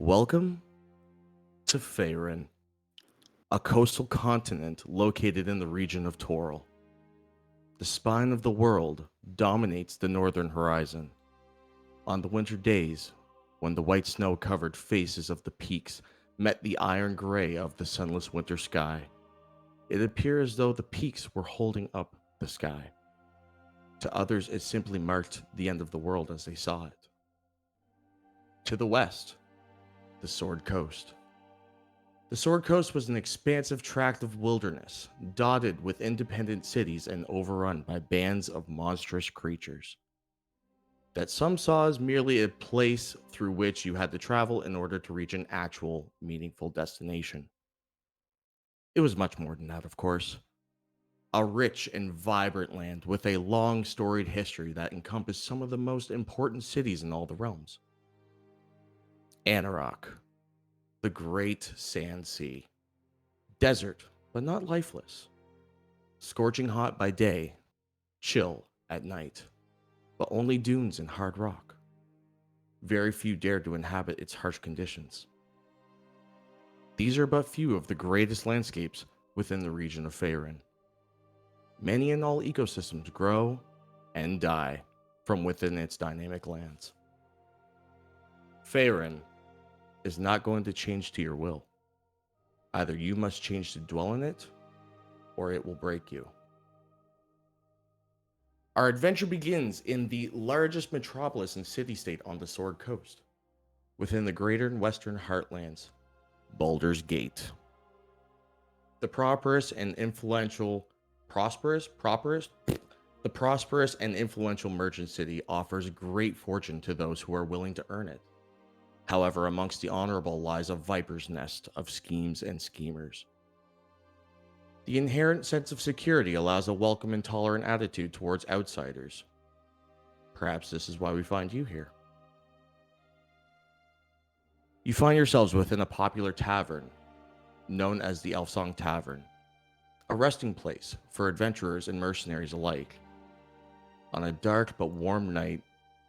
Welcome to Faerun, a coastal continent located in the region of Toril. The spine of the world dominates the northern horizon. On the winter days, when the white snow-covered faces of the peaks met the iron gray of the sunless winter sky, it appeared as though the peaks were holding up the sky. To others, it simply marked the end of the world as they saw it. To the west, the Sword Coast. The Sword Coast was an expansive tract of wilderness, dotted with independent cities and overrun by bands of monstrous creatures that some saw as merely a place through which you had to travel in order to reach an actual, meaningful destination. It was much more than that, of course. A rich and vibrant land with a long storied history that encompassed some of the most important cities in all the realms. Anarok, the Great Sand Sea. Desert, but not lifeless. Scorching hot by day, chill at night, but only dunes and hard rock. Very few dared to inhabit its harsh conditions. These are but few of the greatest landscapes within the region of Faerun. Many and all ecosystems grow and die from within its dynamic lands. Faerun is not going to change to your will. Either you must change to dwell in it, or it will break you. Our adventure begins in the largest metropolis and city-state on the Sword Coast, within the greater and western heartlands, Baldur's Gate. The prosperous and influential merchant city offers great fortune to those who are willing to earn it. However, amongst the honorable lies a viper's nest of schemes and schemers. The inherent sense of security allows a welcome and tolerant attitude towards outsiders. Perhaps this is why we find you here. You find yourselves within a popular tavern, known as the Elfsong Tavern, a resting place for adventurers and mercenaries alike. On a dark but warm night,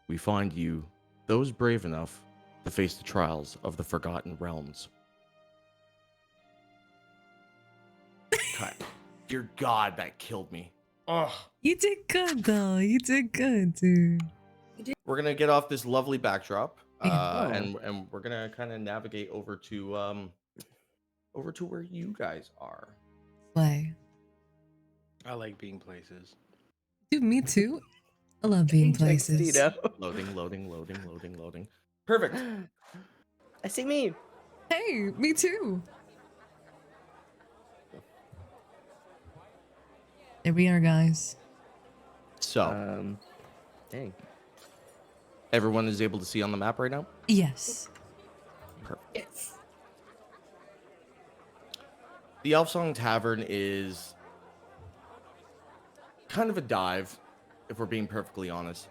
we find you, those brave enough to face the trials of the Forgotten Realms. God, dear God, that killed me. Oh, You did good, though. You did good, dude. we're gonna get off this lovely backdrop, Yeah. and we're gonna kind of navigate over to where you guys are. Slay. I like being places. Dude, me too. I love being places. Loading. Perfect. I see me. Hey, me too. There we are, guys. So, Dang. everyone is able to see on the map right now? Yes. Perfect. Yes. The Elfsong Tavern is kind of a dive, if we're being perfectly honest.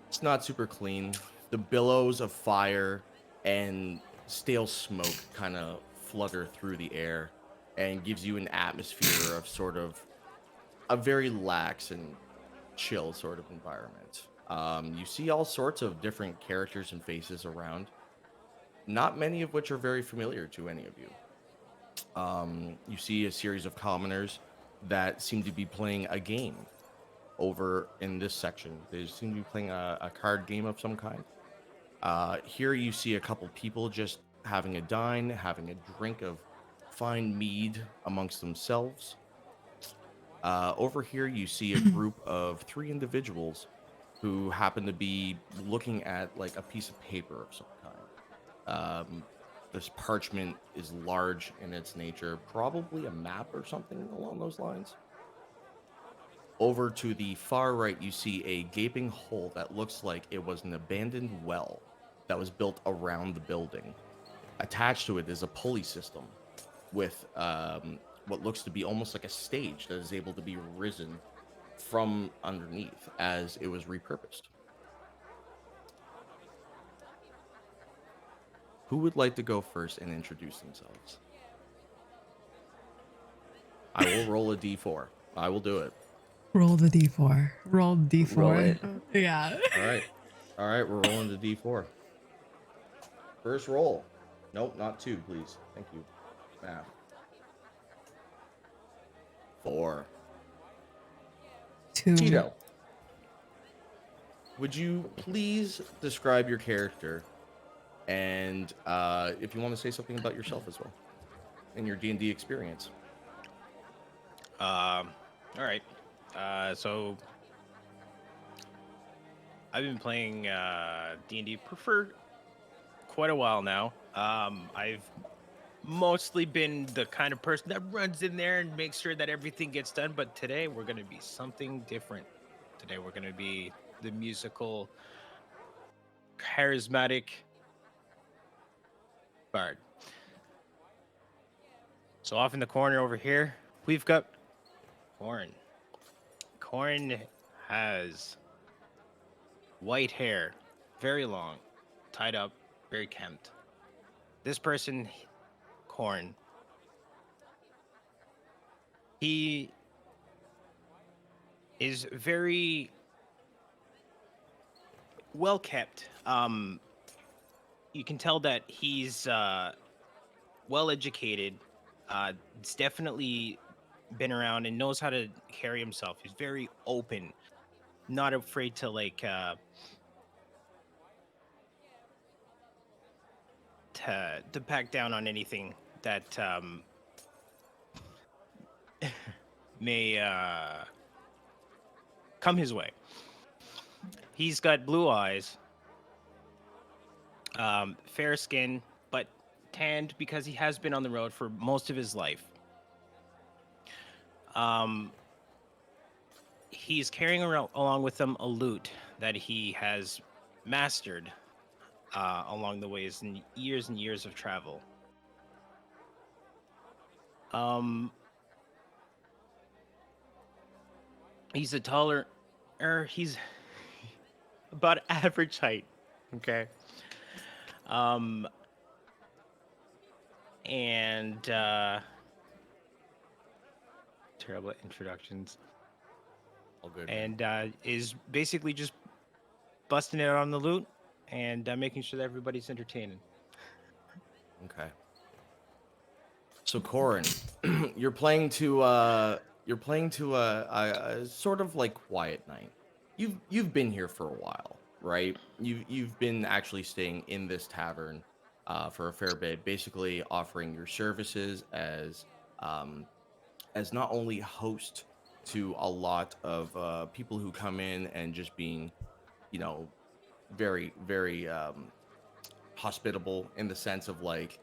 It's not super clean. The billows of fire and stale smoke kind of flutter through the air and gives you an atmosphere of sort of a very lax and chill sort of environment. You see all sorts of different characters and faces around, not many of which are very familiar to any of you. You see a series of commoners that seem to be playing a game over in this section. They seem to be playing a card game of some kind. Here you see a couple people just having a dine, having a drink of fine mead amongst themselves. Over here you see a group of 3 individuals who happen to be looking at like a piece of paper of some kind. This parchment is large in its nature, probably a map or something along those lines. Over to the far right, you see a gaping hole that looks like it was an abandoned well that was built around the building. Attached to it is a pulley system with what looks to be almost like a stage that is able to be risen from underneath as it was repurposed. Who would like to go first and introduce themselves? I will roll a d4. I will do it. Roll the d4. Roll the d4. Roll it. Yeah. All right, we're rolling the d4. First roll. Nope, not 2, please. Thank you. Math. 4. 2. Tito, would you please describe your character, and if you want to say something about yourself as well, and your D&D experience? All right. So I've been playing D&D for quite a while now. I've mostly been the kind of person that runs in there and makes sure that everything gets done. But today we're going to be something different. Today we're going to be the musical, charismatic bard. So off in the corner over here, we've got Koryn. Koryn has white hair, very long, tied up, very kempt. This person, Koryn, he is very well kept. You can tell that he's well educated. He's definitely been around and knows how to carry himself. He's very open, not afraid to to pack down on anything that may come his way. He's got blue eyes, fair skin, but tanned because he has been on the road for most of his life. He's carrying around, along with him, a lute that he has mastered along the ways and years of travel. He's a taller, he's about average height. Okay. And terrible introductions. All good. And is basically just busting it out on the loot and making sure that everybody's entertaining. Okay. So Koryn, you're playing to a sort of like quiet night. You've been here for a while, right? You've been actually staying in this tavern for a fair bit, basically offering your services as not only host to a lot of people who come in and just being, you know, very hospitable in the sense of like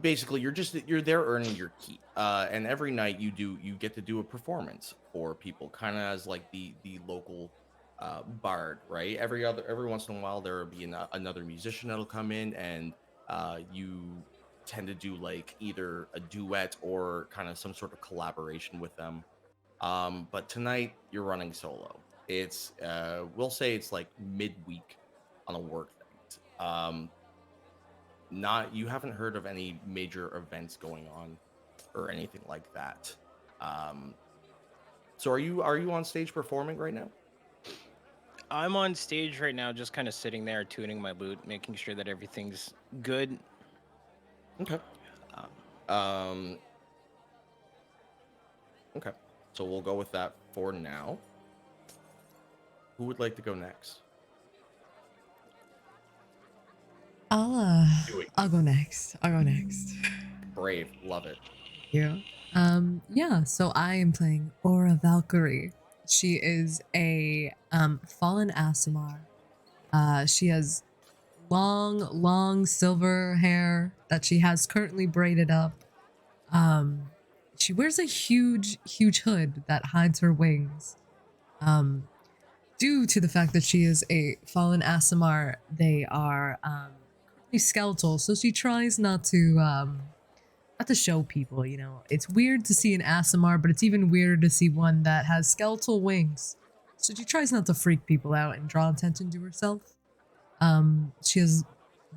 basically you're there earning your keep, and every night you get to do a performance for people, kind of as like the local bard, right? Every once in a while there will be another musician that'll come in, and you tend to do like either a duet or kind of some sort of collaboration with them. But tonight you're running solo. It's we'll say it's like midweek on a work night. Not, you haven't heard of any major events going on or anything like that. So are you on stage performing right now? I'm on stage right now, just kind of sitting there, tuning my lute, making sure that everything's good. Okay. Um. Okay. So we'll go with that for now. Who would like to go next? Do it. I'll go next. Brave, love it. Yeah. Yeah, so I am playing Aura Valkyrie. She is a fallen Asimar. She has long silver hair that she has currently braided up. She wears a huge hood that hides her wings. Due to the fact that she is a fallen Asimar, they are currently skeletal, so she tries not to show people, you know. It's weird to see an Asimar, but it's even weirder to see one that has skeletal wings. So she tries not to freak people out and draw attention to herself. She has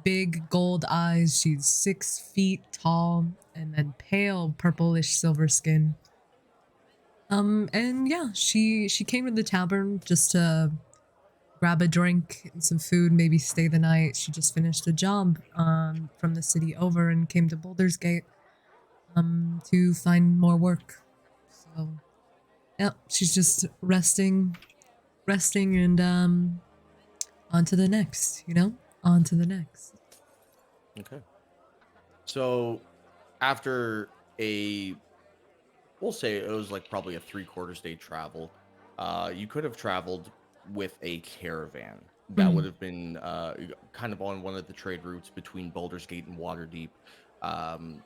big gold eyes. She's 6 feet tall and then pale purplish silver skin. And yeah, she came to the tavern just to grab a drink and some food, maybe stay the night. She just finished a job from the city over and came to Baldur's Gate to find more work. So, yeah, she's just resting and on to the next, on to the next. Okay. So after we'll say it was like probably a 3/4 day travel, you could have traveled with a caravan that would have been kind of on one of the trade routes between Baldur's Gate and Waterdeep, um,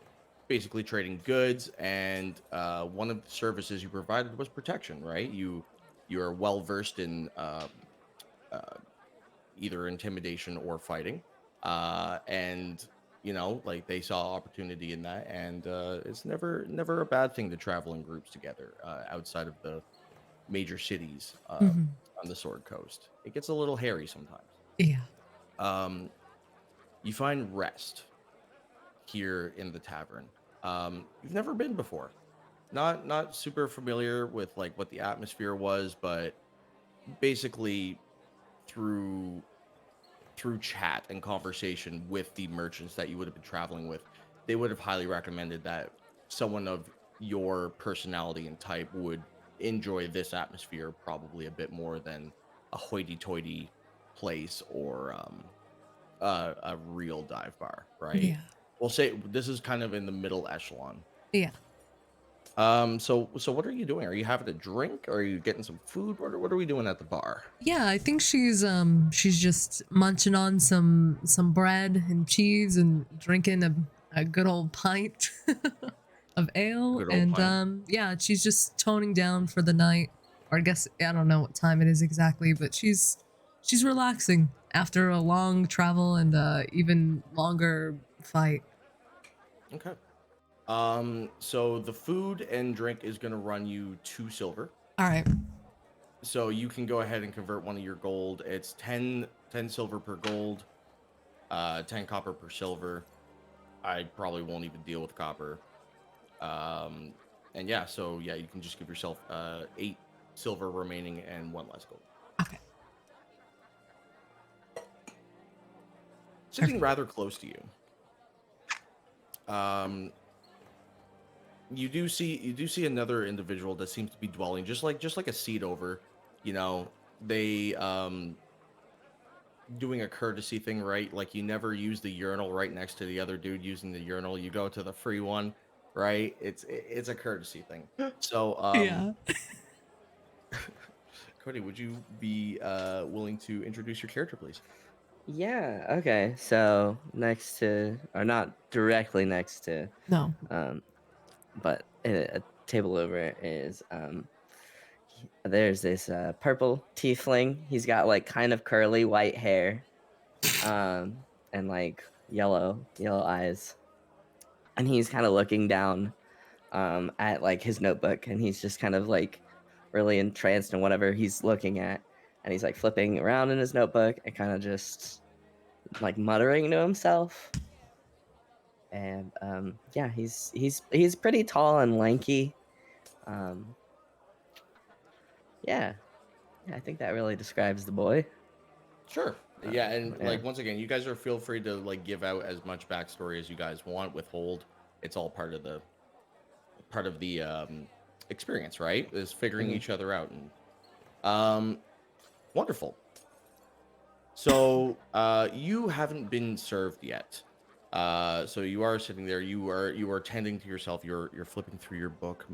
basically trading goods. And one of the services you provided was protection, right? You are well versed in uh, either intimidation or fighting, and like they saw opportunity in that. And it's never a bad thing to travel in groups together outside of the major cities on the Sword Coast. It gets a little hairy sometimes. Yeah. um you find rest here in the tavern. You've never been before, not super familiar with like what the atmosphere was, but basically through chat and conversation with the merchants that you would have been traveling with, they would have highly recommended that someone of your personality and type would enjoy this atmosphere probably a bit more than a hoity-toity place or a real dive bar, right? Yeah. We'll say this is kind of in the middle echelon. Yeah. So what are you doing? Are you having a drink? Or are you getting some food? What are we doing at the bar? Yeah, I think she's just munching on some bread and cheese and drinking a good old pint of ale. Good old And pint. yeah, she's just toning down for the night. Or I guess I don't know what time it is exactly, but she's relaxing after a long travel and even longer fight. Okay. So the food and drink is gonna run you 2 silver. All right. So you can go ahead and convert one of your gold. It's 10 silver per gold, 10 copper per silver. I probably won't even deal with copper. And yeah, so yeah, you can just give yourself 8 silver remaining and 1 less gold. Okay. Sitting rather close to you. You do see another individual that seems to be dwelling just like a seat over. They doing a courtesy thing, right? Like you never use the urinal right next to the other dude using the urinal. You go to the free one, right? It's a courtesy thing. So Yeah. Cody, would you be willing to introduce your character, please? Yeah, okay. So next to, or not directly next to, No. but a table over is there's this purple tiefling. He's got like kind of curly white hair, and like yellow eyes, and he's kind of looking down at like his notebook, and he's just kind of like really entranced in whatever he's looking at, and he's like flipping around in his notebook and kind of just like muttering to himself. And yeah, he's pretty tall and lanky. Yeah, I think that really describes the boy. Sure. Yeah, and Yeah. like once again, you guys are feel free to like give out as much backstory as you guys want. Withhold. It's all part of the experience, right? Is figuring each other out. And wonderful. So you haven't been served yet. So you are sitting there. You are tending to yourself. You're flipping through your book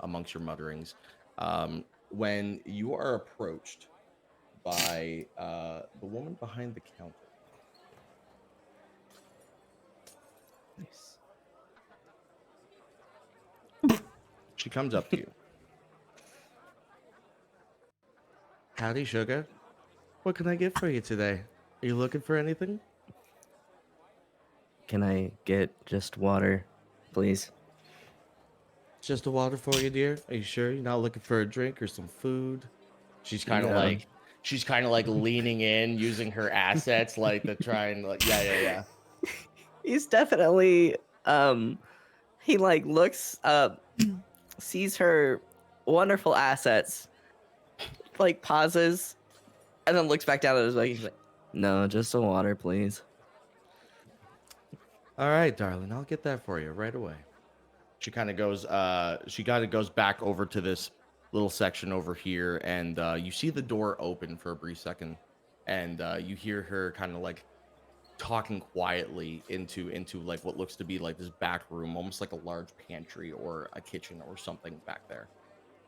amongst your mutterings. When you are approached by the woman behind the counter. Nice. She comes up to you. Howdy, sugar. What can I get for you today? Are you looking for anything? Can I get just water, please? Just a water for you, dear? Are you sure you're not looking for a drink or some food? She's kind of No. like leaning in, using her assets like to try and like yeah. He's definitely he like looks up, sees her wonderful assets, like pauses, and then looks back down at his bag. He's like, "No, just a water, please." All right, darling, I'll get that for you right away. She kind of goes back over to this little section over here, and you see the door open for a brief second, and you hear her kind of like talking quietly into like what looks to be like this back room, almost like a large pantry or a kitchen or something back there.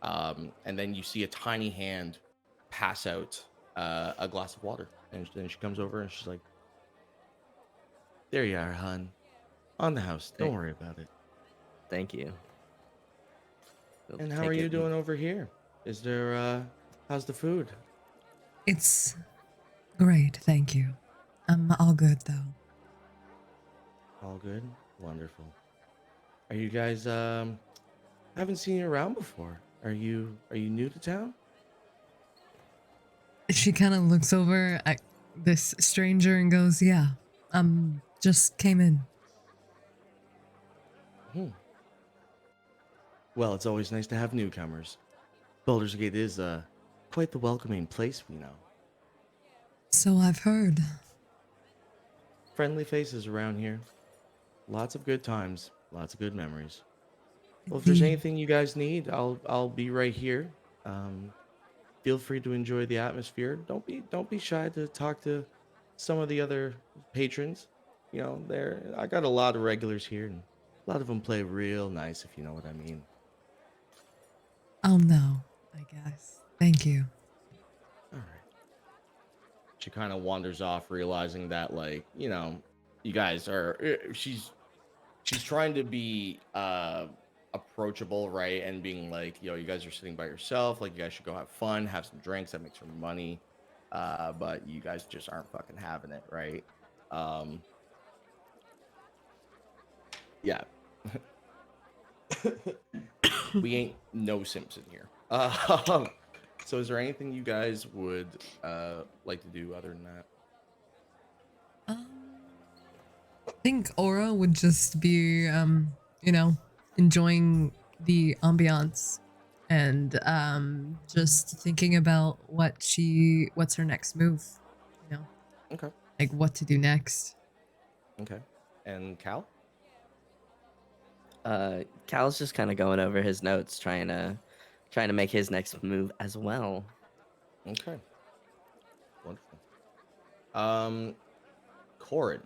And then you see a tiny hand pass out a glass of water, and then she comes over and she's like, "There you are, hon. On the house. Don't worry about it." Thank you. He'll And how take are it you and- doing over here? Is there how's the food? It's great, thank you. I'm all good though. All good? Wonderful. Are you guys I haven't seen you around before. Are you new to town? She kind of looks over at this stranger and goes, "Yeah, just came in." Hmm. Well, it's always nice to have newcomers. Baldur's Gate is quite the welcoming place, we know. So I've heard. Friendly faces around here. Lots of good times, lots of good memories. Well, if there's Indeed. anything you guys need, I'll be right here. Feel free to enjoy the atmosphere. Don't be shy to talk to some of the other patrons. You know, I got a lot of regulars here, and a lot of them play real nice, if you know what I mean. Oh no, I guess. Thank you. All right. She kind of wanders off, realizing that, like, you know, you guys are. She's trying to be approachable, right? And being like, you know, you guys are sitting by yourself. Like, you guys should go have fun, have some drinks. That makes her money. But you guys just aren't fucking having it, right? Yeah. We ain't no Simpson here. So is there anything you guys would like to do other than that? Um, I think Aura would just be, you know, enjoying the ambiance and just thinking about what's her next move, you know, Okay. like what to do next. Okay. And Cal? Cal's just kind of going over his notes, trying to make his next move as well. Okay. Wonderful. Koryn.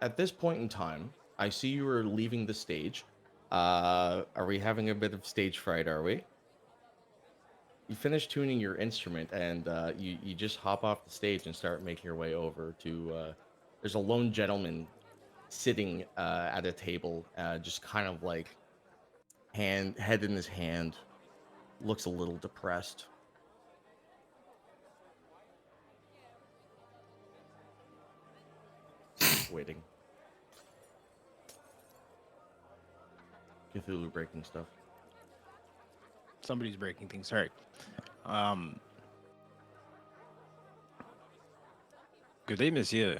At this point in time, I see you are leaving the stage. Are we having a bit of stage fright, are we? You finish tuning your instrument and you just hop off the stage and start making your way over to there's a lone gentleman sitting at a table, just kind of like head in his hand, looks a little depressed. Waiting. Cthulhu breaking stuff. Somebody's breaking things. Sorry. Good day, monsieur.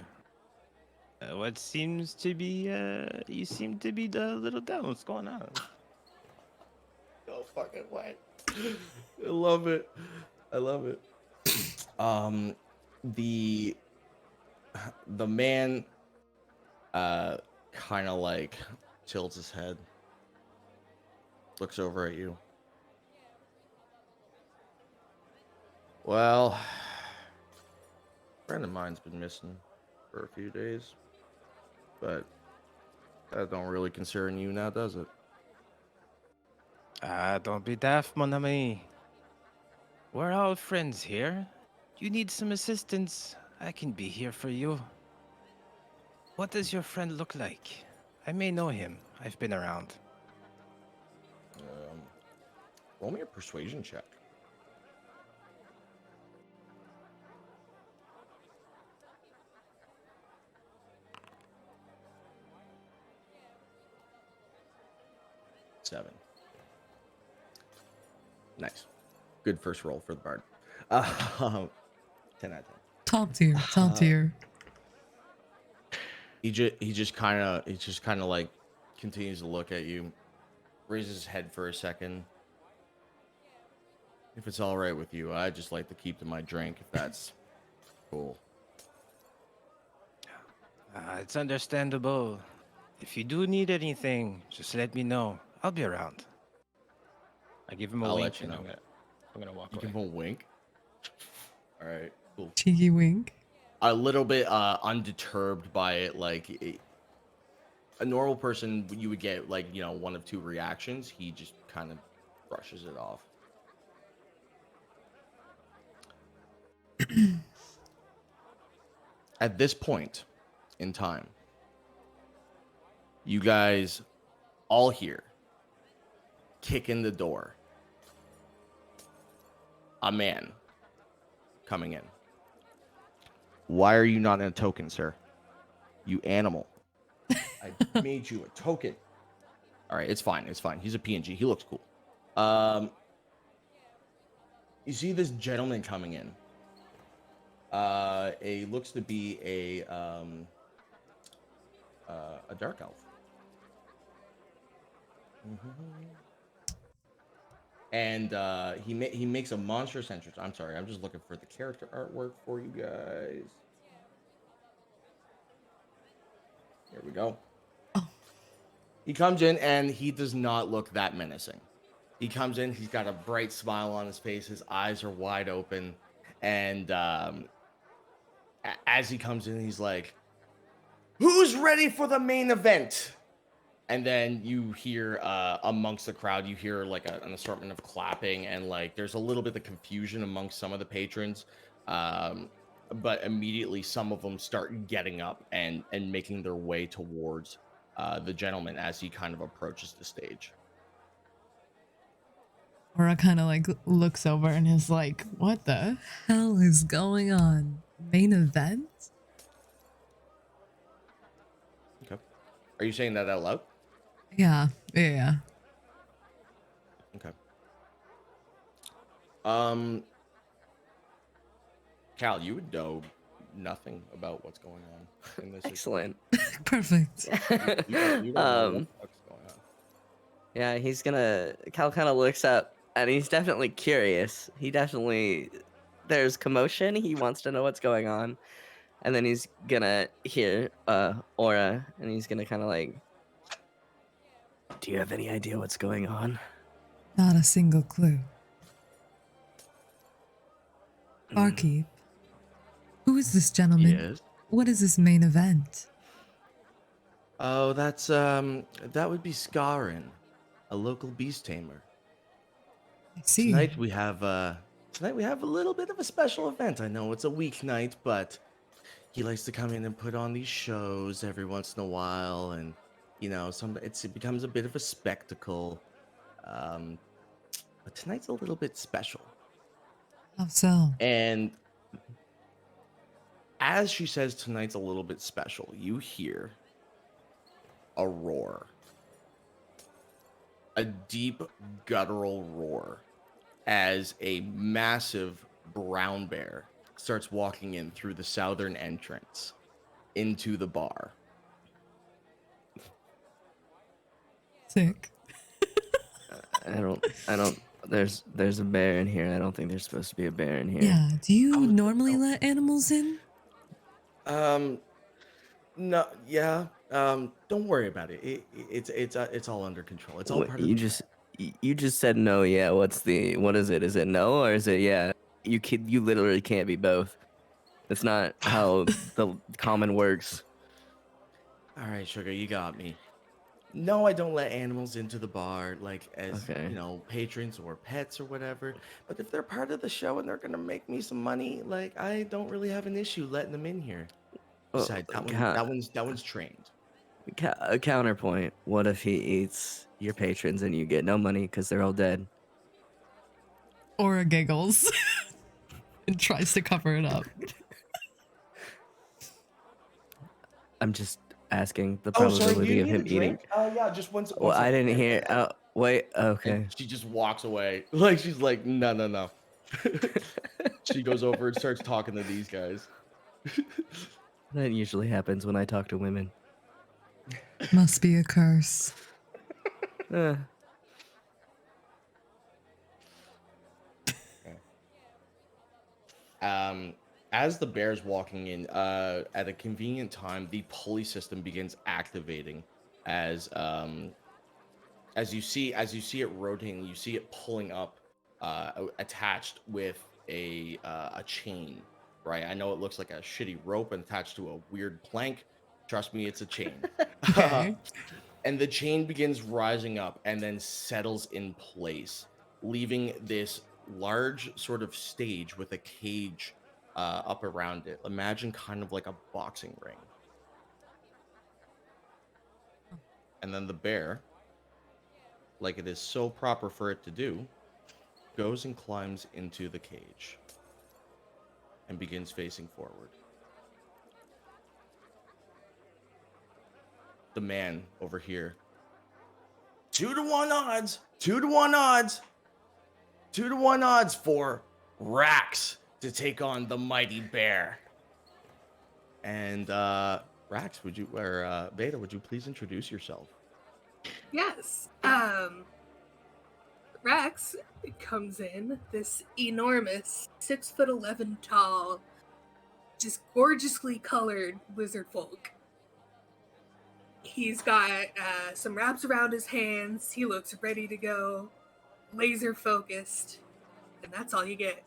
What seems to be, you seem to be a little down. What's going on? No fucking way. I love it. I love it. The man kind of like tilts his head, looks over at you. Well, a friend of mine's been missing for a few days, but that don't really concern you now, does it? Don't be daft, mon ami. We're all friends here. You need some assistance, I can be here for you. What does your friend look like? I may know him. I've been around. Roll me a persuasion check. Seven. Nice. Good first roll for the bard. 10 out of 10. Top tier, top tier. He just kind of like continues to look at you, raises his head for a second, If it's all right with you, I'd just like to keep to my drink, if that's cool. It's understandable. If you do need anything, just let me know. I'll be around. I give him a I'll wink, let you and know. I'm gonna walk You away. give him a wink. All right, cool. Cheeky wink. A little bit undeterred by it, a normal person, you would get like, you know, one of two reactions. He just kind of brushes it off. At this point in time, you guys all hear kick in the door. A man coming in. Why are you not in a token, sir? You animal. I made you a token. All right, it's fine. It's fine. He's a PNG. He looks cool. You see this gentleman coming in. It looks to be a dark elf. And he makes a monstrous entrance. I'm sorry, I'm just looking for the character artwork for you guys. Here we go. Oh. He comes in and he does not look that menacing. He comes in, he's got a bright smile on his face, his eyes are wide open, and as he comes in, he's like, "Who's ready for the main event?" And then you hear amongst the crowd, you hear like an assortment of clapping, and like there's a little bit of confusion amongst some of the patrons. But immediately some of them start getting up and making their way towards the gentleman as he kind of approaches the stage. Aura kind of like looks over and is like, what the hell is going on? Main event? Okay. Are you saying that out loud? Yeah. Yeah. Okay. Cal, you would know nothing about what's going on in this. Excellent. Perfect. You don't know what the fuck's going on. Yeah, he's gonna. Cal kind of looks up, and he's definitely curious. There's commotion. He wants to know what's going on, and then he's gonna hear Aura, and he's gonna kind of like, "Do you have any idea what's going on?" Not a single clue. Barkeep, who is this gentleman? Yes. What is this main event? Oh, that would be Koryn, a local beast tamer. I see. Tonight we have a little bit of a special event. I know it's a weeknight, but he likes to come in and put on these shows every once in a while, and you know, it becomes a bit of a spectacle. But tonight's a little bit special. How so? And as she says tonight's a little bit special, you hear a roar. A deep guttural roar as a massive brown bear starts walking in through the southern entrance into the bar. Sick. I don't. There's a bear in here. I don't think there's supposed to be a bear in here. Yeah. Do you normally let animals in? No, yeah. Don't worry about it. It's all under control. It's all What, part of you just said no. Yeah. What is it? Is it no or is it yeah? You literally can't be both. That's not how the common works. All right, sugar, you got me. No, I don't let animals into the bar, like as Okay. you know, patrons or pets or whatever. But if they're part of the show and they're gonna make me some money, like I don't really have an issue letting them in here. Well, Besides, that one's trained. a counterpoint. What if he eats your patrons and you get no money because they're all dead? Aura giggles and tries to cover it up. I'm just asking the Oh, sorry, probability you of need a him eating. drink? Yeah, just one. Well, I didn't hear. Wait. Okay. And she just walks away. Like she's like, no. She goes over and starts talking to these guys. That usually happens when I talk to women. Must be a curse. Um, as the bear's walking in, at a convenient time, the pulley system begins activating as you see it rotating, you see it pulling up, attached with a chain. Right, I know it looks like a shitty rope and attached to a weird plank. Trust me, it's a chain. Okay. And the chain begins rising up and then settles in place, leaving this large sort of stage with a cage up around it. Imagine kind of like a boxing ring. And then the bear, like it is so proper for it to do, goes and climbs into the cage and begins facing forward. The man over here, 2-to-1 odds, 2-to-1 odds, 2-to-1 odds for Rax to take on the mighty bear. And Rax, would you, or Beta, would you please introduce yourself? Yes. Rax comes in, this enormous 6'11" tall, just gorgeously colored lizard folk. He's got some wraps around his hands. He looks ready to go, laser focused, and that's all you get.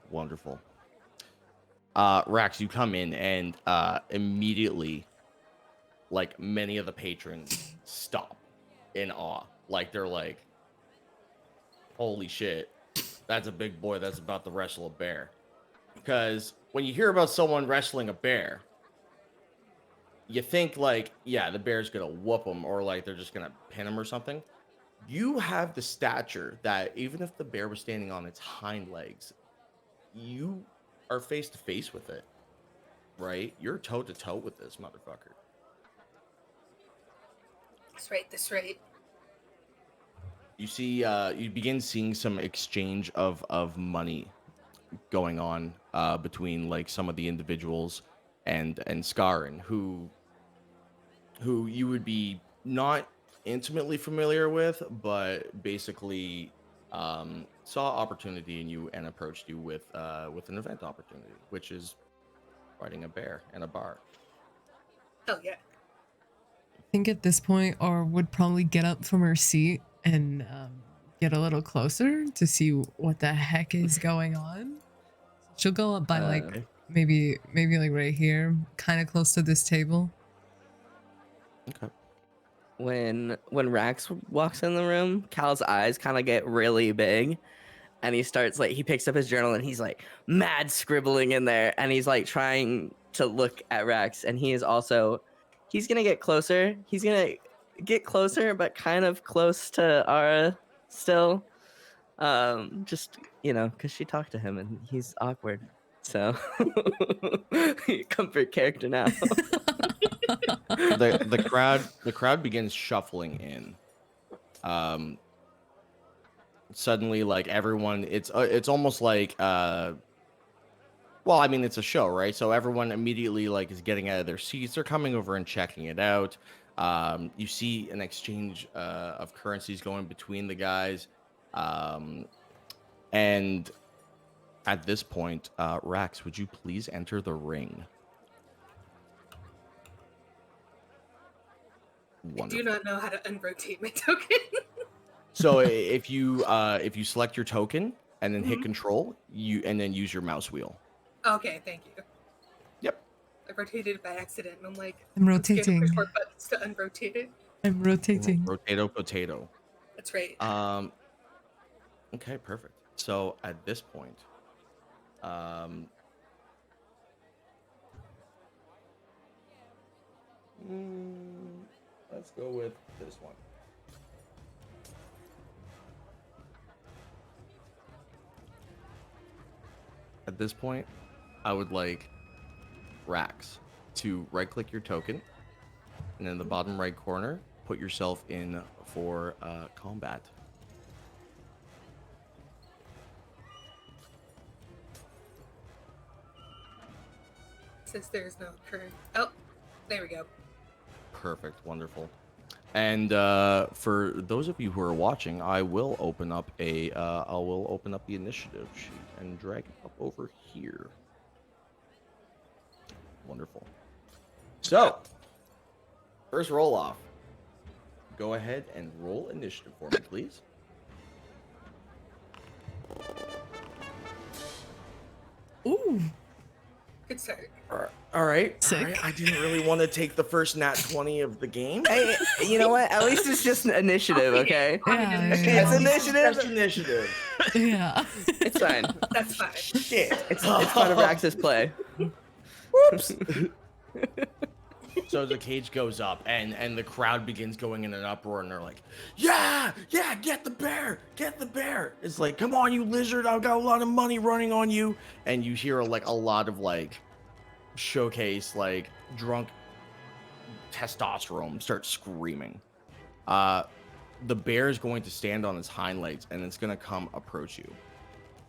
Wonderful. Rax, you come in and immediately, like many of the patrons, stop in awe. Like they're like, holy shit, that's a big boy that's about to wrestle a bear. Because when you hear about someone wrestling a bear, you think like, yeah, the bear's gonna whoop him, or like they're just gonna pin him or something. You have the stature that even if the bear was standing on its hind legs, you are face to face with it, right? You're toe to toe with this motherfucker. That's right, that's right. You see, you begin seeing some exchange of money going on between like some of the individuals and Scarrin, who you would be not intimately familiar with, but basically saw opportunity in you and approached you with an event opportunity, which is riding a bear in a bar. Hell yeah. I think at this point, or would probably get up from her seat and get a little closer to see what the heck is going on. She'll go up by like maybe like right here, kind of close to this table. Okay. When Rax walks in the room, Cal's eyes kind of get really big, and he starts like he picks up his journal and he's like mad scribbling in there, and he's like trying to look at Rax, and he's gonna get closer. He's gonna get closer, but kind of close to Ara still. Just because she talked to him and he's awkward, so comfort character now. the crowd begins shuffling in. Suddenly, like everyone, it's almost like well, I mean, it's a show, right? So everyone immediately like is getting out of their seats. They're coming over and checking it out. You see an exchange of currencies going between the guys, and at this point, Rax, would you please enter the ring? Wonderful. I do not know how to unrotate my token. So if you select your token and then hit control, and then use your mouse wheel. Okay, thank you. Yep. I rotated it by accident, and I'm like, I'm rotating. Push more buttons to unrotate it. I'm rotating. Potato. That's right. Okay, perfect. So at this point, let's go with this one. At this point, I would like Rax to right-click your token, and in the bottom right corner, put yourself in for combat. Since there's no current. Oh, there we go. Perfect, wonderful. And for those of you who are watching, I will open up the initiative sheet and drag it up over here. Wonderful. So, first roll off. Go ahead and roll initiative for me, please. Ooh. Good start. All right. Sick. I didn't really want to take the first nat 20 of the game. Hey, you know what? At least it's just an initiative, okay? Yeah, It's yeah. initiative. Just initiative. Yeah. It's fine. That's fine. Shit. It's part of Rax's play. Whoops. So the cage goes up, and the crowd begins going in an uproar, and they're like, yeah, get the bear. It's like, come on, you lizard, I've got a lot of money running on you. And you hear like a lot of like showcase, like drunk testosterone start screaming. The bear is going to stand on its hind legs, and it's going to come approach you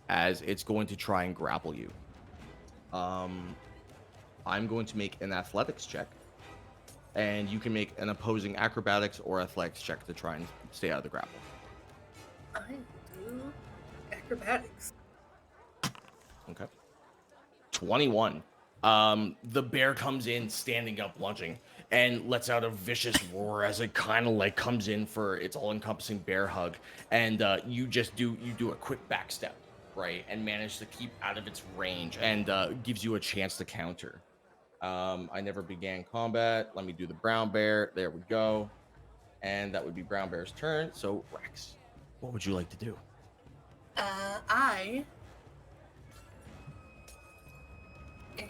as it's going to try and grapple you. I'm going to make an athletics check. And you can make an opposing acrobatics or athletics check to try and stay out of the grapple. I do acrobatics. Okay. 21. The bear comes in, standing up, lunging, and lets out a vicious roar as it kind of like comes in for its all-encompassing bear hug. And you do a quick back step, right, and manage to keep out of its range, and gives you a chance to counter. I never began combat. Let me do the brown bear. There we go. And that would be brown bear's turn. So, Rax, what would you like to do? I am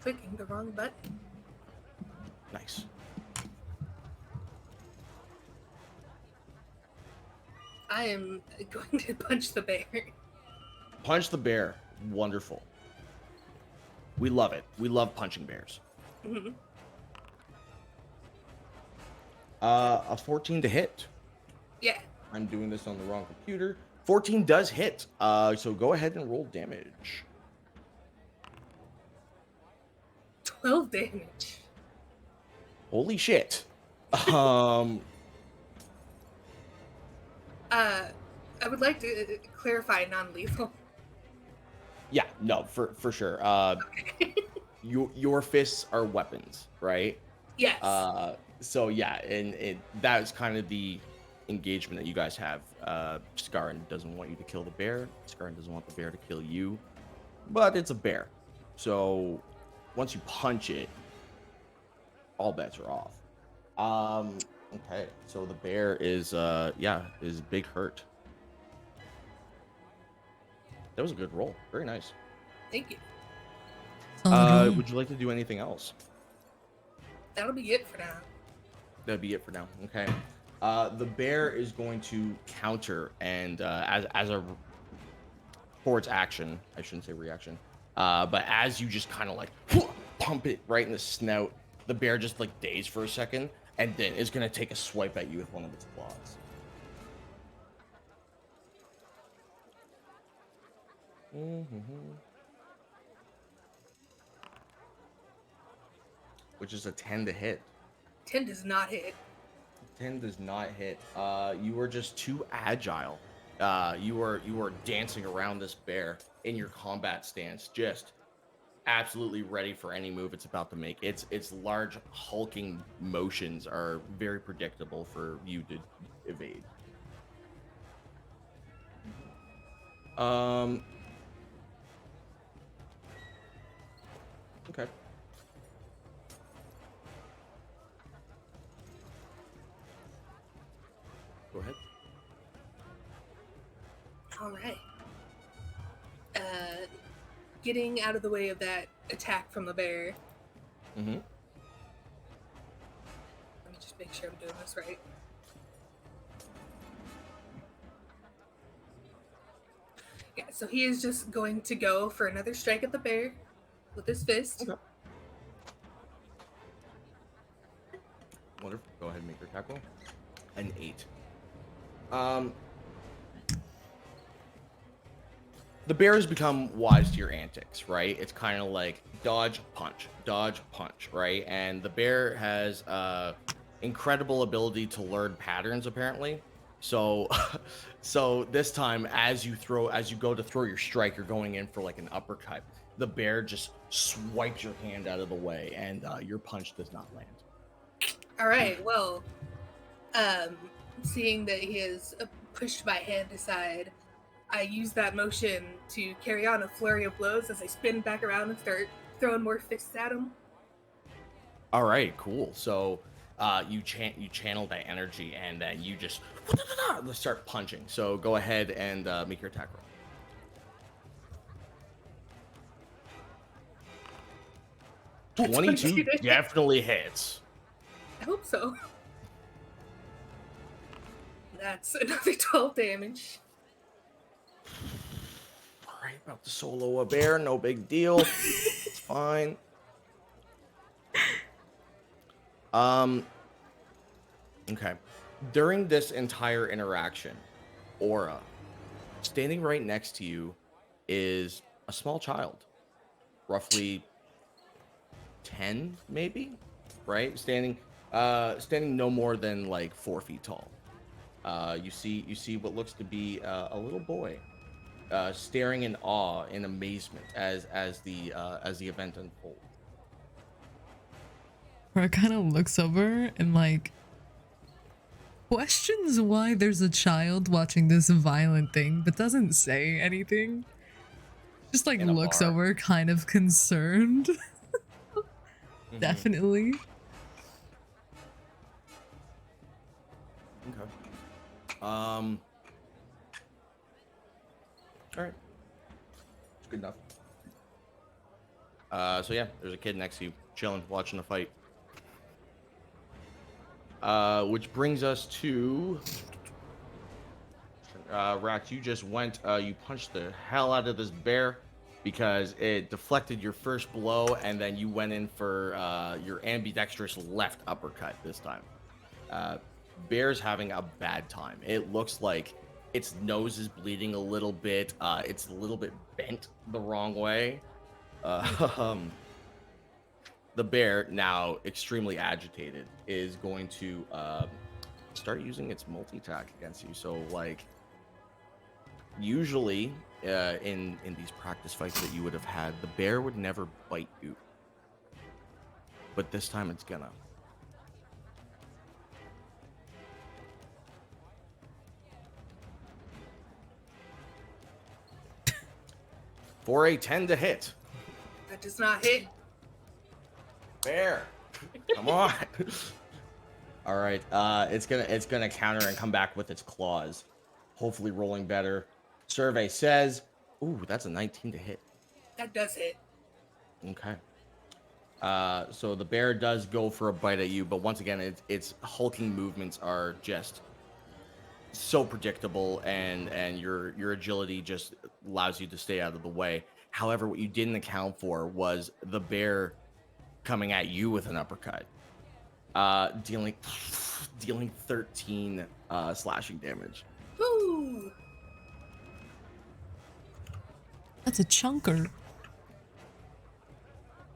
clicking the wrong button. Nice. I am going to punch the bear. Punch the bear. Wonderful. We love it. We love punching bears. Mm-hmm. A 14 to hit. Yeah. I'm doing this on the wrong computer. 14 does hit. So go ahead and roll damage. 12 damage. Holy shit. I would like to clarify non-lethal. Yeah, no, for sure. Okay. Your fists are weapons, right? Yes. So yeah, and that's kind of the engagement that you guys have. Scarn doesn't want you to kill the bear. Scarn doesn't want the bear to kill you, but it's a bear. So once you punch it, all bets are off. Okay, so the bear is big hurt. That was a good roll. Very nice. Thank you. Would you like to do anything else? That'll be it for now. That'd be it for now. Okay. The bear is going to counter, and for its action, I shouldn't say reaction, but as you just kind of like pump it right in the snout, the bear just like dazed for a second, and then is going to take a swipe at you with one of its claws. Which is a 10 to hit. 10 does not hit. 10 does not hit. You are just too agile. You are dancing around this bear in your combat stance, just absolutely ready for any move it's about to make. Its large hulking motions are very predictable for you to evade. Okay. Go ahead. All right. Getting out of the way of that attack from the bear. Mm-hmm. Let me just make sure I'm doing this right. Yeah, so he is just going to go for another strike at the bear with his fist. Okay. Wonderful. Go ahead and make your attack roll. An 8. the bear has become wise to your antics, right? It's kind of like dodge, punch, right? And the bear has incredible ability to learn patterns, apparently. So, so this time, as you go to throw your strike, you're going in for like an uppercut. The bear just swipes your hand out of the way, and your punch does not land. All right. Well, seeing that he has pushed my hand aside, I use that motion to carry on a flurry of blows as I spin back around and start throwing more fists at him. All right, cool. So you channel that energy, and then you just start punching. So go ahead and make your attack roll. 22 definitely hits. I hope so. That's another 12 damage. All right, about to solo a bear, no big deal. It's fine. Okay. During this entire interaction, Aura, standing right next to you is a small child, roughly 10, maybe, right? Standing no more than like 4 feet tall. You see what looks to be a little boy, staring in awe, in amazement as the event unfolds. Aura kind of looks over and like questions why there's a child watching this violent thing, but doesn't say anything. Just like In a looks bar. over, kind of concerned. Mhm. Definitely. Okay. All right. It's good enough. So yeah, there's a kid next to you, chilling, watching the fight. Which brings us to Rax. You just went. You punched the hell out of this bear because it deflected your first blow, and then you went in for your ambidextrous left uppercut this time. Bear's having a bad time. It looks like its nose is bleeding a little bit. It's a little bit bent the wrong way. The bear, now extremely agitated, is going to start using its multi-attack against you. So, like, usually in these practice fights that you would have had, the bear would never bite you. But this time it's gonna. For a 10 to hit. That does not hit. Bear, come on. All right, it's gonna counter and come back with its claws, hopefully rolling better. Survey says, ooh, that's a 19 to hit. That does hit. Okay. So the bear does go for a bite at you, but once again, its hulking movements are just so predictable, and your agility just allows you to stay out of the way. However, what you didn't account for was the bear coming at you with an uppercut, dealing 13 slashing damage. Woo! That's a chunker.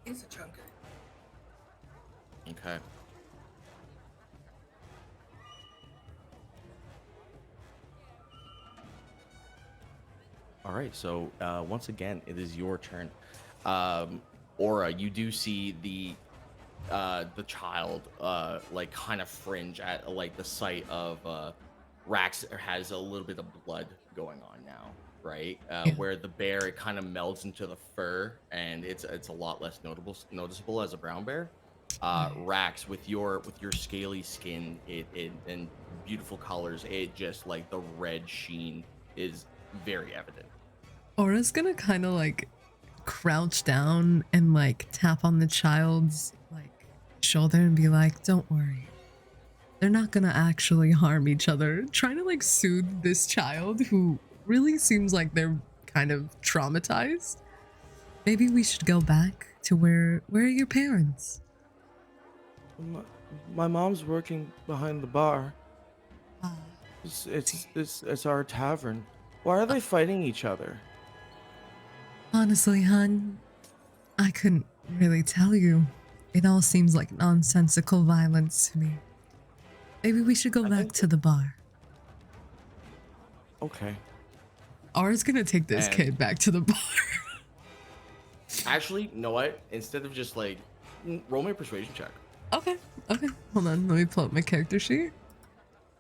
It's a chunker. Okay. All right, so once again, it is your turn. Aura, you do see the child like kind of fringe at like the sight of Rax has a little bit of blood going on now, right? Yeah. Where the bear, it kind of melds into the fur, and it's a lot less noticeable as a brown bear. Rax, with your scaly skin, it and beautiful colors, it just like the red sheen is very evident. Aura's gonna kind of like crouch down and like tap on the child's like shoulder and be like, "Don't worry, they're not gonna actually harm each other." Trying to like soothe this child who really seems like they're kind of traumatized. Maybe we should go back to where are your parents? My mom's working behind the bar. Ah, It's our tavern. Why are they fighting each other? Honestly, hun, I couldn't really tell you. It all seems like nonsensical violence to me. Maybe we should go I back think to the bar. Okay. Aura's gonna take this And- kid back to the bar. Actually, you know what? Instead of just like roll me a persuasion check. Okay, okay. Hold on, let me pull up my character sheet.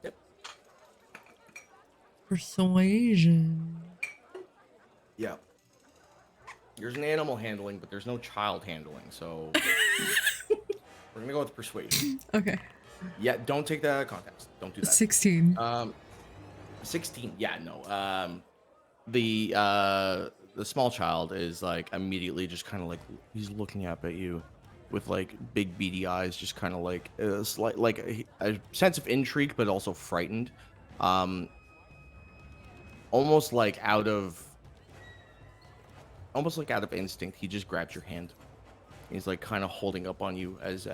Yep. Persuasion. Yeah. There's an animal handling, but there's no child handling, so we're gonna go with persuasion. Okay. Yeah, don't take that out of context. Don't do that. 16. 16. Yeah, no. The small child is like immediately just kind of like he's looking up at you with like big beady eyes, just kind of like slight like a sense of intrigue, but also frightened. Almost like out of instinct, he just grabs your hand. He's like kind of holding up on you as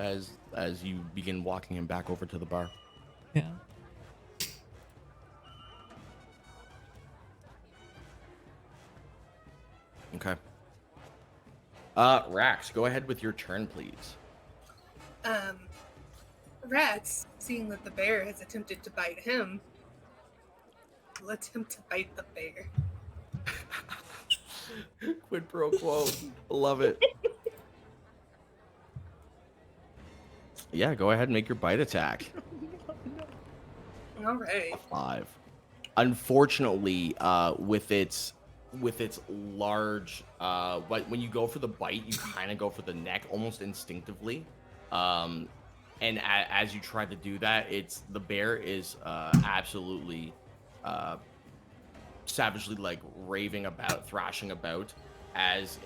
you begin walking him back over to the bar. Yeah. Okay. Rax, go ahead with your turn, please. Rax, seeing that the bear has attempted to bite him, will attempt to bite the bear. Quid pro quo. Love it. Yeah, go ahead and make your bite attack. All right. 5. Unfortunately, with its large, when you go for the bite, you kind of go for the neck almost instinctively. And as you try to do that, the bear is absolutely savagely like raving about, thrashing about as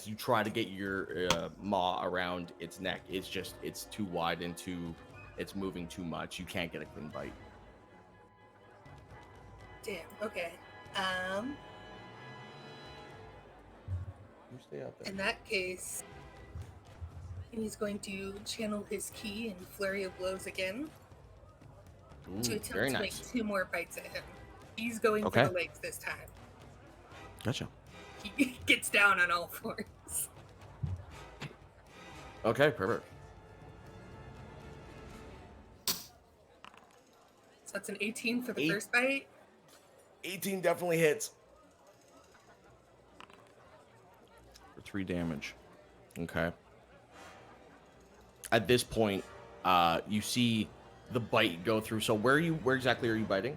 you try to get your maw around its neck. It's too wide and it's moving too much. You can't get a clean bite. Damn. Okay. You stay out there. In that case, he's going to channel his ki and flurry of blows again to Ooh, attempt very to nice. make 2 more bites at him. He's going Okay. for the legs this time. Gotcha. He gets down on all fours. Okay, perfect. So that's an 18 for the 8. first bite. 18 definitely hits. For 3 damage. Okay. At this point, you see the bite go through. So where exactly are you biting?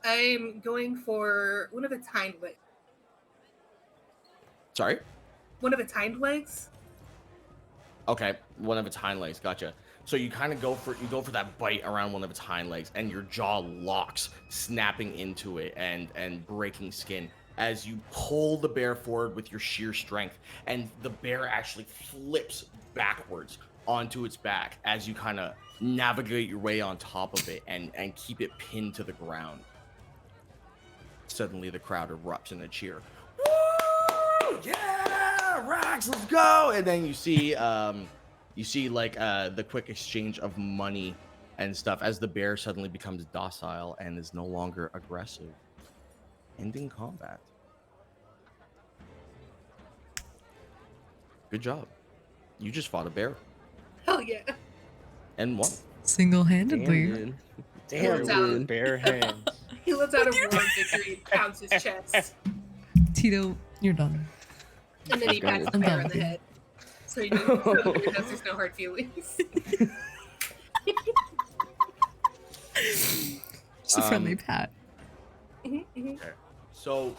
I'm going for one of its hind legs. Sorry? One of its hind legs. Okay, one of its hind legs. Gotcha. So you kind of go for that bite around one of its hind legs, and your jaw locks, snapping into it and breaking skin as you pull the bear forward with your sheer strength, and the bear actually flips backwards onto its back as you kind of navigate your way on top of it and keep it pinned to the ground. Suddenly, the crowd erupts in a cheer. Woo! Yeah, Rax, let's go! And then you see like the quick exchange of money and stuff as the bear suddenly becomes docile and is no longer aggressive, ending combat. Good job. You just fought a bear Hell yeah. and won. Single-handedly. Damn, dude. Damn, Damn, dude. dude. Bare hands. He lets out a roar of victory and pounds his chest. Tito, you're done. And then he pats the I'm bear done on with the you. head. So he knows there's no hard feelings. Just a friendly Um, pat. So,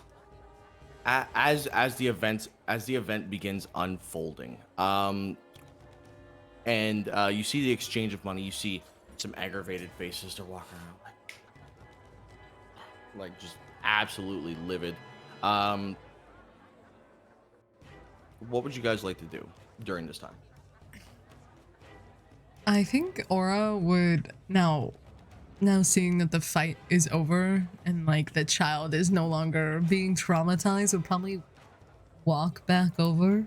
as the event begins unfolding, and you see the exchange of money, you see some aggravated faces to walk around, like just absolutely livid. What would you guys like to do during this time? I think Aura would now seeing that the fight is over and like the child is no longer being traumatized, would probably walk back over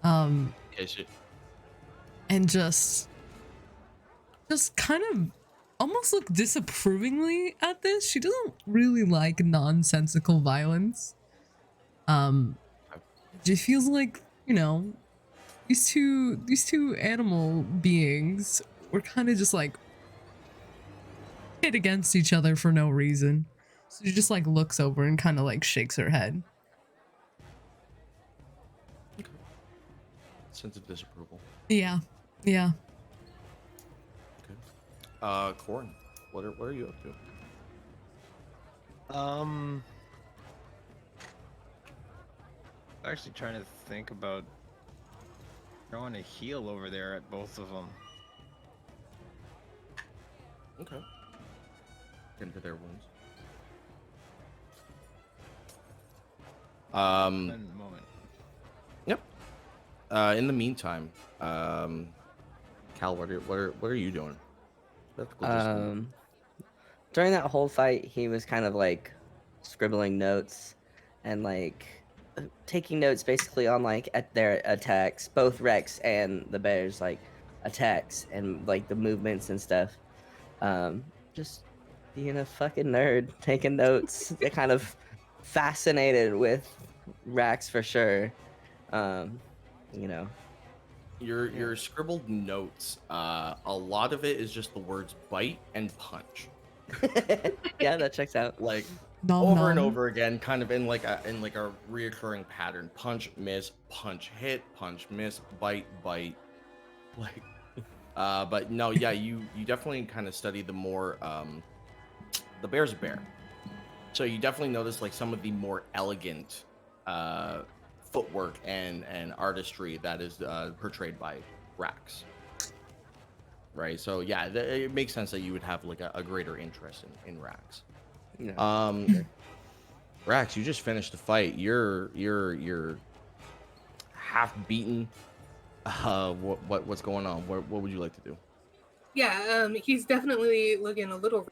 Yes, and just kind of almost look disapprovingly at this. She doesn't really like nonsensical violence. It just feels like, these two animal beings were kind of just like hit against each other for no reason. So she just like looks over and kind of like shakes her head. Sense of disapproval. Yeah. Koryn, what are you up to? Actually trying to think about throwing a heal over there at both of them. Okay. Into their wounds. One moment. Yep. In the meantime, Cal, what are you doing? During that whole fight, he was kind of like scribbling notes and like taking notes basically on like at their attacks, both Rex and the bears like attacks and like the movements and stuff. Just being a fucking nerd, taking notes. They're kind of fascinated with Rax for sure. Your scribbled notes, a lot of it is just the words bite and punch. Yeah, that checks out. Like Nom over and nom. over again, kind of in like a reoccurring pattern. Punch, miss, punch, hit, punch, miss, bite, bite. Like but no, yeah, you definitely kind of study the more the bear's a bear. So you definitely notice like some of the more elegant footwork and artistry that is portrayed by Rax. Right. So yeah, it makes sense that you would have like a greater interest in Rax. Yeah. Rax, you just finished the fight. You're half beaten. What's going on? What would you like to do? Yeah, he's definitely looking a little.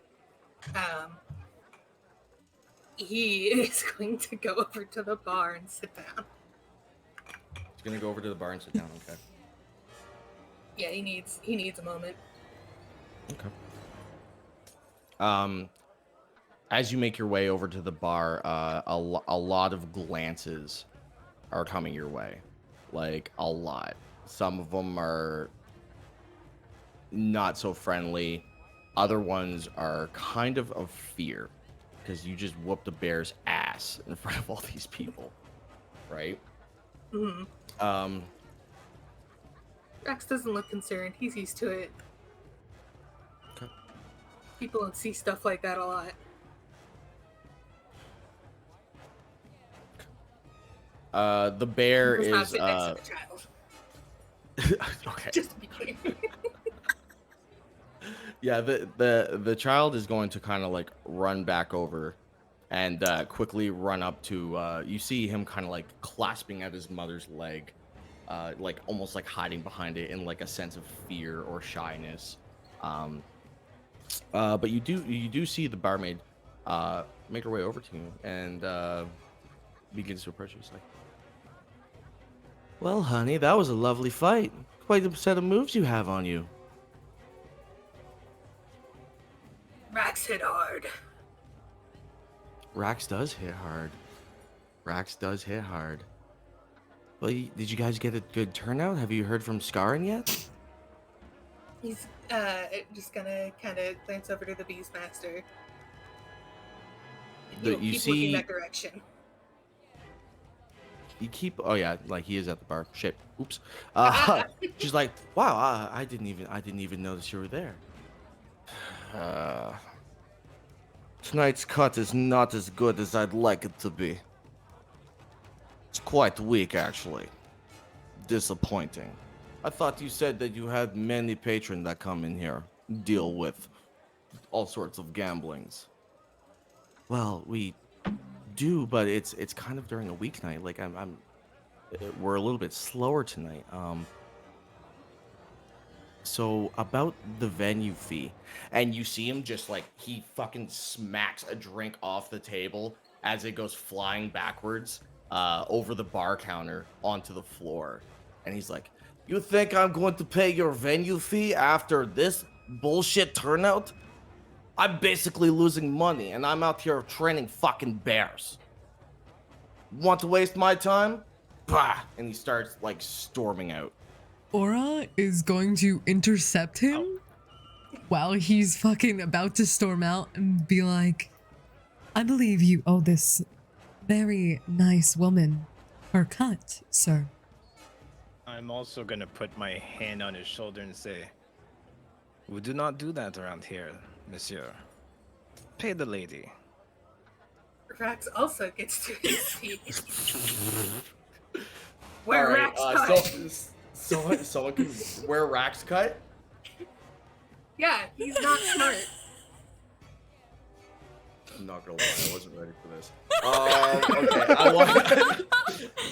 He is going to go over to the bar and sit down. He's gonna go over to the bar and sit down. Okay. Yeah, he needs a moment. Okay. As you make your way over to the bar, a lot of glances are coming your way, like a lot. Some of them are not so friendly. Other ones are kind of fear, because you just whooped a bear's ass in front of all these people, right? Mm-hmm. Rex doesn't look concerned. He's used to it. Okay. People don't see stuff like that a lot. The bear He does not is sit next to the child. okay. Just to be clear. Yeah, the child is going to kind of like run back over and quickly run up to you see him kind of like clasping at his mother's leg, like almost like hiding behind it in like a sense of fear or shyness. But you do see the barmaid make her way over to you and begins to approach you. She's like, "Well, honey, that was a lovely fight. Quite a set of moves you have on you." Rax hit hard. Rax does hit hard. Rax does hit hard. Well, did you guys get a good turnout? Have you heard from Scarin yet? He's just gonna kind of glance over to the Beastmaster. You Keep see- looking that direction. You keep. Oh yeah, like he is at the bar. Shit. Oops. She's like, wow. I didn't even notice you were there. Tonight's cut is not as good as I'd like it to be. It's quite weak, actually. Disappointing. I thought you said that you had many patrons that come in here, deal with all sorts of gamblings. Well, we do, but it's kind of during a weeknight. Like we're a little bit slower tonight. So about the venue fee, and you see him just like he fucking smacks a drink off the table as it goes flying backwards over the bar counter onto the floor, and he's like, "You think I'm going to pay your venue fee after this bullshit turnout? I'm basically losing money, and I'm out here training fucking bears." Want to waste my time? Bah! And he starts like storming out. Aura is going to intercept him while he's fucking about to storm out and be like, I believe you owe this very nice woman her cut, sir. I'm also gonna put my hand on his shoulder and say, we do not do that around here, monsieur. Pay the lady. Rax also gets to his feet. Where Alright, Rax cut? someone can wear Rax cut? Yeah, he's not smart. I'm not gonna lie, I wasn't ready for this.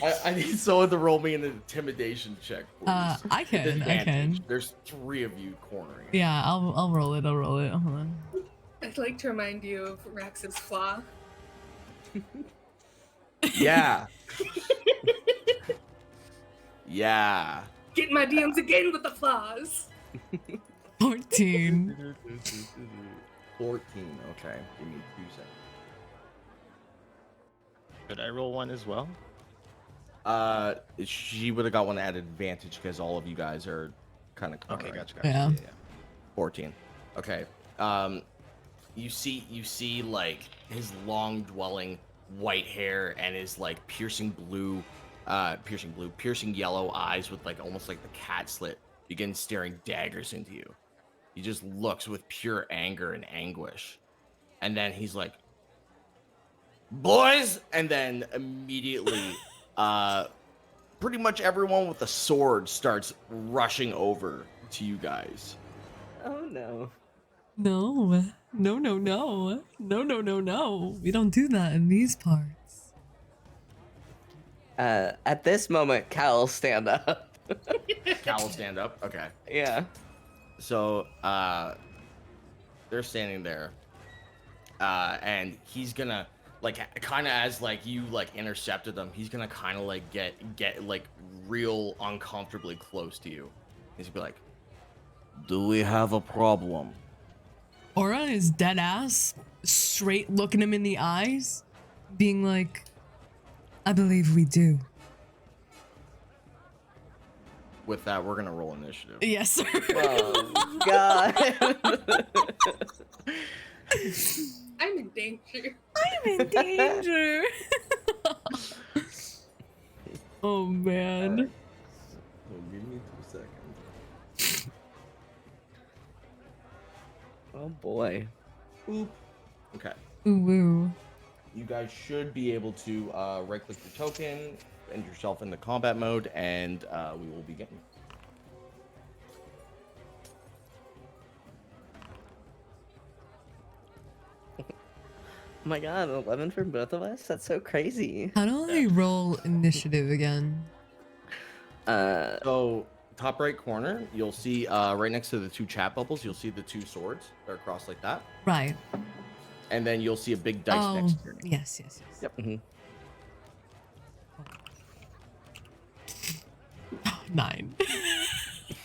Okay, I need someone to roll me an intimidation check, please. I can. Advantage. There's 3 of you cornering. Yeah, I'll roll it. Hold on. I'd like to remind you of Rax's flaw. Yeah. Yeah. Get my DMs again with the flaws. 14. 14. Okay, give me 2 seconds. Should I roll one as well? She would have got one at advantage because all of you guys are kind of Okay, gotcha. Yeah. 14. Okay. You see like his long dwelling white hair and his like piercing yellow eyes with like almost like the cat slit begin staring daggers into you. He just looks with pure anger and anguish. And then he's like, boys! And then immediately, pretty much everyone with a sword starts rushing over to you guys. Oh no. No. We don't do that in these parts. At this moment, Cal will stand up. Cal will stand up. Okay. Yeah. So, they're standing there. And he's gonna, like, kind of as, like, you, like, intercepted them, he's gonna kind of, like, get, like, real uncomfortably close to you. He's gonna be like, do we have a problem? Aura is dead ass, straight looking him in the eyes, being like, I believe we do. With that, we're gonna roll initiative. Yes, sir. Oh God. I'm in danger. I'm in danger. Oh man. So give me 2 seconds. Oh boy. Oop. Okay. Ooh woo. You guys should be able to right-click your token, enter yourself into combat mode, and we will begin. Oh my God, 11 for both of us? That's so crazy. How do I roll initiative again? So, top right corner, you'll see right next to the 2 chat bubbles, you'll see the 2 swords that are crossed like that. Right. And then you'll see a big dice Oh, next to your name. yes. Yep. Mhm. 9.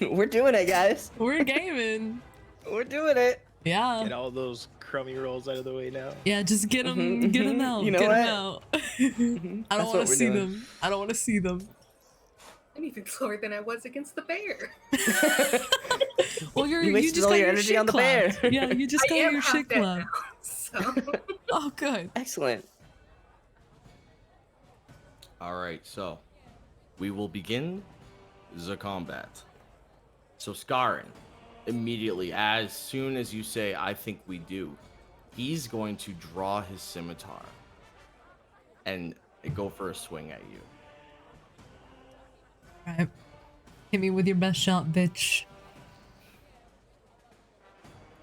We're doing it, guys. We're gaming. We're doing it. Yeah. Get all those crummy rolls out of the way now. Yeah, just get them, Mhm, get them mhm. out, You know get what? them out. I don't That's want what to we're see doing. them. I don't want to see them. I'm even slower than I was against the bear. Well, You wasted just all got your your energy shit on the bear. clapped. Yeah, you just I got am your half shit dead clapped. now, so Oh, good. Excellent. Alright, so we will begin the combat. So Scarrin, immediately, as soon as you say, I think we do, he's going to draw his scimitar and go for a swing at you. Right. Hit me with your best shot, bitch.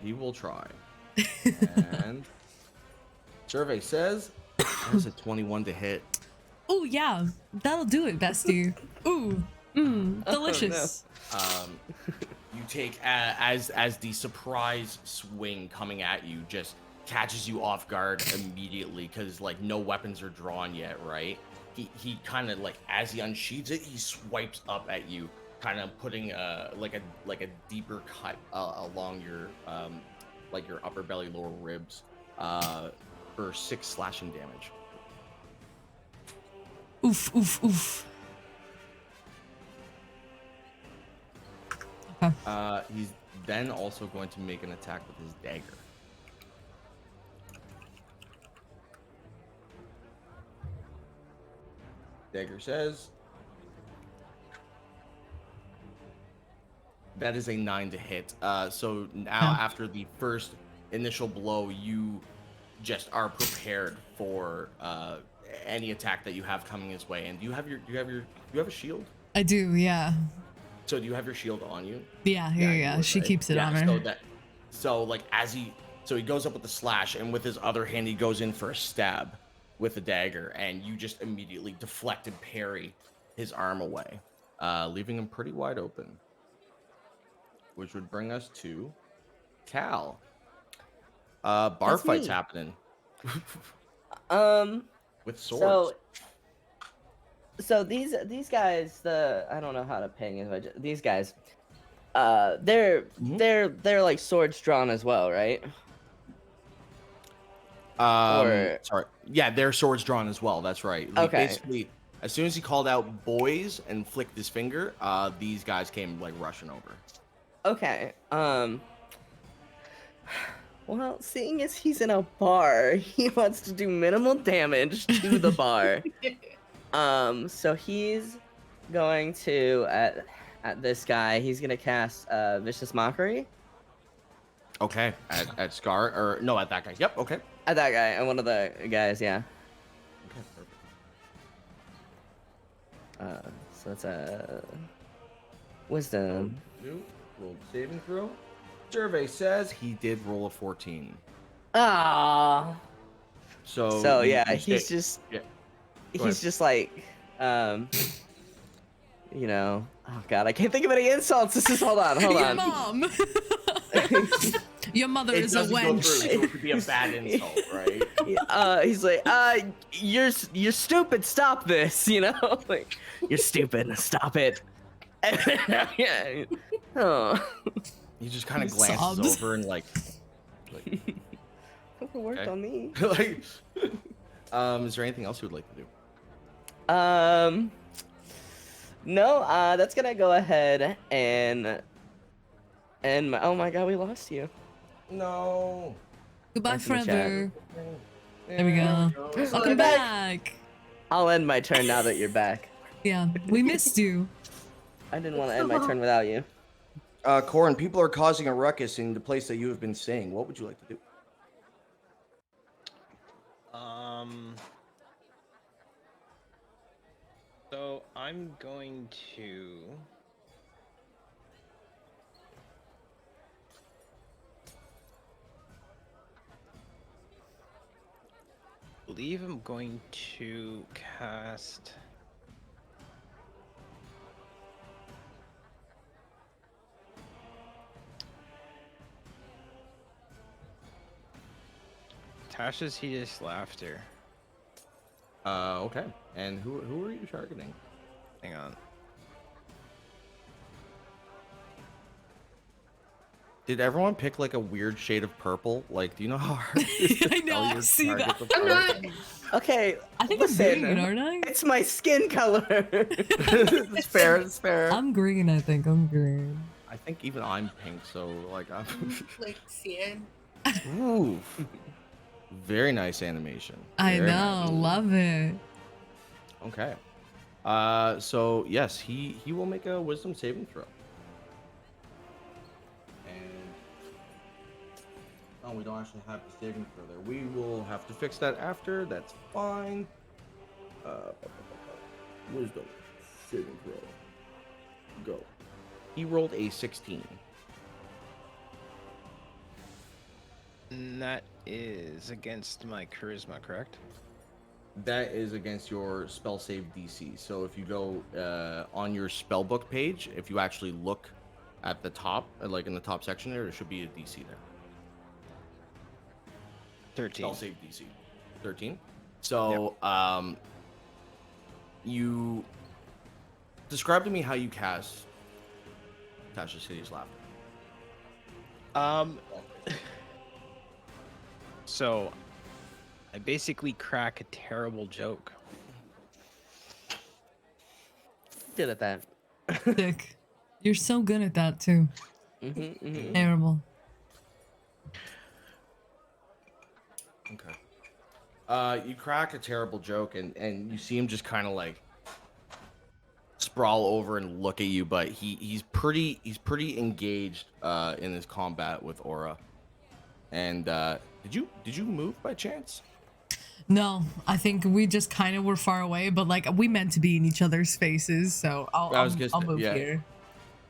He will try. And survey says there's a 21 to hit. Oh yeah, that'll do it, bestie. Ooh, delicious. You take as the surprise swing coming at you just catches you off guard immediately because like no weapons are drawn yet, right? He kind of like as he unsheathes it, he swipes up at you, kind of putting like a deeper cut along your like your upper belly, lower ribs, for 6 slashing damage. Oof, oof, oof. Okay. He's then also going to make an attack with his dagger. Dagger says that is a 9 to hit. So now Yeah. after the first initial blow, you just are prepared for any attack that you have coming his way. And do you have a shield? I do, yeah. So do you have your shield on you? Yeah, You would, she right? keeps it on her. So like he goes up with the slash, and with his other hand he goes in for a stab with the dagger, and you just immediately deflect and parry his arm away, leaving him pretty wide open. Which would bring us to Cal. Bar That's fights me. happening. With swords. So these guys, I don't know how to ping it. These guys, they're like swords drawn as well, right? Sorry. Yeah, their swords drawn as well. That's right. Okay. Basically, as soon as he called out boys and flicked his finger, these guys came like rushing over. Okay. Well, seeing as he's in a bar, he wants to do minimal damage to the bar. So he's going to at this guy. He's gonna cast Vicious Mockery. Okay. At Scar, or no, at that guy. Yep. Okay. At that guy, and one of the guys, yeah. Okay. Perfect. So it's a wisdom. Rolled saving throw. Survey says he did roll a 14. Ah. So you- yeah, you he's stay- just yeah. Go he's ahead. just like you know, oh god, I can't think of any insults. This is hold on. Your mom. Your mother It is a doesn't go through, wench. so it could be a bad insult, right? He's like, you're stupid. Stop this. You know, like you're stupid. Stop it. Yeah. Oh. He just kind of He glances sobs. over and like It worked Okay. on me. like, is there anything else you would like to do? No. That's gonna go ahead and oh my god, we lost you. No. Goodbye Back in the chat. forever. There we go. Welcome I'm back. I'll end my turn now that you're back. Yeah, we missed you. I didn't want to end my turn without you. Koryn, people are causing a ruckus in the place that you have been staying. What would you like to do? So I'm going to believe I'm going to cast Tasha's Hideous Laughter. Okay. And who are you targeting? Hang on. Did everyone pick like a weird shade of purple? Like, do you know how hard it is to I know, tell I your see target that. the I'm target? not. Okay. I think listen, I'm green, aren't I? It's my skin color. It's fair. It's fair. I'm green, I think. I'm green. I think even I'm pink, so like I'm. Like cyan. Ooh. Very nice animation. I Very know, nice. love it. Okay. So yes, he will make a wisdom saving throw. And oh, we don't actually have the saving throw there. We will have to fix that after. That's fine. Wisdom saving throw. Go. He rolled a 16. And that is against my charisma, correct? That is against your spell save DC. So if you go on your spell book page, if you actually look at the top, like in the top section there should be a DC there. 13. Spell save DC. 13. So you describe to me how you cast Tasha's Hideous Laughter. So I basically crack a terrible joke. good at that. Sick. You're so good at that too. Terrible. Okay. You crack a terrible joke, and you see him just kind of like sprawl over and look at you, but he's pretty engaged in his combat with Aura. And did you move by chance? No, I think we just kind of were far away, but like we meant to be in each other's faces, so I'll move here.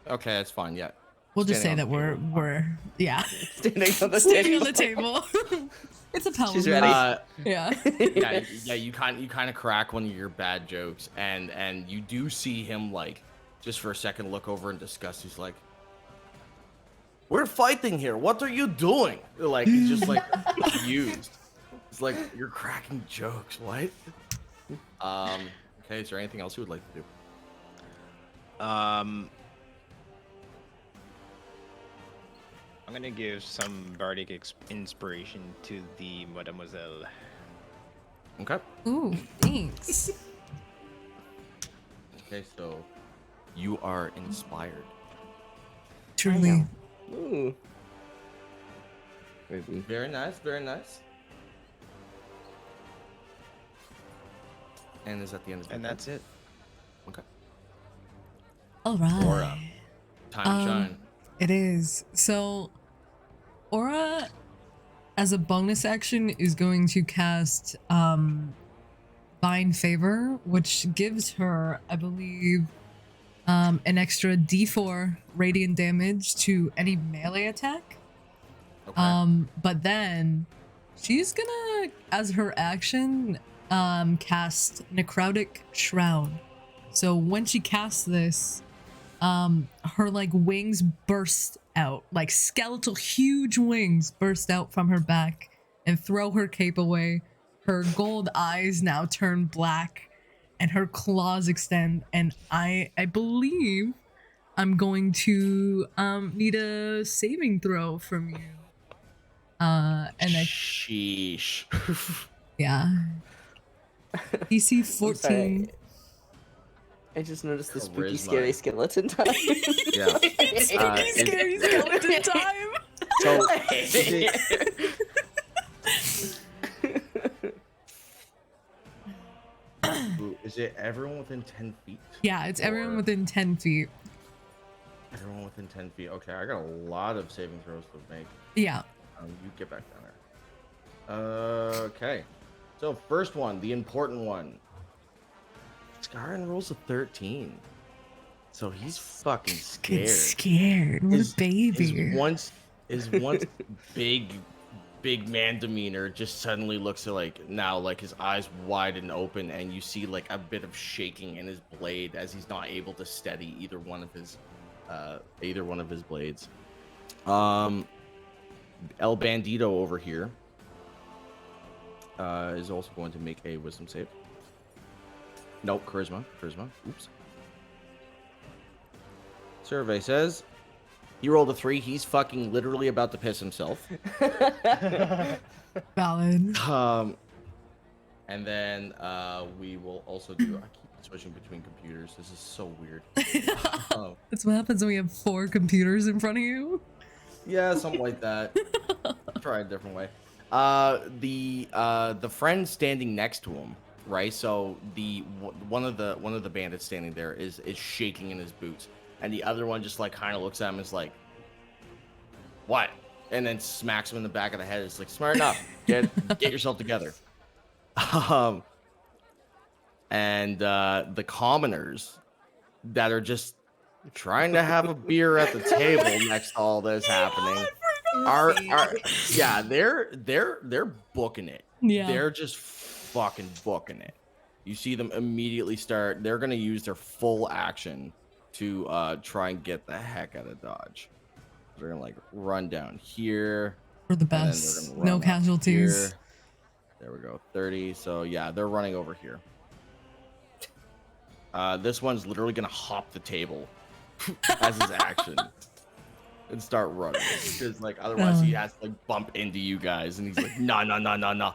Okay, that's fine. Yeah. We'll just say Standing that on the we're yeah Standing on the standing table. on the table. It's a pellet. She's ready. Yeah. Yeah. You kind of crack one of your bad jokes, and you do see him like just for a second look over in disgust. He's like, "We're fighting here. What are you doing?" Like he's just like confused. It's like you're cracking jokes. What? Okay. Is there anything else you would like to do? I'm gonna give some bardic inspiration to the mademoiselle. Okay. Ooh, thanks. Okay. So you are inspired. Truly. Ooh. Ruby. Very nice. Very nice. And is that the end of it? And that's it. Okay. All right. Aura. Time to shine. It is. So, Aura, as a bonus action, is going to cast Divine Favor, which gives her, I believe, an extra D4 radiant damage to any melee attack. Okay. But then she's gonna, as her action, cast Necrotic Shroud. So when she casts this, her like wings burst out, like skeletal huge wings burst out from her back and throw her cape away. Her gold eyes now turn black and her claws extend, and I believe I'm going to need a saving throw from you. And I Sheesh. yeah. DC 14. I just noticed the spooky, Charisma. scary skeleton time. Yeah. Scary skeleton time. So is it everyone within 10 feet? Yeah, it's everyone Or within 10 feet. everyone within 10 feet. Okay, I got a lot of saving throws to make. Yeah. You get back down there. Okay. So first one, the important one. Skyrim rolls a 13. So he's fucking scared. Get scared. What a baby. His once big man demeanor just suddenly looks like now like his eyes wide and open, and you see like a bit of shaking in his blade as he's not able to steady either one of his blades. El Bandito over here is also going to make a wisdom save. Nope, charisma. Oops. Survey says he rolled a 3. He's fucking literally about to piss himself. Valid. And then we will also do. I keep switching between computers. This is so weird. That's what happens when we have 4 computers in front of you. Yeah, something like that. Try a different way. The friend standing next to him, right? So one of the bandits standing there is shaking in his boots, and the other one just like kind of looks at him and is like, "What?" And then smacks him in the back of the head. It's like, "Smart enough. Get yourself together." And the commoners that are just trying to have a beer at the table next to all this happening they're booking it. Yeah. They're just fucking booking it. You see them immediately start. They're gonna use their full action to try and get the heck out of Dodge. They're gonna like run down here. For the and then they're best. gonna run No up casualties. here. There we go. 30. So yeah, they're running over here. This one's literally gonna hop the table as his action and start running because like otherwise he has to like bump into you guys, and he's like, no.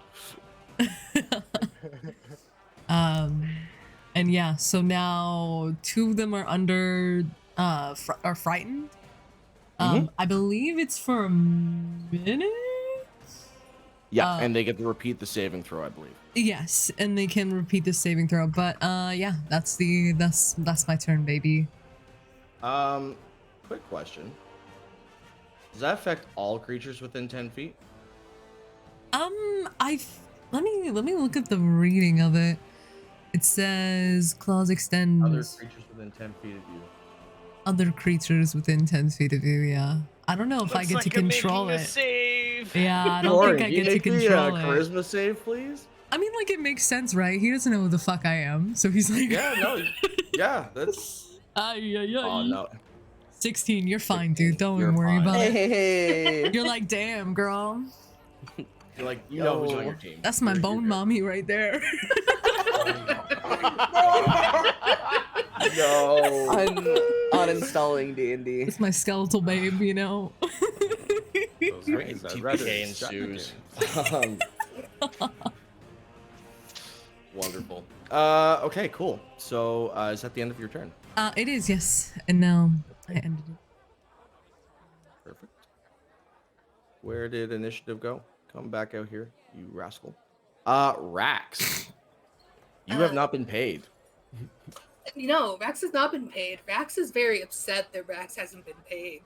And yeah, so now 2 of them are under are frightened. I believe it's for a minute. Yeah, and they get to repeat the saving throw, I believe. Yes, and they can repeat the saving throw. But yeah, that's my turn, baby. Quick question. Does that affect all creatures within 10 feet? Let me look at the reading of it. It says claws extend Other creatures within 10 feet of you. other creatures within 10 feet of you, yeah. I don't know if I get to control it. Save. Yeah, I don't think I get to control it. Charisma save, please. I mean, like, it makes sense, right? He doesn't know who the fuck I am, so he's like, Yeah, no, yeah, that's. Oh no. 16, you're fine, dude. Don't You're worry fine. about it. Hey. You're like, damn, girl. You're like, you know who's on your team. That's my You're bone good. mommy right there. No. Uninstalling D&D. It's my skeletal babe, you know. Those rings are rather TPK ensues. Wonderful. Okay, cool. So, is that the end of your turn? It is, yes. And now I ended it. Perfect. Where did initiative go? Come back out here, you rascal. Rax. You have not been paid. You know, Rax has not been paid. Rax is very upset that Rax hasn't been paid.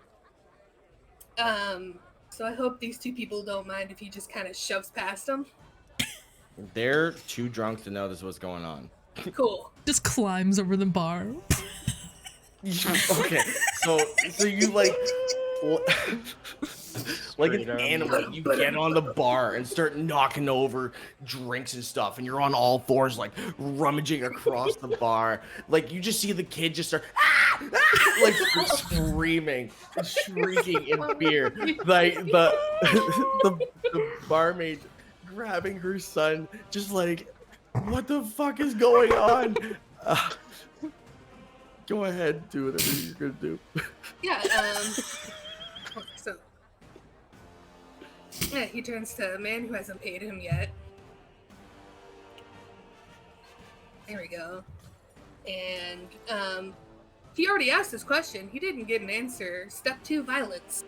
So I hope these 2 people don't mind if he just kind of shoves past them. They're too drunk to notice what's going on. Cool. Just climbs over the bar. Okay, so you like like an Straight animal, you get on the bar and start knocking over drinks and stuff, and you're on all fours, like rummaging across the bar. Like you just see the kid just start like screaming and shrieking in fear. Like the barmaid grabbing her son, just like, what the fuck is going on? Go ahead, do whatever you're gonna do. Yeah, so yeah, he turns to a man who hasn't paid him yet. There we go. And he already asked this question. He didn't get an answer. Step 2, violence.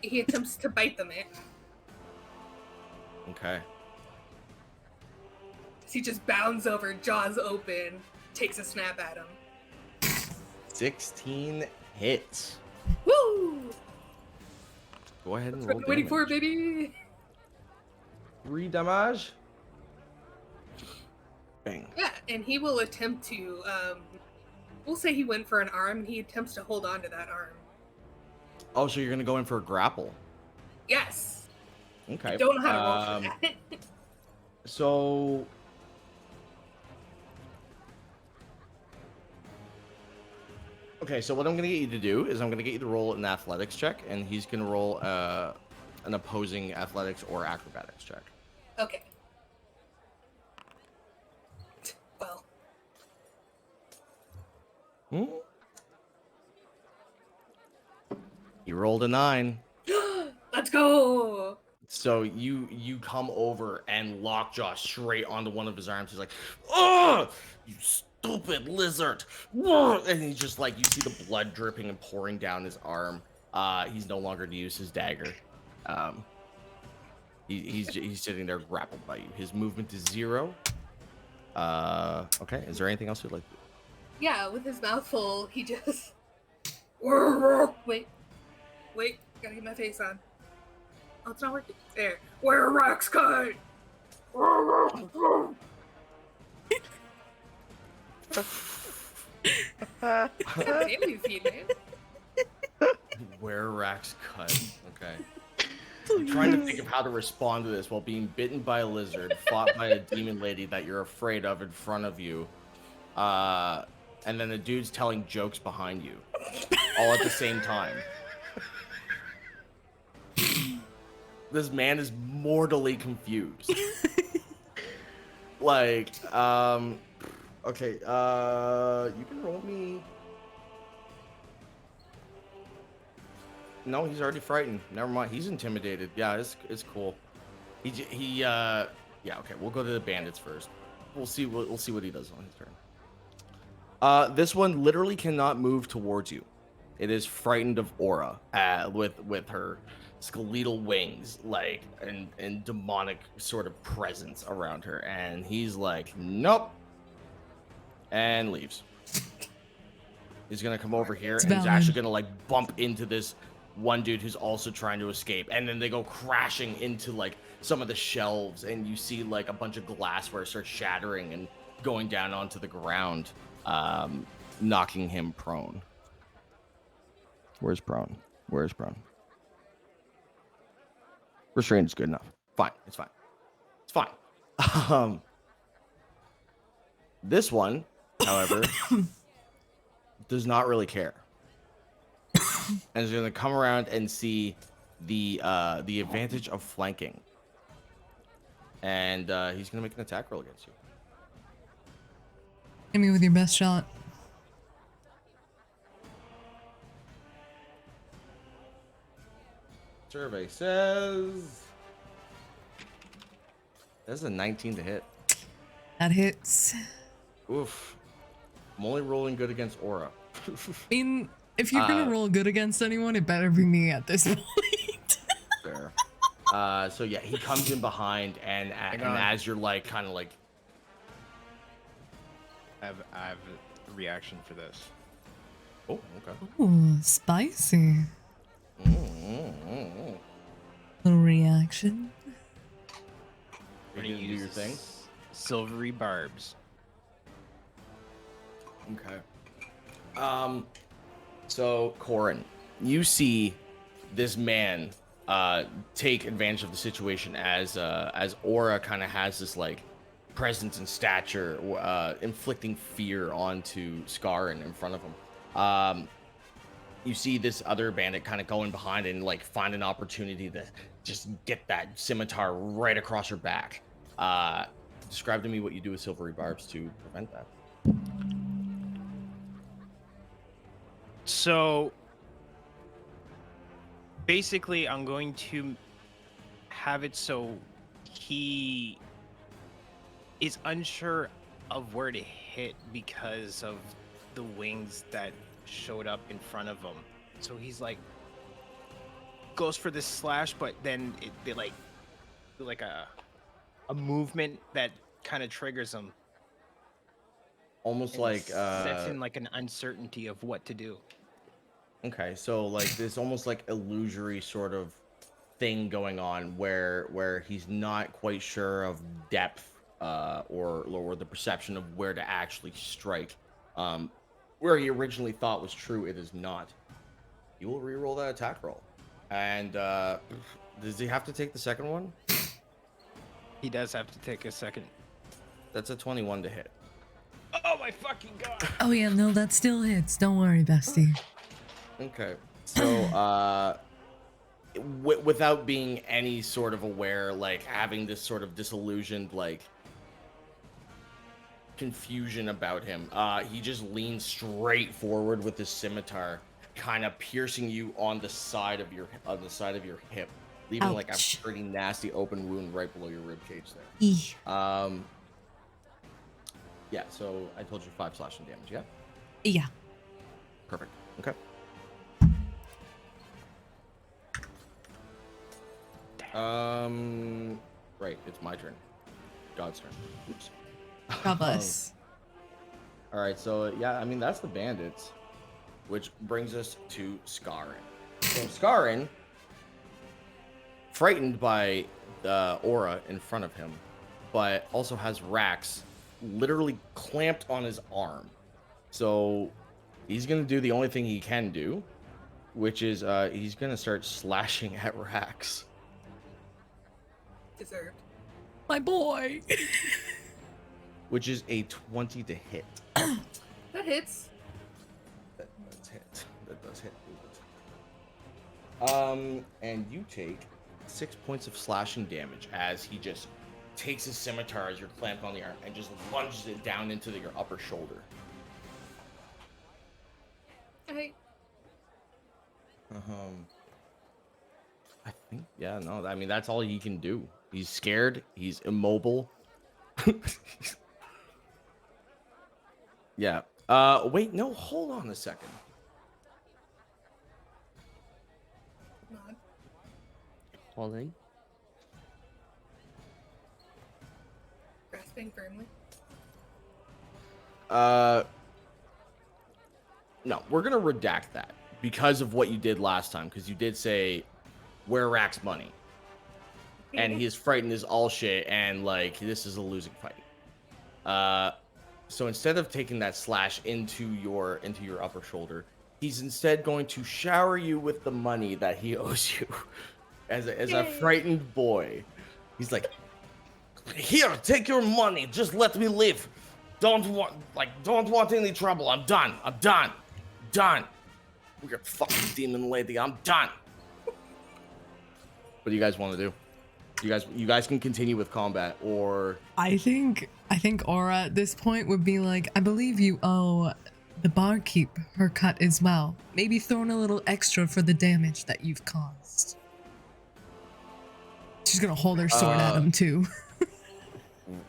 He attempts to bite the man. Okay. He just bounds over, jaws open, takes a snap at him. 16 hits. Woo! Go ahead and That's roll what I'm waiting for, damage. baby. 3 damage. Bang. Yeah, and he will attempt to, we'll say he went for an arm, and he attempts to hold on to that arm. Oh, so you're gonna go in for a grapple. Yes. Okay. I don't know how to roll for that. So okay, so what I'm gonna get you to do is I'm gonna get you to roll an athletics check, and he's gonna roll an opposing athletics or acrobatics check. Okay. Well, You rolled a 9. let's go. So you come over and lockjaw straight onto one of his arms. He's like, "Oh, you stupid lizard!" And he's just like, you see the blood dripping and pouring down his arm. He's no longer to use his dagger. He's sitting there grappled by you. His movement is 0. Okay. Is there anything else you'd like to do? Yeah, with his mouth full, he just. Wait, gotta get my face on. Oh, it's not working. There. Where Rax cut? Where Rax cut. Okay. I'm trying to think of how to respond to this while being bitten by a lizard, fought by a demon lady that you're afraid of in front of you, and then the dude's telling jokes behind you, all at the same time. This man is mortally confused. Like, okay, you can roll me. No, he's already frightened. Never mind. He's intimidated. Yeah, it's cool. Yeah, okay, we'll go to the bandits first. we'll see what he does on his turn. This one literally cannot move towards you. It is frightened of Aura, with her skeletal wings, like and demonic sort of presence around her, and he's like, nope, and leaves. He's gonna come over here, It's and he's valid. actually gonna like bump into this one dude who's also trying to escape, and then they go crashing into like some of the shelves, and you see like a bunch of glassware start shattering and going down onto the ground, knocking him prone. Where's prone? Where's prone? Restraint is good enough. Fine, it's fine. It's fine. This one, however, does not really care, and is going to come around and see the advantage of flanking, and he's going to make an attack roll against you. Hit me with your best shot. Survey says that's a 19 to hit. That hits. Oof. I'm only rolling good against Aura. I mean, if you're gonna roll good against anyone, it better be me at this point. Fair. So yeah, he comes in behind, and as you're like kind of like, I have a reaction for this. oh, okay. Ooh, spicy. Little reaction. You're gonna do your thing. Silvery barbs. Okay. So Koryn, you see this man take advantage of the situation as Aura kind of has this like presence and stature, inflicting fear onto Scarrin in front of him. You see this other bandit kind of going behind and like find an opportunity to just get that scimitar right across her back. Describe to me what you do with silvery barbs to prevent that. So basically, I'm going to have it so he is unsure of where to hit because of the wings that showed up in front of him. So he's like goes for this slash, but then it like a movement that kind of triggers him. Almost And like sets in like an uncertainty of what to do. okay, so like this almost like illusory sort of thing going on where he's not quite sure of depth or the perception of where to actually strike. Where he originally thought was true, it is not. You will re-roll that attack roll. And does he have to take the second one? He does have to take a second. That's a 21 to hit. Oh my fucking god! Oh yeah, no, that still hits. Don't worry, bestie. Okay. So without being any sort of aware, like having this sort of disillusioned like confusion about him, he just leans straight forward with his scimitar, kind of piercing you on the side of your hip, leaving like a Ouch. pretty nasty open wound right below your rib cage there. Eeh. Yeah, so I told you 5 slashing damage, yeah? Yeah. Perfect. Okay. Right, it's my turn. God's turn. Oops. God bless. All right, so yeah, I mean that's the bandits, which brings us to Scarrin. So Scarrin, frightened by the aura in front of him, but also has Rax literally clamped on his arm. So he's gonna do the only thing he can do, which is he's gonna start slashing at Rax. Deserved. My boy. Which is a 20 to hit. That hits. That does hit. That does hit. And you take 6 points of slashing damage as he just takes his scimitar as you're clamped on the arm and just lunges it down into your upper shoulder. I I think, yeah, no, I mean, that's all he can do. He's scared. He's immobile. Wait, no, hold on a second. Nod. Holding. Grasping firmly. No, we're gonna redact that because of what you did last time. Because you did say, "Where Rax money," and he is frightened as all shit, and like this is a losing fight. So instead of taking that slash into your upper shoulder, he's instead going to shower you with the money that he owes you, as a frightened boy. He's like, "Here, take your money. Just let me live. Don't want any trouble. I'm done. Weird fucking demon lady. I'm done." What do you guys want to do? You guys can continue with combat, or I think Aura at this point would be like, I believe you owe the barkeep her cut as well. Maybe throw in a little extra for the damage that you've caused. She's gonna hold her sword at him too.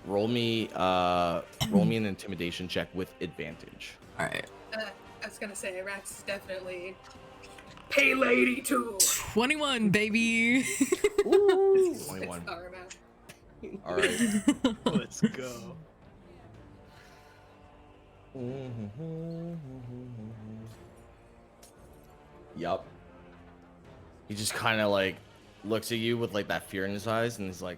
roll me an intimidation check with advantage. All right. I was gonna say, Rax is definitely pay lady too. 21, baby. Ooh, Six 21. star amount. All right. Let's go. Yup. He just kind of like looks at you with like that fear in his eyes, and he's like,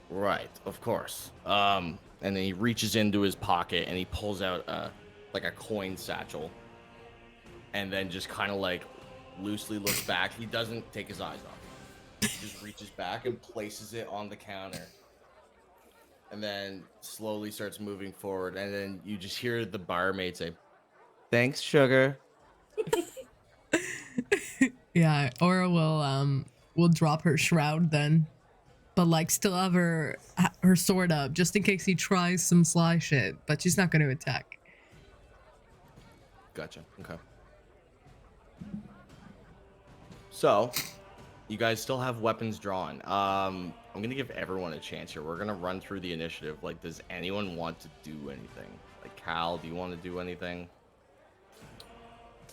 "Right, of course." And then he reaches into his pocket and he pulls out like a coin satchel, and then just kind of like loosely looks back. He doesn't take his eyes off. He just reaches back and places it on the counter, and then slowly starts moving forward. And then you just hear the barmaid say, "Thanks, sugar." Yeah, Aura will drop her shroud then, but like still have her sword up just in case he tries some sly shit. But she's not going to attack. Gotcha. Okay. So, you guys still have weapons drawn. I'm gonna give everyone a chance here. We're gonna run through the initiative. Like, does anyone want to do anything? Like, Cal, do you want to do anything?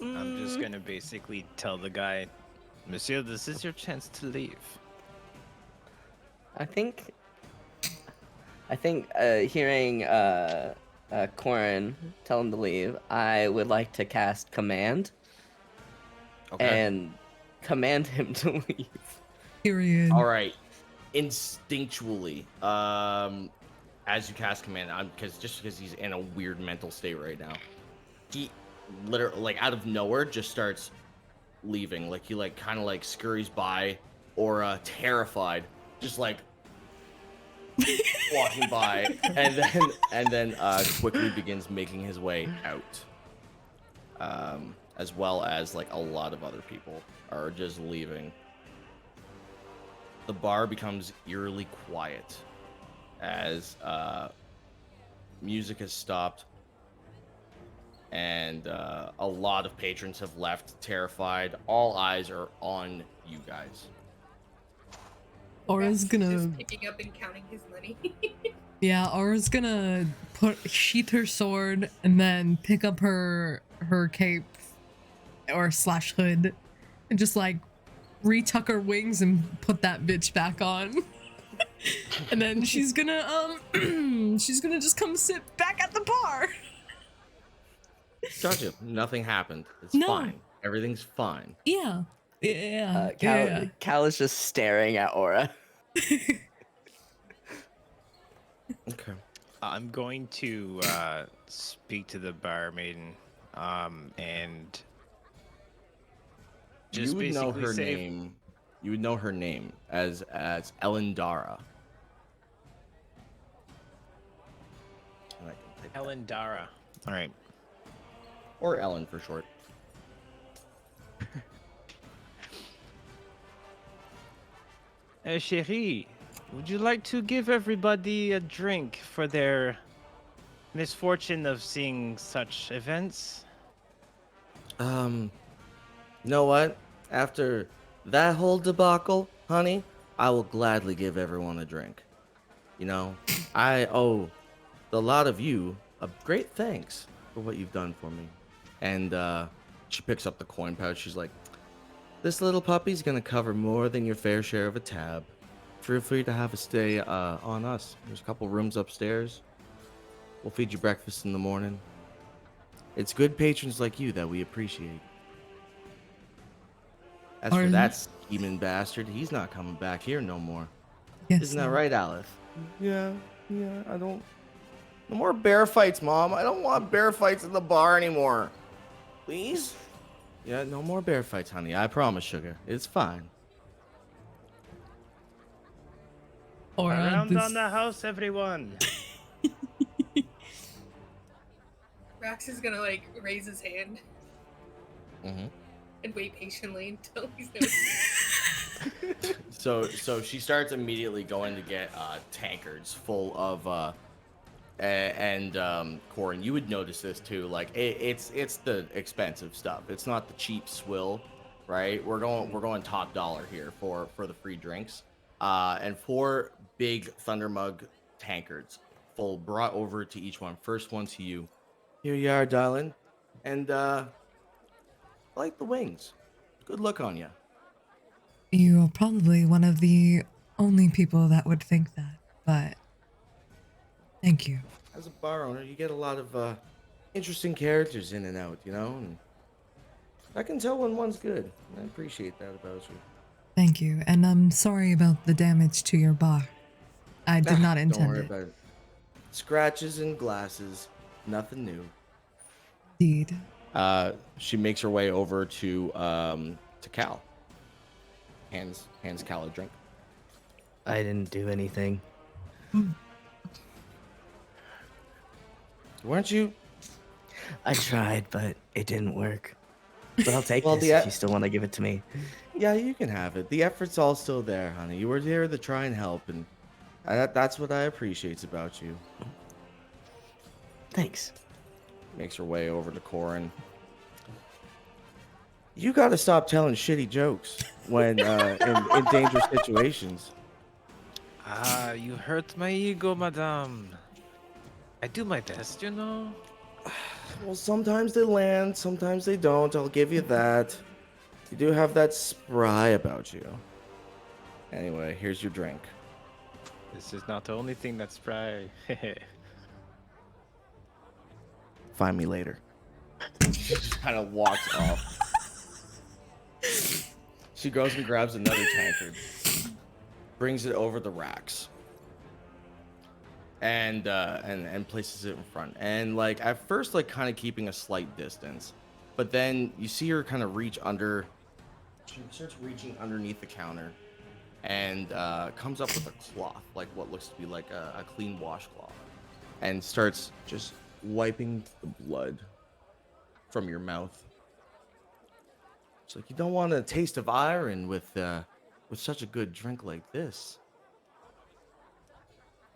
I'm just gonna basically tell the guy, "Monsieur, this is your chance to leave." I think hearing Koryn tell him to leave, I would like to cast command and command him to leave. Period. All right. Instinctually, as you cast command, because he's in a weird mental state right now, he literally, like, out of nowhere, just starts leaving. Like, he like kind of like scurries by, or terrified, just like walking by, and then quickly begins making his way out. As well as like a lot of other people are just leaving. The bar becomes eerily quiet as music has stopped, and a lot of patrons have left, terrified. All eyes are on you guys. Aura's Rax is gonna just picking up and counting his money. Yeah, Aura's gonna sheath her sword and then pick up her cape or slash hood and just like retuck her wings and put that bitch back on. And then she's gonna just come sit back at the bar. Gotcha. Nothing happened. It's No. fine. Everything's fine. Yeah. Yeah. Cal is just staring at Aura. Okay. I'm going to speak to the barmaiden, and just You would know basically her say, name. You would know her name as Elendara. And I can type that. Ellen Dara. All right. Or Ellen for short. Chérie, would you like to give everybody a drink for their misfortune of seeing such events? You know what? After that whole debacle, honey, I will gladly give everyone a drink. You know, I owe a lot of you a great thanks for what you've done for me. And she picks up the coin pouch. She's like, this little puppy's gonna cover more than your fair share of a tab. Feel free to have a stay on us. There's a couple rooms upstairs. We'll feed you breakfast in the morning. It's good patrons like you that we appreciate. As for that scheming bastard, he's not coming back here no more. Yes, Isn't that right, Aleph? Yeah, I don't... No more bear fights, Mom. I don't want bear fights in the bar anymore. Please? Yeah, no more bear fights, honey. I promise, sugar. It's fine. Or Around on the house, everyone. Rax is gonna like raise his hand Mm-hmm. and wait patiently until he's noticed. So she starts immediately going to get tankards full of Koryn, you would notice this too. Like it's the expensive stuff. It's not the cheap swill, right? We're going top dollar here for the free drinks. And 4 big Thunder Mug tankards full brought over to each one. First one to you. Here you are, darling. And I like the wings. Good luck on you. You are probably one of the only people that would think that, but thank you. As a bar owner, you get a lot of interesting characters in and out, you know? And I can tell when one's good. I appreciate that about you. Thank you, and I'm sorry about the damage to your bar. I did not Don't intend worry it. about it. Scratches and glasses, nothing new. Indeed. She makes her way over to Cal. Hands Cal a drink. I didn't do anything. Weren't you? I tried, but it didn't work. But I'll take Well, this if you still want to give it to me. Yeah, you can have it. The effort's all still there, honey. You were there to try and help, and that's what I appreciate about you. Thanks. Makes her way over to Koryn. You gotta stop telling shitty jokes when in dangerous situations. You hurt my ego, madame. I do my best, you know. Well, sometimes they land, sometimes they don't. I'll give you that. You do have that spry about you. Anyway, here's your drink. This is not the only thing that's spry. Find me later. She just kind of walks off. She goes and grabs another tankard, brings it over the racks, and places it in front. And like at first, like kind of keeping a slight distance, but then you see her kind of reach under. She starts reaching underneath the counter, and comes up with a cloth, like what looks to be like a clean washcloth, and starts just wiping the blood from your mouth. It's like, you don't want a taste of iron with such a good drink like this.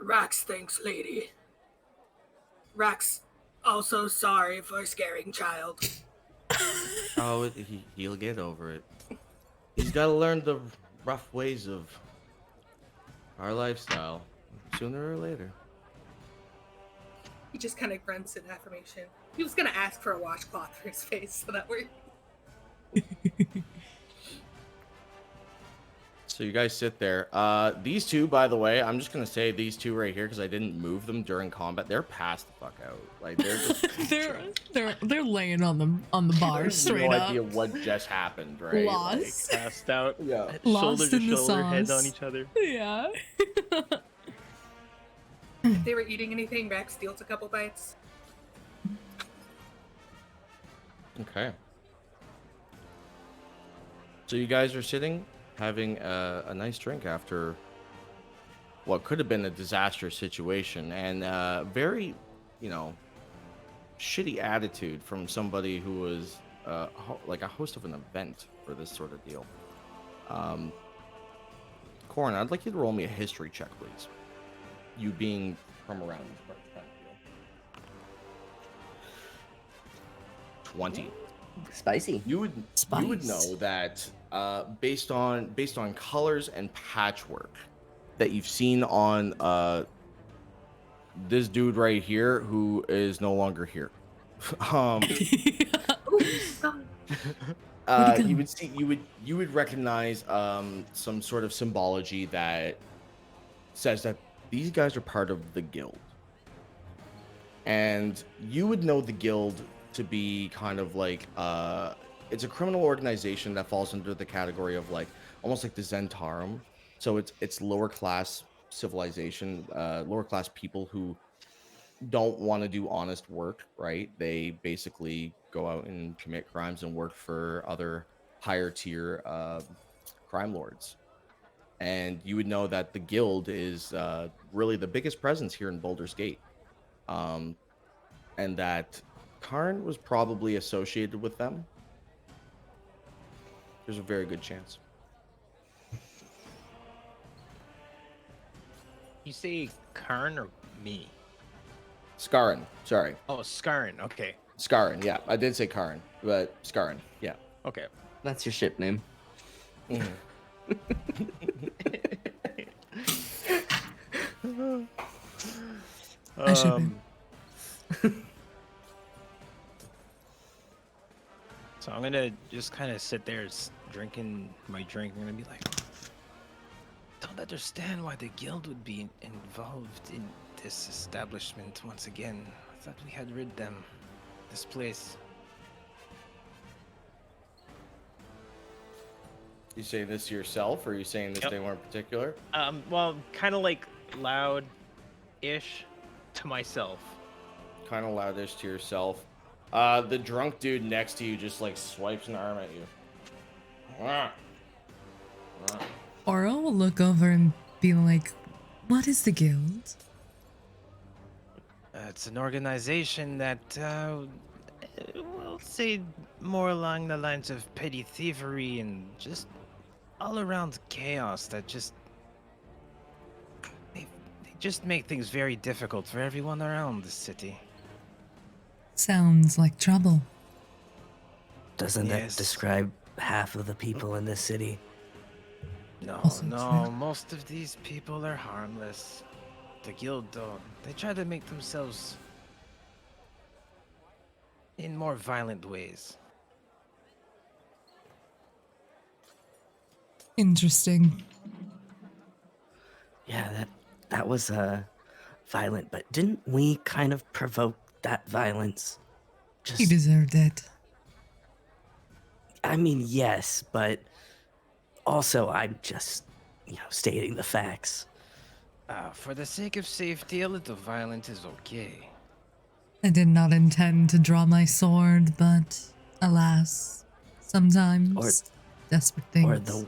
Rax thanks, lady. Rax, also sorry for scaring child. Oh, he'll get over it. He's got to learn the rough ways of our lifestyle sooner or later. He just kind of grunts in affirmation. He was gonna ask for a washcloth for his face, so that we're... So you guys sit there. These two, by the way, I'm just gonna say these two right here because I didn't move them during combat. They're passed the fuck out. Like they're just they're laying on the bar straight no up. idea what just happened, right? Lost. Passed out. Yeah. Shoulder Lost to in the shoulder, heads sauce. on each other. Yeah. If they were eating anything, Rax steals a couple bites. Okay. So you guys are sitting, having a nice drink after what could have been a disastrous situation, and very, shitty attitude from somebody who was like a host of an event for this sort of deal. Koryn, I'd like you to roll me a history check, please. You being from around this part of the 20. Spicy. You would know that based on colors and patchwork that you've seen on this dude right here who is no longer here. um, Ooh, God. Where'd he you go? would see you would recognize some sort of symbology that says that these guys are part of the guild, and you would know the guild to be kind of like it's a criminal organization that falls under the category of like almost like the Zentarum. So it's lower class civilization, lower class people who don't want to do honest work, right? They basically go out and commit crimes and work for other higher tier crime lords. And you would know that the guild is really the biggest presence here in Baldur's Gate, um, and that Karn was probably associated with them. There's a very good chance. You say Karn or me? Skarin, sorry, Oh, Skarin. Okay. Skarin. Yeah, I did say Karn, but Skarin. Yeah. Okay. That's your ship name. Mhm. I should be. So I'm gonna just kind of sit there drinking my drink. I'm gonna be like, don't understand why the guild would be involved in this establishment once again. I thought we had rid them. This place. You saying this to yourself, or are you saying this Yep. to anyone in particular? Well, kind of like loud-ish to myself. Kind of loudish to yourself. The drunk dude next to you just like swipes an arm at you. Ah. Ah. Aura will look over and be like, what is the guild? It's an organization that, we'll say more along the lines of petty thievery and just all-around chaos that just... They just make things very difficult for everyone around the city. Sounds like trouble. Doesn't Yes. that describe half of the people in this city? No, Also no, true. most of these people are harmless. The guild, though, they try to make themselves in more violent ways. Interesting. Yeah, that was violent, but didn't we kind of provoke that violence? He Just, deserved it. I mean, yes, but also I'm just, stating the facts. For the sake of safety, a little violence is okay. I did not intend to draw my sword, but alas, sometimes desperate things.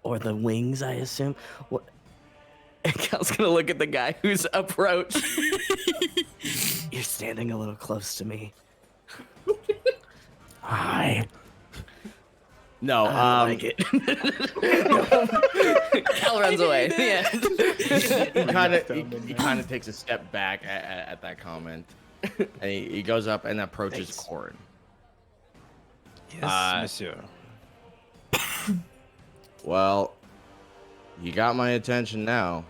Or the wings, I assume. What? Cal's gonna look at the guy who's approached. You're standing a little close to me. Hi. No, I like it. Cal runs away. Yeah. he kind of takes a step back at that comment, and he goes up and approaches Thanks. Koryn. Yes, monsieur. Well, you got my attention now.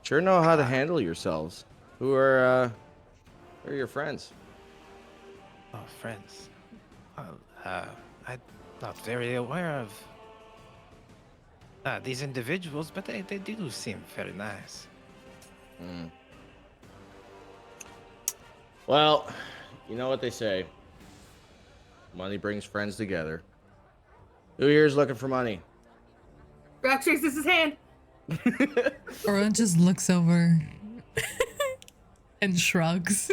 Sure know how to handle yourselves. Who are your friends? Oh, friends. Well, I'm not very aware of these individuals, but they do seem very nice. Hmm. Well, you know what they say. Money brings friends together. Who here is looking for money? Rax raises his hand. Aura just looks over and shrugs.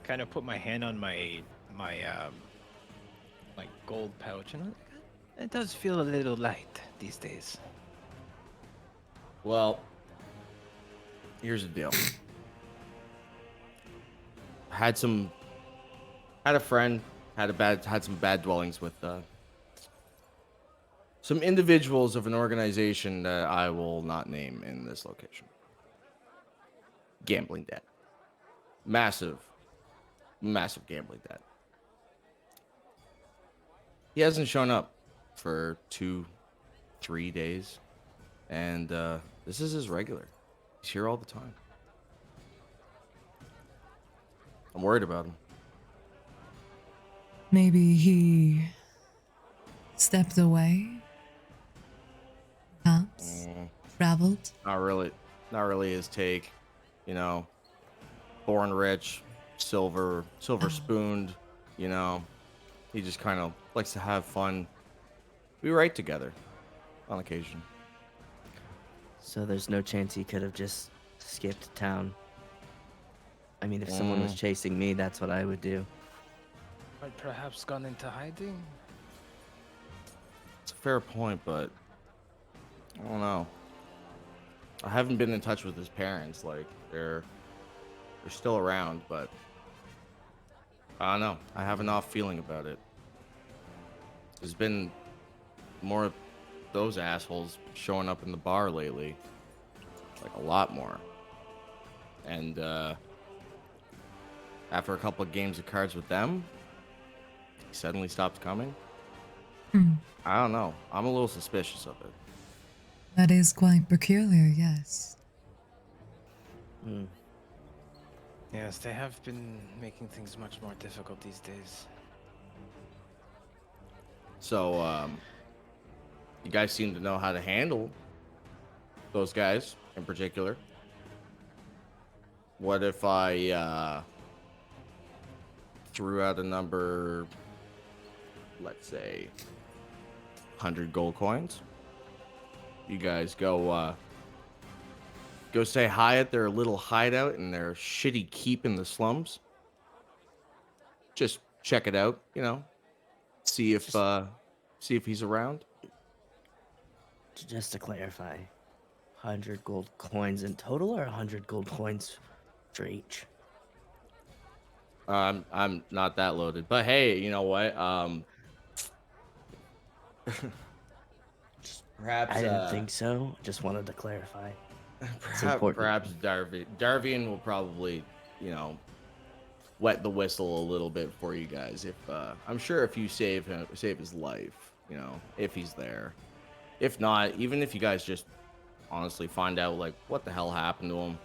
Kind of put my hand on my gold pouch, and it does feel a little light these days. Well, here's the deal. Had a friend, had some bad dwellings with some individuals of an organization that I will not name in this location. Gambling debt. Massive gambling debt. He hasn't shown up for 2-3 days, and This is his regular. He's here all the time. I'm worried about him. Maybe he stepped away. Perhaps traveled. Not really his take. You know, born rich, silver spooned. You know, he just kind of likes to have fun. We write together on occasion. So there's no chance he could have just skipped town. I mean, if someone was chasing me, that's what I would do. Might perhaps gone into hiding. It's a fair point, but I don't know. I haven't been in touch with his parents. Like they're still around, but I don't know. I have an off feeling about it. There's been more of those assholes showing up in the bar lately, like a lot more. And after a couple of games of cards with them, he suddenly stopped coming. I don't know. I'm a little suspicious of it. That is quite peculiar, yes. Yes, they have been making things much more difficult these days. So, you guys seem to know how to handle those guys in particular. What if I threw out a number, let's say 100 gold coins? You guys go say hi at their little hideout in their shitty keep in the slums. Just check it out, you know. See if he's around. Just to clarify, 100 gold coins in total, or 100 gold coins for each? I'm not that loaded, but hey, you know what? Perhaps I didn't think so. Just wanted to clarify. perhaps Darvian will probably, you know, wet the whistle a little bit for you guys. If I'm sure if you save his life, you know, if he's there. If not, even if you guys just honestly find out like what the hell happened to him,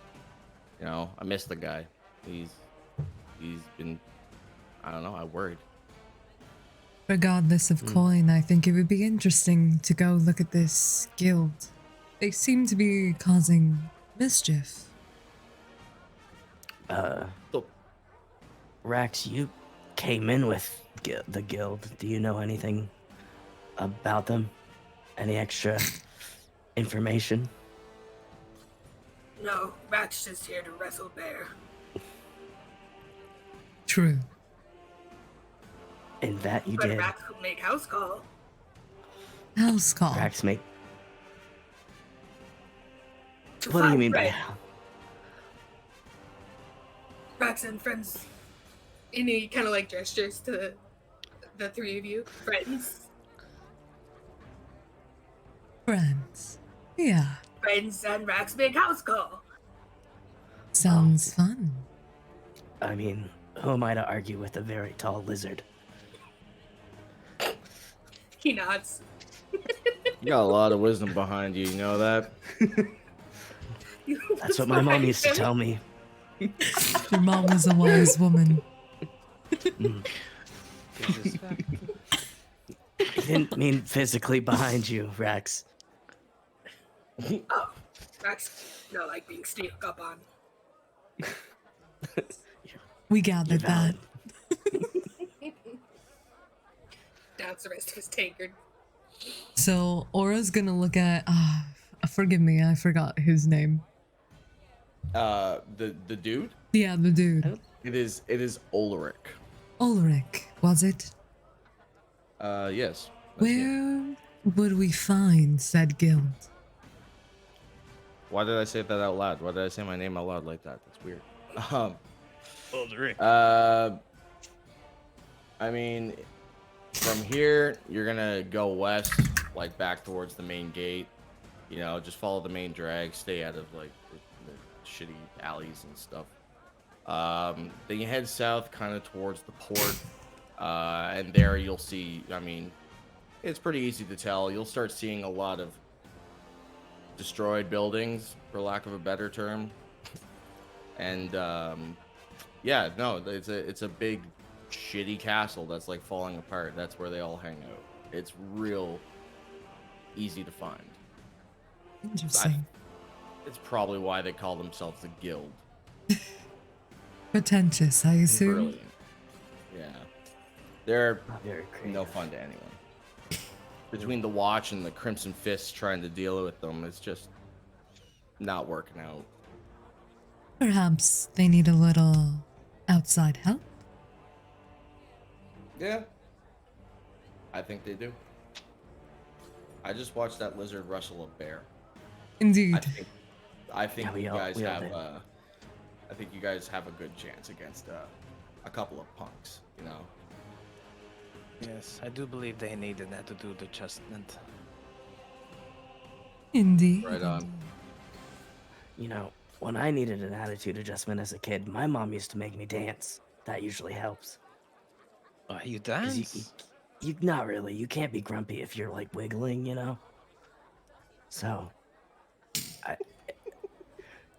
you know, I miss the guy. He's been, I don't know, I worried. Regardless of coin, I think it would be interesting to go look at this guild. They seem to be causing mischief. Rax, you came in with the guild. Do you know anything about them? Any extra information? No, Rax just here to wrestle bear. True. And that you But did. Rax would make house call. House call. Rax make. To What do you find mean by Fred. Rax and friends. And he kind of like gestures to the three of you, friends. Friends. Yeah. Friends and Rax make house call. Sounds fun. I mean, who am I to argue with a very tall lizard? He nods. You got a lot of wisdom behind you, you know that? That's what my mom used to tell me. Your mom was a wise woman. I didn't mean physically behind you, Rax. Oh, Rax, no, like being sneaked up on. We gathered that. Downs the rest of his tankard. So Aura's gonna look at. Forgive me, I forgot his name. The dude? Yeah, the dude. It is Ulrich. Ulrich, was it? Yes. that's it. Where would we find said guild? Why did I say that out loud? Why did I say my name out loud like that? That's weird. Ulrich. I mean, from here you're gonna go west, like back towards the main gate. You know, just follow the main drag, stay out of like the shitty alleys and stuff. Then you head south, kind of towards the port, and there you'll see. I mean, it's pretty easy to tell. You'll start seeing a lot of destroyed buildings, for lack of a better term. And yeah, no, it's a big shitty castle that's like falling apart. That's where they all hang out. It's real easy to find. Interesting. It's probably why they call themselves the guild. Pretentious, I assume. Brilliant. Yeah. They're Very creative. no fun to anyone. Between the Watch and the Crimson Fists trying to deal with them, it's just not working out. Perhaps they need a little outside help. Yeah. I think they do. I just watched that lizard rustle a bear. Indeed. I think Yeah, we you all- guys we all have did. I think you guys have a good chance against a couple of punks, you know. Yes, I do believe they need an attitude adjustment. Indeed. Right on. indeed. You know, when I needed an attitude adjustment as a kid, my mom used to make me dance. That usually helps. Oh, you 'Cause dance? you not really. You can't be grumpy if you're like wiggling, you know. So,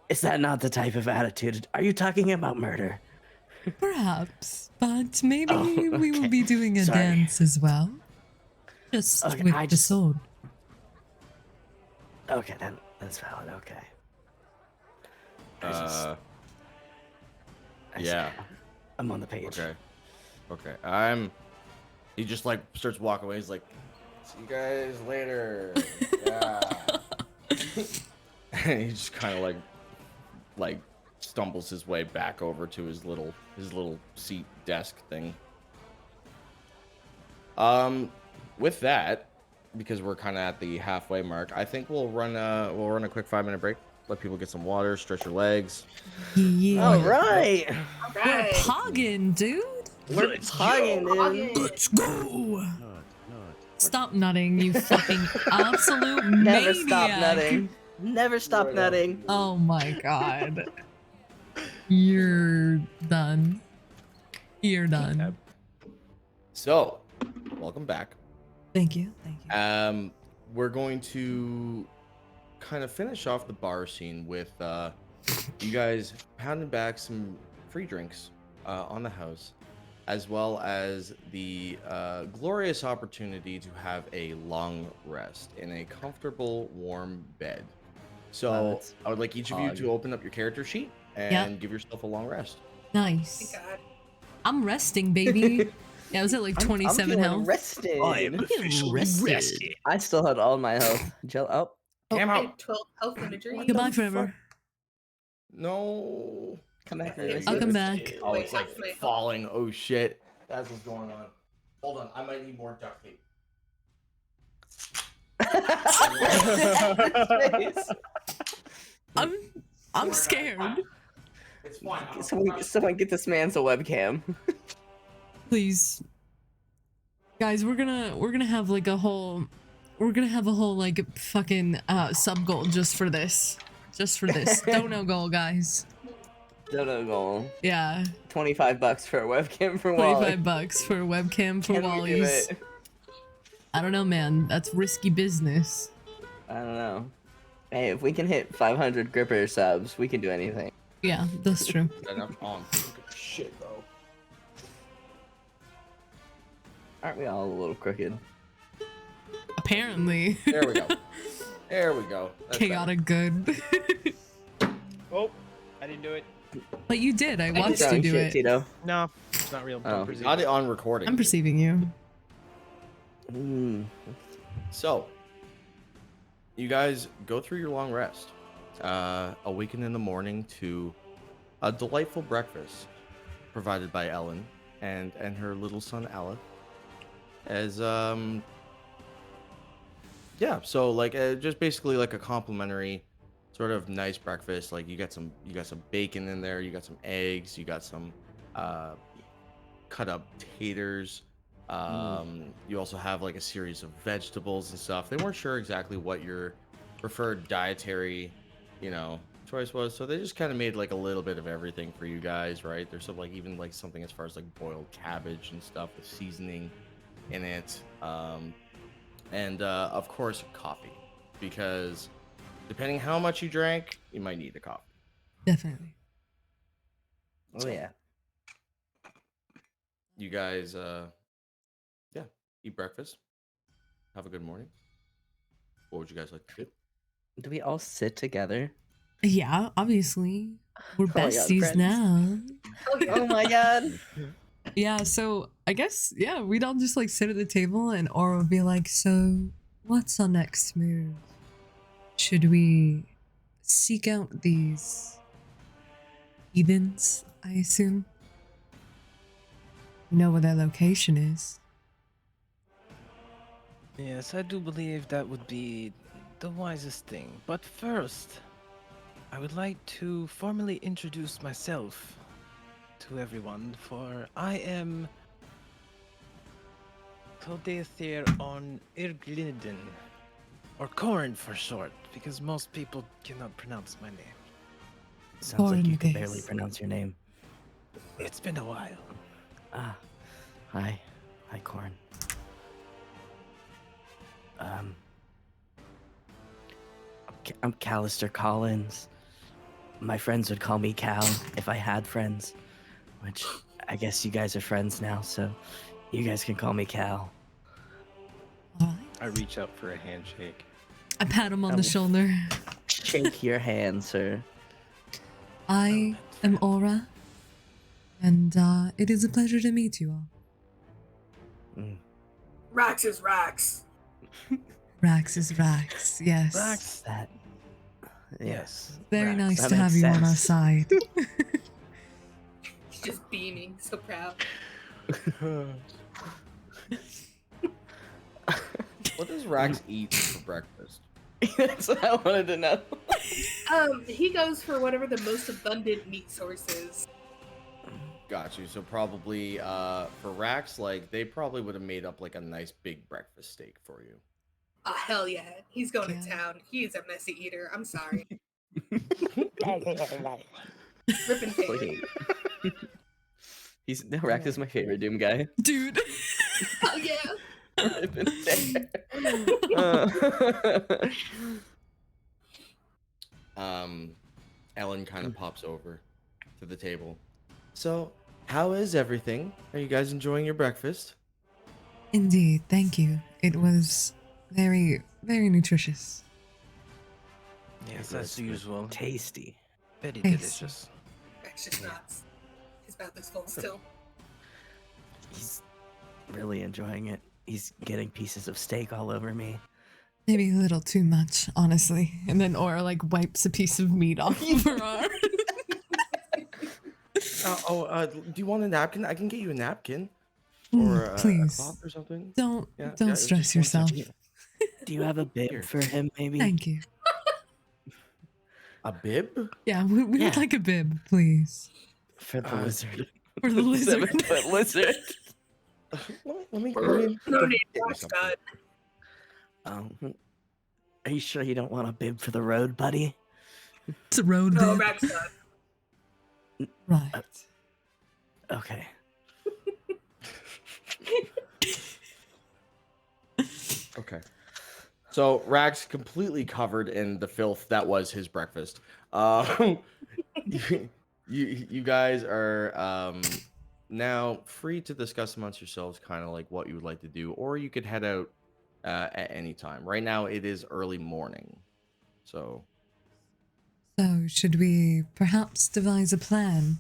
is that not the type of attitude? Are you talking about murder? Perhaps, but maybe Oh, we will okay. be doing a Sorry. dance as well. Just Okay, with I the just- sword. Okay, then that's valid. Okay. I Yeah. I'm on the page. Okay. He just like starts walking away. He's like, "See you guys later." Yeah. And he just kind of like stumbles his way back over to his little seat desk thing. With that, because we're kind of at the halfway mark, I think we'll run a quick 5-minute break. Let people get some water, stretch your legs. Yeah. All right. All We're right. pogging, dude. We're talking, dude. Let's go. Stop nutting, you fucking absolute Never maniac. stop nutting. Never stop Right on. nutting. Oh my god. You're done. You're done. So, welcome back. Thank you. Thank you. We're going to kind of finish off the bar scene with you guys pounding back some free drinks on the house, as well as the glorious opportunity to have a long rest in a comfortable, warm bed. So that's I would like each of you odd. to open up your character sheet and give yourself a long rest. Nice. Thank God. I'm resting, baby. Yeah, I was at like 27 I'm feeling health. rested. officially rested. I still had all my health. Oh, Cam I out. had 12 health in a dream. Goodbye the forever. No. come back. Okay, I'll come back. Oh, Wait, it's like half my health. falling. Oh shit. That's what's going on. Hold on. I might need more duct tape. I'm scared. It's fine. Someone get this man's a webcam. Please. Guys, we're gonna have like a whole like fucking sub goal just for this. Just for this. Dono goal, guys. No goal. Yeah. $25 for a webcam for Wally. $25 for a webcam for Can we do Wally's. it? I don't know, man. That's risky business. I don't know. Hey, if we can hit 500 gripper subs, we can do anything. Yeah, that's true. Enough on. Shit, though. Aren't we all a little crooked? Apparently. There we go. There we go. That's Chaotic good. Oh, I didn't do it. But you did. I did watched you Strong do shit, it. Tito. No, it's not real. Oh. Don't better. perceive Not it. on recording. I'm perceiving you. So, you guys go through your long rest. Awaken in the morning to a delightful breakfast provided by Ellen and her little son Aleph. As yeah, so like just basically like a complimentary sort of nice breakfast. Like you got some bacon in there, you got some eggs, you got some cut up taters. You also have like a series of vegetables and stuff. They weren't sure exactly what your preferred dietary, choice was, so they just kind of made like a little bit of everything for you guys, right? There's some like even like something as far as like boiled cabbage and stuff with seasoning in it, and of course coffee, because Depending how much you drank, you might need a coffee. Definitely. Oh yeah. You guys, yeah, eat breakfast. Have a good morning. What would you guys like to do? Do we all sit together? Yeah, obviously. We're Oh my God, besties friends. now. Oh yeah. Oh my god. Yeah, so I guess, yeah, we'd all just like sit at the table and Aura would be like, so what's our next move? Should we seek out these heathens, I assume? You know where their location is. Yes, I do believe that would be the wisest thing. But first, I would like to formally introduce myself to everyone, for I am Todethir on Irgliden, or Koryn for short, because most people cannot pronounce my name. Sounds like you Koryn can it barely is. pronounce your name. It's been a while. Ah, hi. Hi, Koryn. I'm Kalistar Collins. My friends would call me Cal if I had friends, which I guess you guys are friends now, so you guys can call me Cal. Alright. I reach out for a handshake. I pat him on Oh. the shoulder. Shake your hand, sir. I am Aura, and it is a pleasure to meet you all. Mm. Rax is Rax. Rax is Rax, yes. Rax, That. yes. Very Rax. nice that to have makes you on our sense. side. He's just beaming, so proud. What does Rax eat for breakfast? That's what I wanted to know. He goes for whatever the most abundant meat source is. Got you. So probably for Rax, like they probably would have made up like a nice big breakfast steak for you. Oh hell yeah, he's going to Yeah. town. He is a messy eater. I'm sorry. Ripping pain. He's Rax is my favorite Doom guy. Dude. Oh yeah. Ripping tear. Ellen kind of pops over to the table. So, how is everything? Are you guys enjoying your breakfast? Indeed, thank you. It was very, very nutritious. Yes, It as was usual. Tasty. Very Tasty. delicious. Rax just nods. His mouth is full still. He's really enjoying it. He's getting pieces of steak all over me. Maybe a little too much, honestly. And then Aura like wipes a piece of meat off of her arm. Do you want a napkin? I can get you a napkin Mm, or a please. cloth or something. Don't Yeah, stress just one yourself. second. Do you have a bib Here. for him, maybe? Thank you. A bib? Yeah, we would Yeah. like a bib, please. For the lizard. For the lizard. 7-foot lizard. Let me No need. get you Rax something. God. Are you sure you don't want a bib for the road, buddy? It's a road No, bib. Rax God. Right. Okay. Okay. So Rax, completely covered in the filth that was his breakfast. You guys are now free to discuss amongst yourselves, kind of like what you would like to do, or you could head out at any time. Right now, it is early morning, so So, should we perhaps devise a plan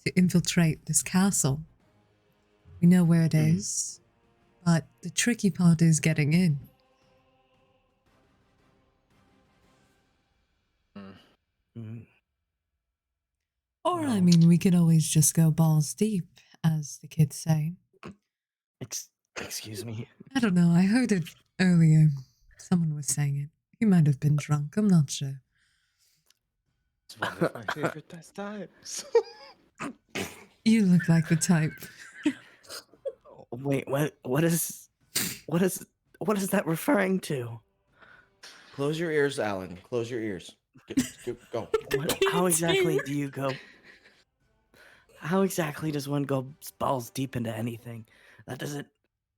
to infiltrate this castle? We know where it is, but the tricky part is getting in. Mm. Or, I No. mean, we could always just go balls deep, as the kids say. Excuse me. I don't know, I heard it earlier. Someone was saying it. He might have been drunk, I'm not sure. It's one of my favorite pastimes. You look like the type. Wait, what is that referring to? close your ears, Alan. Close your ears. Go. How exactly do you go? How exactly does one go balls deep into anything? That doesn't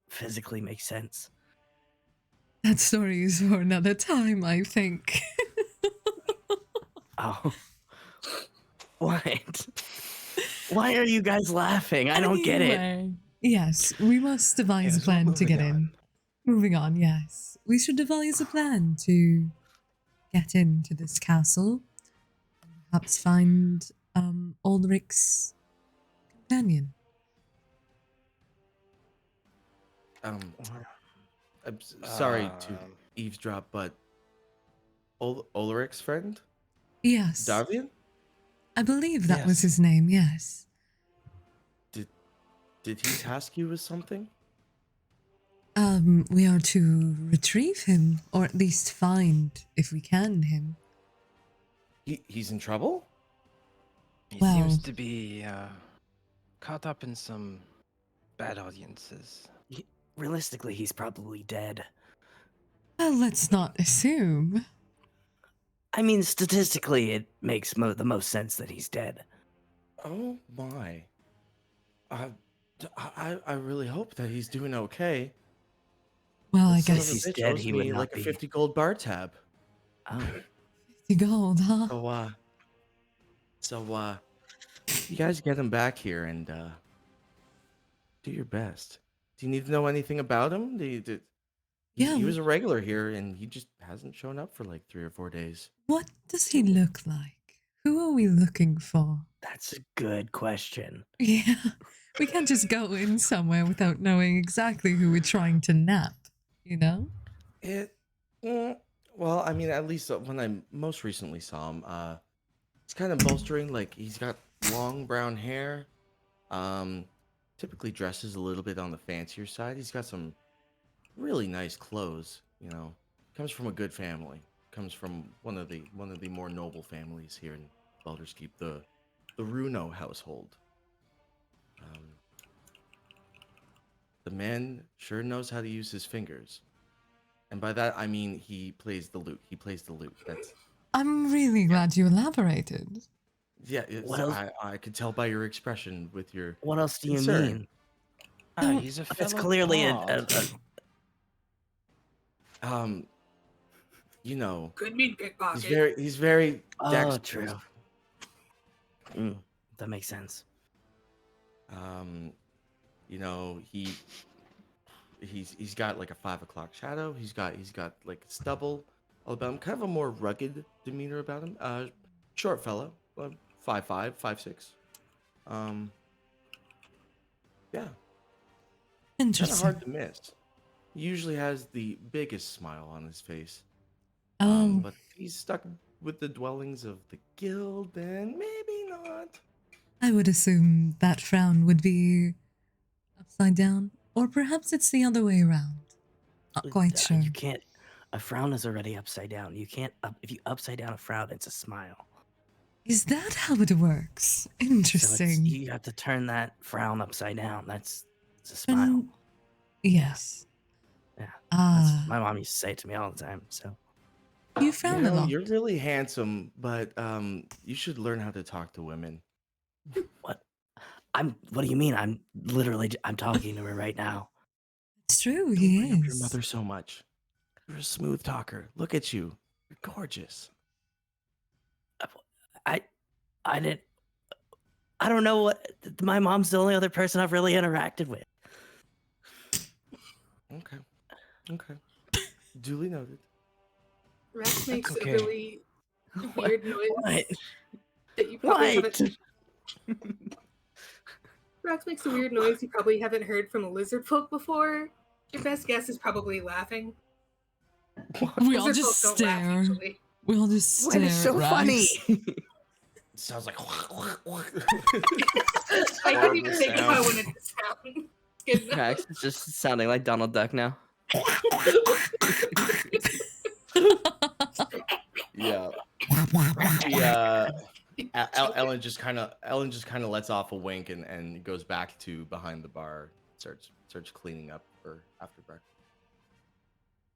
physically make sense. That story is for another time, I think. Oh. What? Why are you guys laughing? I don't get it. Anyway, yes, we must devise a Yes, well, plan to get moving on. in. Moving on, yes. We should devise a plan to get into this castle. Perhaps find Ulrich's companion. I'm sorry to Um, eavesdrop, but Ulrich's friend, Yes. Darvian, I believe that was Yes. his name, yes. did he task you with something? We are to retrieve him, or at least find, if we can, him. He's in trouble? He Well- seems to be caught up in some bad audiences. Realistically, he's probably dead. Well, let's not assume. I mean, statistically, it makes the most sense that he's dead. Oh my. I really hope that he's doing okay. Well, That I son of guess a he's bitch dead, owes he would me not like a be. 50 gold bar tab. Oh, 50 gold, huh? So you guys get him back here and do your best. Do you need to know anything about him? Yeah. He was a regular here and he just hasn't shown up for like 3 or 4 days. What does he look like? Who are we looking for? that's a good question. Yeah, we can't just go in somewhere without knowing exactly who we're trying to nap, you know? Well, I mean, at least when I most recently saw him, he's kind of bolstering. Like he's got long brown hair. Typically dresses a little bit on the fancier side. He's got some really nice clothes. You know, comes from a good family. Comes from one of the more noble families here in Baldur's Keep, the Runo household. The man sure knows how to use his fingers. And by that, I mean he plays the lute. He plays the lute. That's I'm really glad you elaborated. yeah. What else? I could tell by your expression with your What else do you concern. mean? He's a That's fellow clearly bard. You know, Could mean pickpocket. he's very Oh, dexterous. true. That makes sense. You know, he's got like a 5 o'clock shadow. He's got like stubble all about him. Kind of a more rugged demeanor about him. Short fellow, 5'5", 5'6". Yeah, kind of Interesting. hard to miss. He usually has the biggest smile on his face. Oh, But if he's stuck with the dwellings of the guild, then maybe not. I would assume that frown would be upside down, or perhaps it's the other way around. Not quite sure. You can't. A frown is already upside down. You can't. If you upside down a frown, it's a smile. Is that how it works? So it's, Interesting. you have to turn that frown upside down. It's a smile. And- yes. Yeah. Ah, My mom used to say it to me all the time. So you You frown a know, lot. you're really handsome, but you should learn how to talk to women. what? What do you mean? I'm talking to her right now. It's true, Don't he bring up your is. mother so much. You're a smooth talker. Look at you. You're gorgeous. I didn't. I don't know what. My mom's the only other person I've really interacted with. Okay. Duly noted. Rax makes okay. a really weird noise What? that you probably What? haven't. Rax makes a weird noise you probably haven't heard from a lizard folk before. Your best guess is probably laughing. We all Lizard just folk don't laugh stare. usually. We all just stare. What is so at funny? Rax. It sounds like. I couldn't even Horrible think if I sound. wanted to sound. Good enough. Rax is just sounding like Donald Duck now. Yeah. Ellen just kind of lets off a wink and goes back to behind the bar. Starts cleaning up for after breakfast.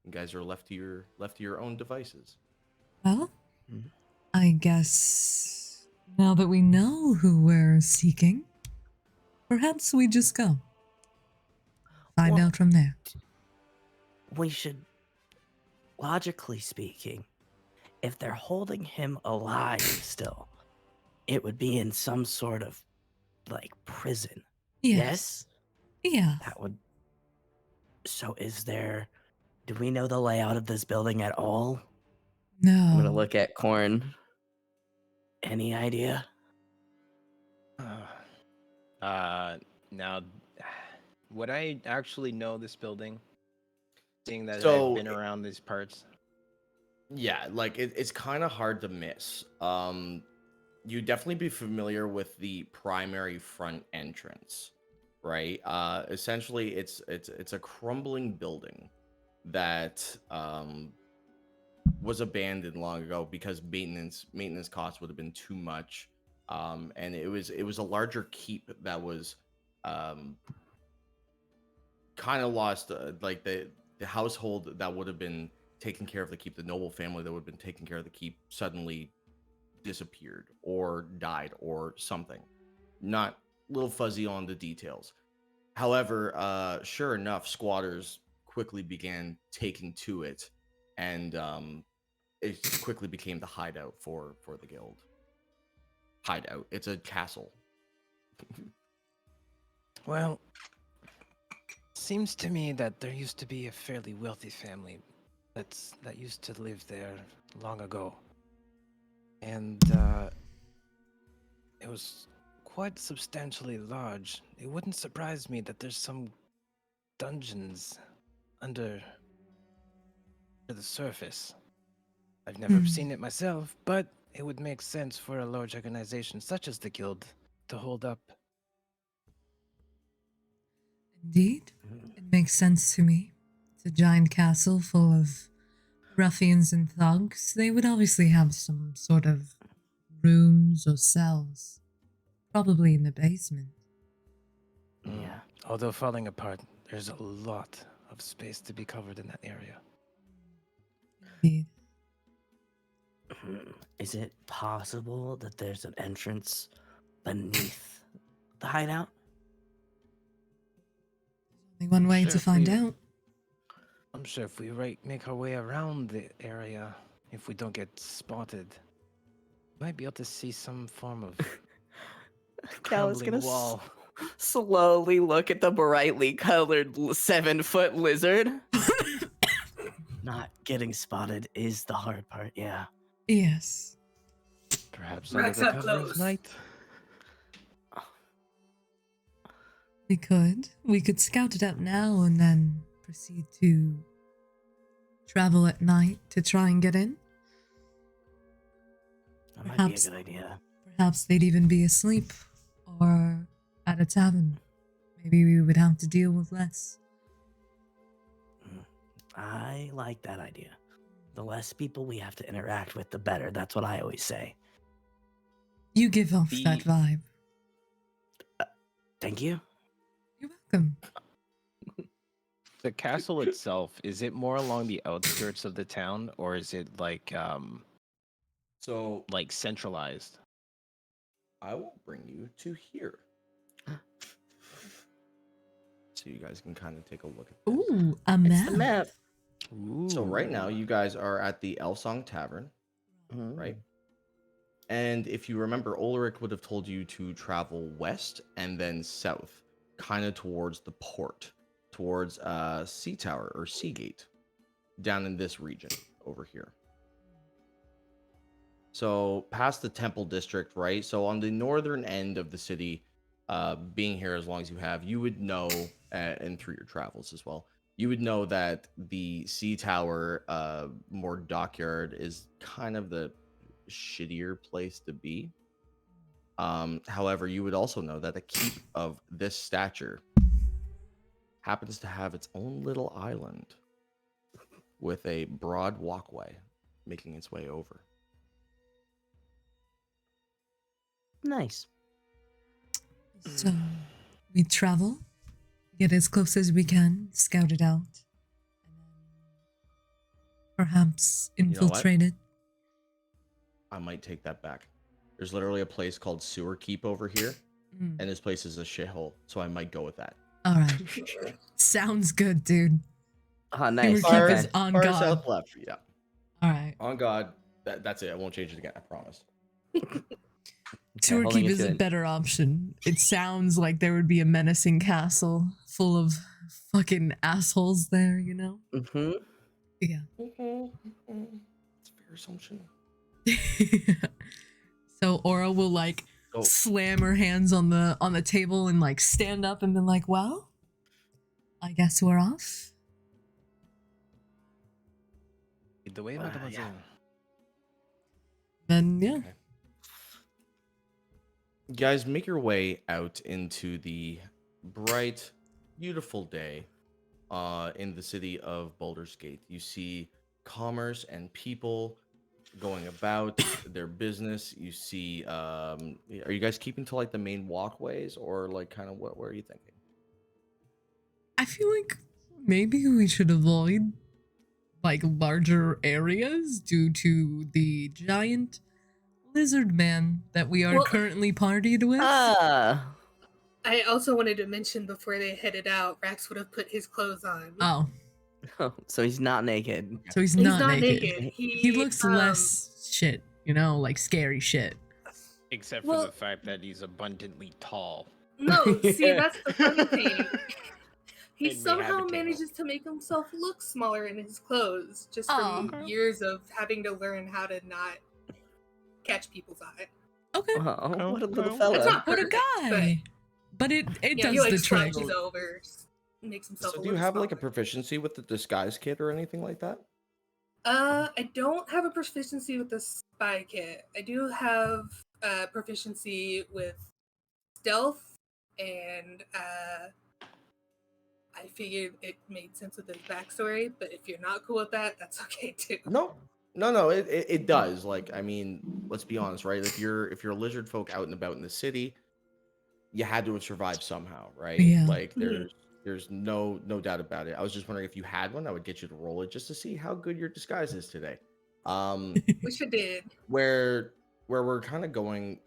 You guys are left to your own devices. Well, Mhm. I guess now that we know who we're seeking, perhaps we just go. Find Well- out from there. We should, logically speaking, if they're holding him alive still, it would be in some sort of like prison. Yes. Yeah. That would. So do we know the layout of this building at all? No. I'm gonna look at Koryn. Any idea? Now, would I actually know this building? Seeing that So, I've been around these parts. Yeah, like it's kind of hard to miss. You definitely be familiar with the primary front entrance, right? Essentially, it's a crumbling building that was abandoned long ago because maintenance costs would have been too much. And it was a larger keep that was kind of lost, like the household that would have been taking care of the keep, the noble family that would have been taking care of the keep, suddenly disappeared or died or something. Not little fuzzy on the details. However, sure enough, squatters quickly began taking to it, and it quickly became the hideout for the guild. Hideout. It's a castle. Well, seems to me that there used to be a fairly wealthy family that used to live there long ago. And it was quite substantially large. It wouldn't surprise me that there's some dungeons under the surface. I've never seen it myself, but it would make sense for a large organization such as the guild to hold up. Indeed. It makes sense to me. It's a giant castle full of ruffians and thugs. They would obviously have some sort of rooms or cells. Probably in the basement. Yeah. Although falling apart, there's a lot of space to be covered in that area. Indeed. Is it possible that there's an entrance beneath the hideout? Only one way Sure, to if find we- out. I'm sure if we make our way around the area, if we don't get spotted, we might be able to see some form of Cal is crumbling gonna wall. slowly look at the brightly colored 7-foot lizard. Not getting spotted is the hard part, yeah. Yes. Perhaps Rax under the up cover close. of night. We could scout it out now and then proceed to travel at night to try and get in. That might Perhaps- be a good idea. Perhaps they'd even be asleep or at a tavern. Maybe we would have to deal with less. I like that idea. The less people we have to interact with, the better. That's what I always say. You give off The- that vibe. Thank you. You're welcome. The castle itself, is it more along the outskirts of the town, or is it like So centralized? I will bring you to here, so you guys can kind of take a look at this. Ooh, a It's map. the map. So right now, you guys are at the Elsong Tavern, right? And if you remember, Ulrich would have told you to travel west and then south, kind of towards the port, towards Sea Tower or Seagate, down in this region over here. So past the Temple District, right? So on the northern end of the city, being here as long as you have, you would know, and through your travels as well, you would know that the Sea Tower, more dockyard, is kind of the shittier place to be. However, you would also know that a keep of this stature happens to have its own little island with a broad walkway making its way over. Nice. So we travel, get as close as we can, scout it out, and then perhaps know what? infiltrate it. I might take that back. There's literally a place called Sewer Keep over here, Mm. and this place is a shithole, so I might go with that. All right. Sounds good, dude. Oh, Sewer nice. Keep Okay. is on Far God. south left, yeah. All right. On God, That's it. I won't change it again. I promise. Sewer holding Keep you is to a it. better option. It sounds like there would be a menacing castle full of fucking assholes there, you know? Mm-hmm. Yeah. It's a fair assumption. So Aura will like So slam her hands on the table and like stand up and be like, well, I guess we're off. Lead the way, yeah. mademoiselle. Then yeah. Okay. You guys make your way out into the bright, beautiful day in the city of Baldur's Gate. You see commerce and people going about their business. You see, are you guys keeping to like the main walkways or like kind of what are you thinking? I feel like maybe we should avoid like larger areas due to the giant lizard man that we are Well- currently partied with. Ah. I also wanted to mention before they headed out, Rax would have put his clothes on. Oh, So he's not naked. so he's He's not, not naked. naked. He looks less shit, you know, like scary shit. Except for Well- the fact that he's abundantly tall. No, see, Yeah. that's the funny thing. He Made me have a somehow tingle. manages to make himself look smaller in his clothes just from Aw. years of having to learn how to not catch people's eye. Okay, Oh, what a little Well, fella. That's not what a perfect, guy. But it Yeah, does he like the trick. slouches over, makes himself. So a do you little have like a smaller. proficiency with the disguise kit or anything like that? I don't have a proficiency with the spy kit. I do have proficiency with stealth, and I figured it made sense with his backstory. But if you're not cool with that, that's okay too. No, it does. Like, I mean, let's be honest, right? If you're lizard folk out and about in the city, you had to have survived somehow, right? Yeah. Like Mhm. there's no doubt about it. I was just wondering if you had one, I would get you to roll it just to see how good your disguise is today. Wish I did. Where we're kind of going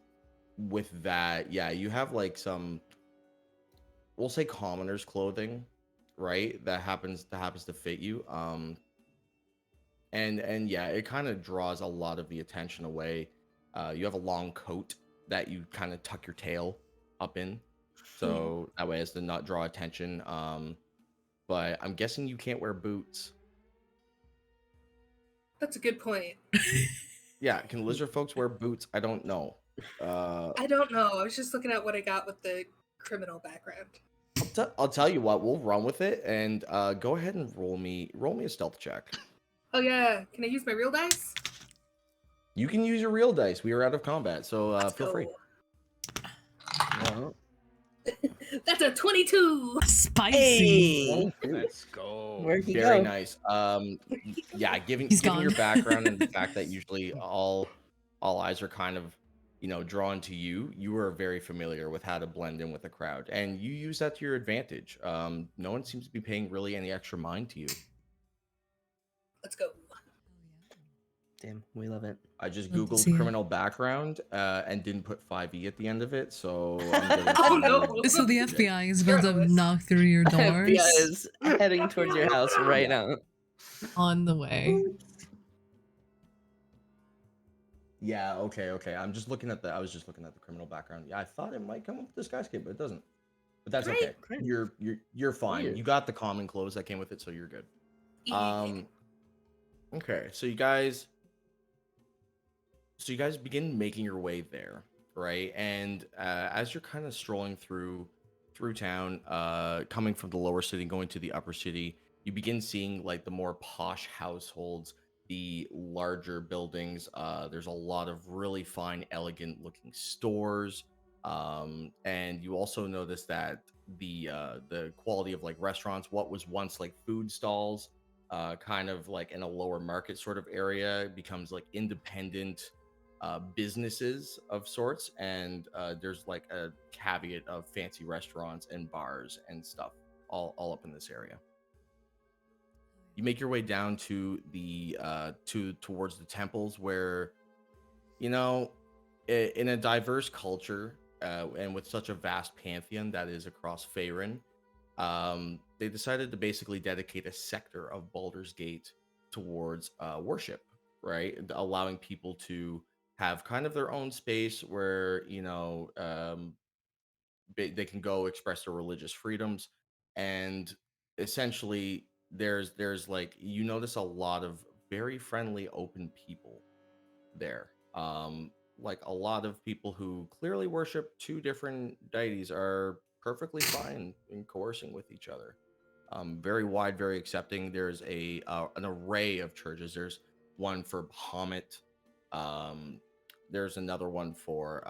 with that, yeah, you have like some, we'll say commoner's clothing, right? That happens to fit you. And yeah, it kind of draws a lot of the attention away. You have a long coat that you kind of tuck your tail up in, so that way as to not draw attention. But I'm guessing you can't wear boots. That's a good point. Yeah, can lizard folks wear boots? I don't know. I don't know. I was just looking at what I got with the criminal background. I'll tell you what, we'll run with it and go ahead and roll me a stealth check. Oh yeah, can I use my real dice? You can use your real dice. We are out of combat, so Let's feel free. go. Well, That's a 22. Spicy. hey, Let's go. where'd he Very go? nice. Yeah, given He's given your gone. background and the fact that usually all eyes are kind of, drawn to you, you are very familiar with how to blend in with the crowd, and you use that to your advantage. No one seems to be paying really any extra mind to you. Let's go. Damn, we love it. I just Love to googled see it. criminal background and didn't put 5e at the end of it, so I'm going Oh, to- no. So the FBI is about to Careless. knock through your doors FBI is heading towards your house right now. on the way. Yeah, okay. I was just looking at the criminal background. Yeah, I thought it might come up with this guy's kid, but it doesn't. But that's okay. Great. You're fine. Weird. You got the common clothes that came with it, so you're good. Easy. Okay, so you guys begin making your way there, right? And as you're kind of strolling through town, coming from the lower city going to the upper city, you begin seeing like the more posh households, the larger buildings. There's a lot of really fine, elegant looking stores. And you also notice that the quality of like restaurants, what was once like food stalls, kind of like in a lower market sort of area, becomes like independent businesses of sorts, and there's like a caveat of fancy restaurants and bars and stuff all up in this area. You make your way down to the towards the temples, where in a diverse culture and with such a vast pantheon that is across Faerun, they decided to basically dedicate a sector of Baldur's Gate towards worship. right? Allowing people to have kind of their own space where, they can go express their religious freedoms. And essentially, there's like, you notice a lot of very friendly, open people there. Like a lot of people who clearly worship two different deities are perfectly fine in coercing with each other. Very wide, very accepting. There's an array of churches. There's one for Bahamut. Um, there's another one for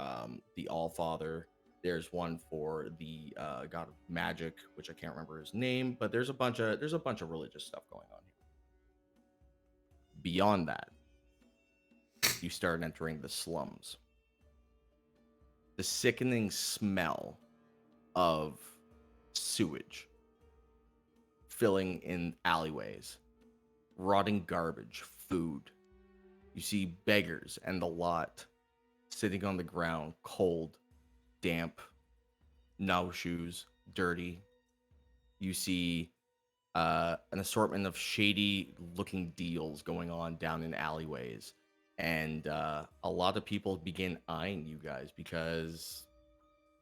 the All Father. There's one for the god of magic, which I can't remember his name, but there's a bunch of religious stuff going on here. Beyond that, you start entering the slums. The sickening smell of sewage filling in alleyways, rotting garbage, food. You see beggars and the lot sitting on the ground, cold, damp, no shoes, dirty. You see an assortment of shady looking deals going on down in alleyways. And a lot of people begin eyeing you guys because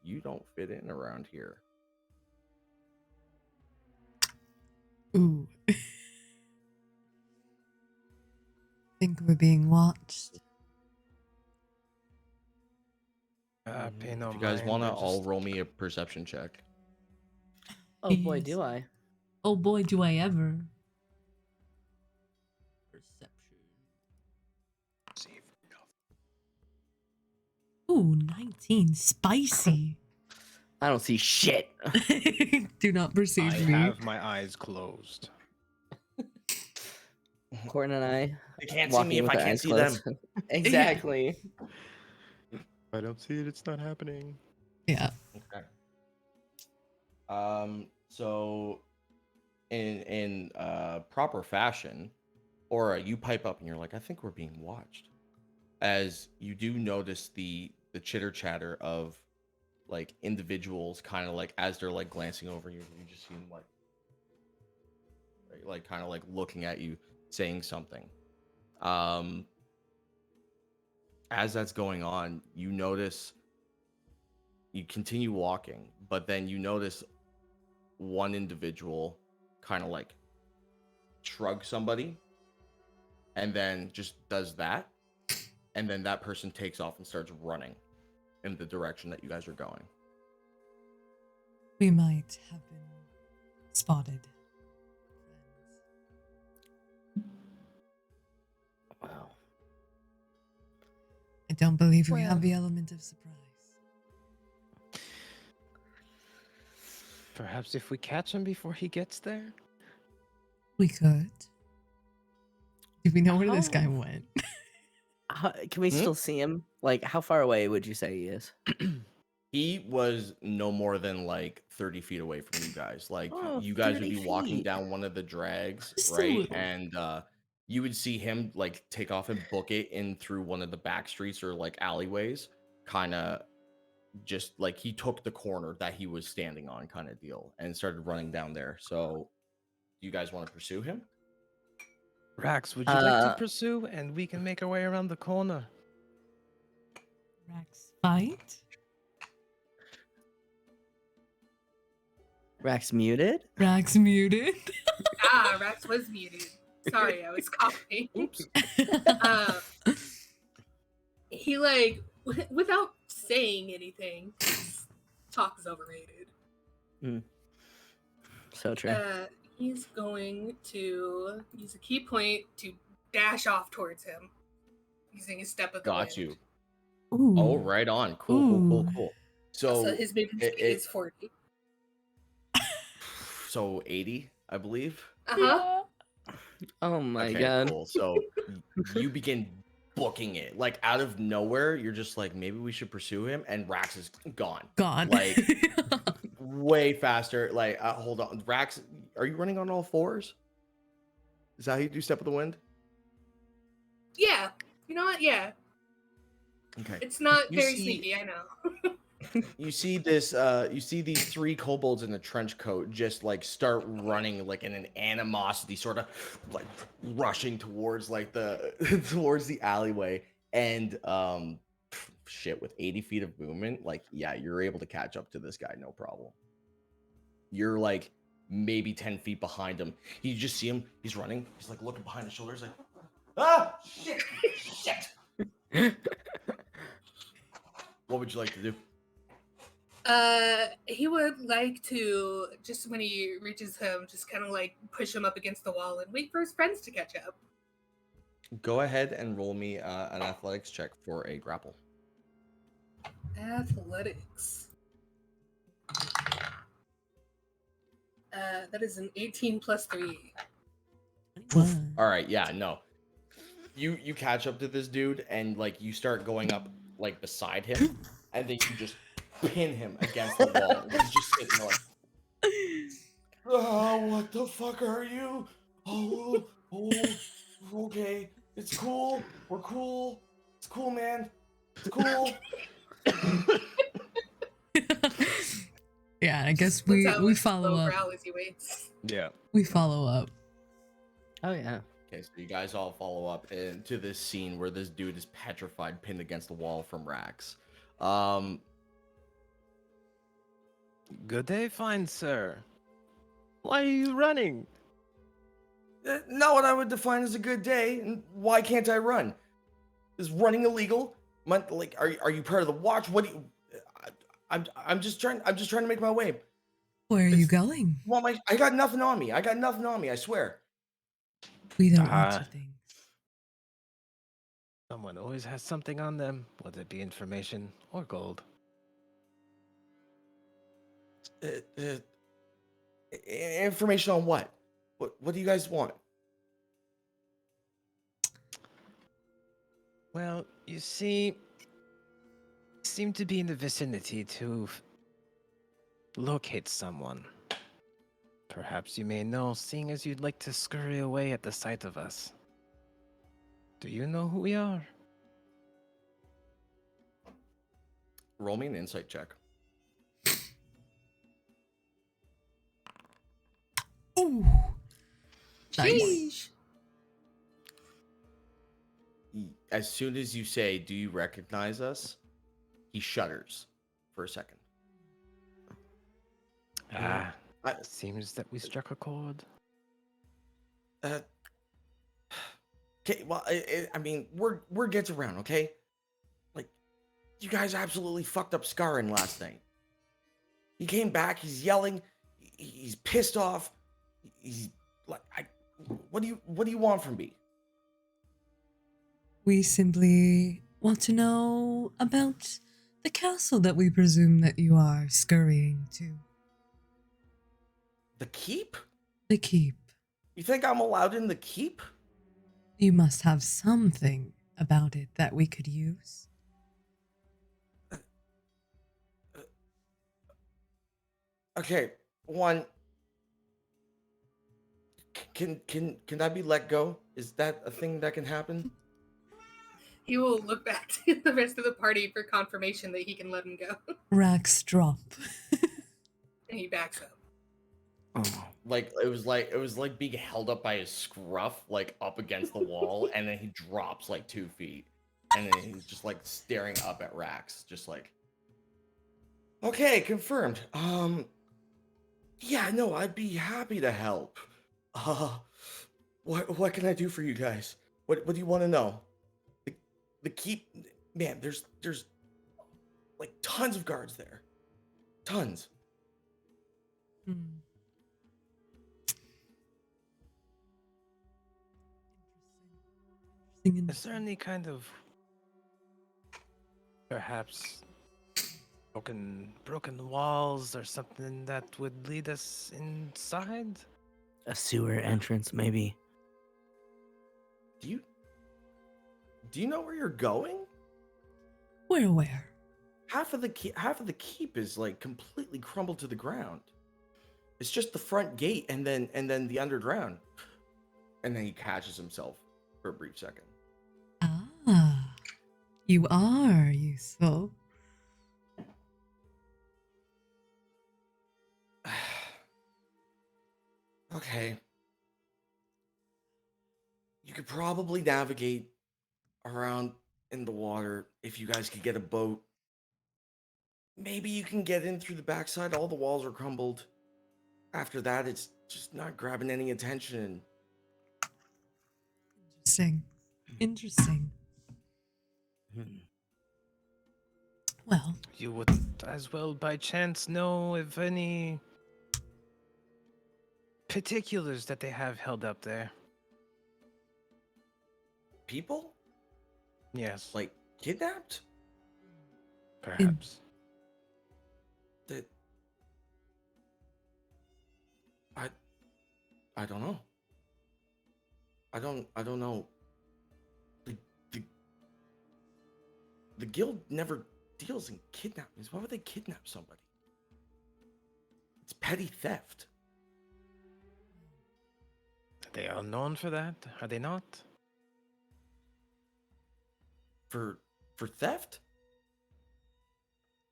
you don't fit in around here. Ooh. Think we're being watched. Pay no If you guys mind, want to I all just- roll me a perception check. Oh boy, Yes. do I. Oh boy, do I ever. Perception. Ooh, 19. Spicy. I don't see shit. Do not I perceive me. have my eyes closed. Koryn and I. They can't see walking me if with I our can't eyes see them. closed. Exactly. If I don't see it, it's not happening. Yeah. Okay. So in proper fashion, Aura, you pipe up and you're like, I think we're being watched. As you do notice the chitter chatter of like individuals kind of like as they're like glancing over you, you just see them like right, like kind of like looking at you, saying something. As that's going on, you notice you continue walking, but then you notice one individual kind of like shrug somebody and then just does that, and then that person takes off and starts running in the direction that you guys are going. We might have been spotted. Wow. I don't believe we Well. have the element of surprise. Perhaps if we catch him before he gets there? We could. Do we know where this guy How- went? Can we Hmm? still see him? Like, how far away would you say he is? He was no more than like 30 feet away from you guys. Like Oh, you guys would 30 be walking feet. down one of the drags, Just a right? little. And you would see him like take off and book it in through one of the back streets or like alleyways, kind of just like he took the corner that he was standing on, kind of deal, and started running down there. So, do you guys want to pursue him? Rax, would you like to Uh, pursue and we can make our way around the corner? Rax fight? Rax muted? Rax muted? Rax was muted. Sorry, I was coughing. Oops. He like without saying anything. Talk is overrated. So true. He's going to use a key point to dash off towards him, using his step of the Got wind. you. Ooh. Oh, right on. Cool. Ooh. So his movement speed is 40. So 80, I believe. Uh-huh. Oh my Okay, god. cool. So you begin booking it like out of nowhere. You're just like, maybe we should pursue him, and Rax is gone. Gone. Like way faster. Like hold on, Rax, are you running on all fours? Is that how you do step of the wind? Yeah. You know what? Yeah. Okay. It's not You very see- sneaky, I know. you see this you see these three kobolds in a trench coat just like start running like in an animosity, sort of like rushing towards like the towards the alleyway. And shit, with 80 feet of movement, like, yeah, you're able to catch up to this guy, no problem. You're like maybe 10 feet behind him. You just see him, he's running, he's like looking behind his shoulders, like, ah, shit. What would you like to do? He would like to, just when he reaches him, just kind of like push him up against the wall and wait for his friends to catch up. Go ahead and roll me an athletics check for a grapple. Athletics. That is an 18 plus 3. All right, yeah, no. You catch up to this dude and like you start going up like beside him, and then you just pin him against the wall. He's just sitting there like, oh, what the fuck are you? Oh, okay, it's cool. We're cool. It's cool, man. It's cool. Yeah, I guess we follow up. As he waits. Yeah. We follow up. Oh yeah. Okay, so you guys all follow up into this scene where this dude is petrified, pinned against the wall from Rax. Good day, fine sir. Why are you running? Not what I would define as a good day. And why can't I run? Is running illegal? Like, are you part of the watch? What do you? I'm just trying to make my way. Where are you going? Well, I got nothing on me. I swear. We don't want your things. Someone always has something on them, whether it be information or gold. Information on what? What do you guys want? Well, you see, you seem to be in the vicinity to locate someone. Perhaps you may know, seeing as you'd like to scurry away at the sight of us. Do you know who we are? Roll me an insight check. Ooh. Nice. As soon as you say, "Do you recognize us?" he shudders for a second. Seems that we struck a chord. Okay, well, I mean, word gets around, okay? Like, you guys absolutely fucked up Scarrin last night. He came back, he's yelling, he's pissed off, he's like, what do you want from me? We simply want to know about the castle that we presume that you are scurrying to. The keep? The keep. You think I'm allowed in the keep? You must have something about it that we could use. Okay, one. Can I be let go? Is that a thing that can happen? He will look back to the rest of the party for confirmation that he can let him go. Rax drop. And he backs up. Oh. Like it was like being held up by his scruff, like up against the wall, and then he drops like 2 feet, and then he's just like staring up at Rax, just like, okay, confirmed. Yeah, no, I'd be happy to help. What can I do for you guys? What do you want to know? The keep, man. There's like tons of guards there, tons. Is there any kind of perhaps broken walls or something that would lead us inside? A sewer entrance, maybe. Do you know where you're going? Where? Half of the keep is like completely crumbled to the ground. It's just the front gate and then the underground. And then he catches himself for a brief second. Ah, you are useful. Okay. You could probably navigate around in the water if you guys could get a boat. Maybe you can get in through the backside. All the walls are crumbled. After that, it's just not grabbing any attention. Interesting. Interesting. Hmm. Well, You would as well, by chance, know if any particulars that they have held up there. People? Yes, Like, kidnapped? perhaps. That I I don't know. I don't know. The, the the guild never deals in kidnappings. Why would they kidnap somebody? It's petty theft. They are known for that, are they not? For theft?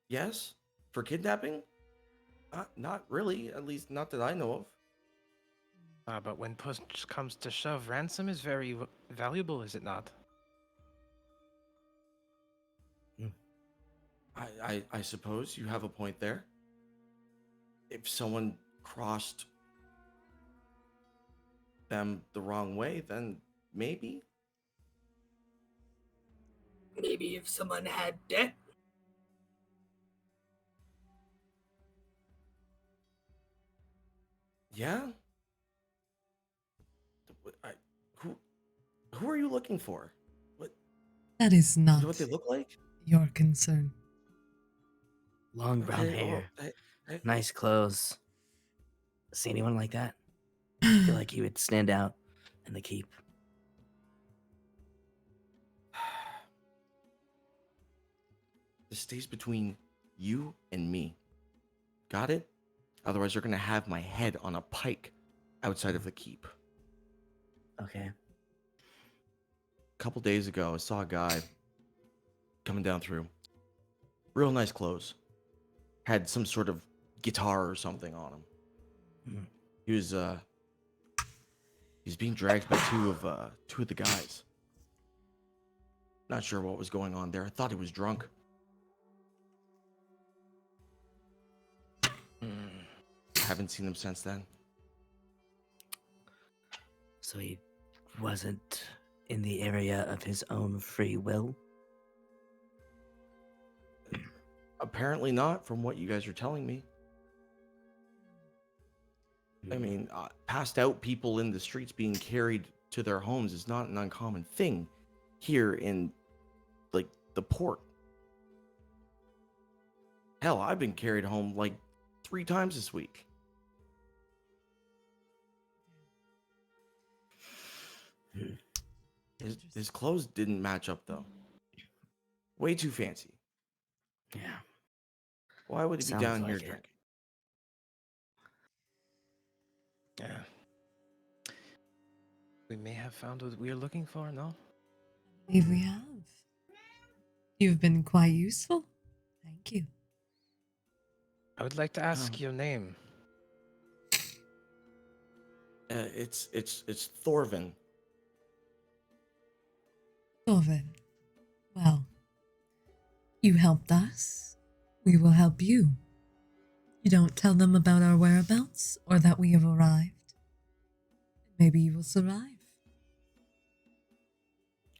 Yes. For kidnapping? Not really, at least not that I know of. But when push comes to shove, ransom is very valuable, is it not? I suppose you have a point there. If someone crossed them the wrong way, then maybe. Maybe if someone had debt. Yeah. I, who who are you looking for? What that is you not know what they look like? your concern. Long brown Okay, well, hair, nice clothes. See anyone like that? I feel like he would stand out in the keep. this stays between you and me. Got it? Otherwise, you're gonna have my head on a pike outside of the keep. Okay. A couple days ago, I saw a guy coming down through. Real nice clothes. Had some sort of guitar or something on him. Hmm. He was being dragged by two of the guys. Not sure what was going on there. I thought he was drunk. Haven't seen him since then. So he wasn't in the area of his own free will? Apparently not, from what you guys are telling me. I mean, passed out people in the streets being carried to their homes is not an uncommon thing here in, like, the port. Hell, I've been carried home like 3 times this week. His clothes didn't match up though. Way too fancy. Yeah. Why would he be Sounds down here like it. drinking? Yeah. We may have found what we are looking for, no? I believe we have. You've been quite useful. Thank you. I would like to ask your name. It's Thorvin. Corvin. Well, you helped us. We will help you. You don't tell them about our whereabouts or that we have arrived. Maybe you will survive.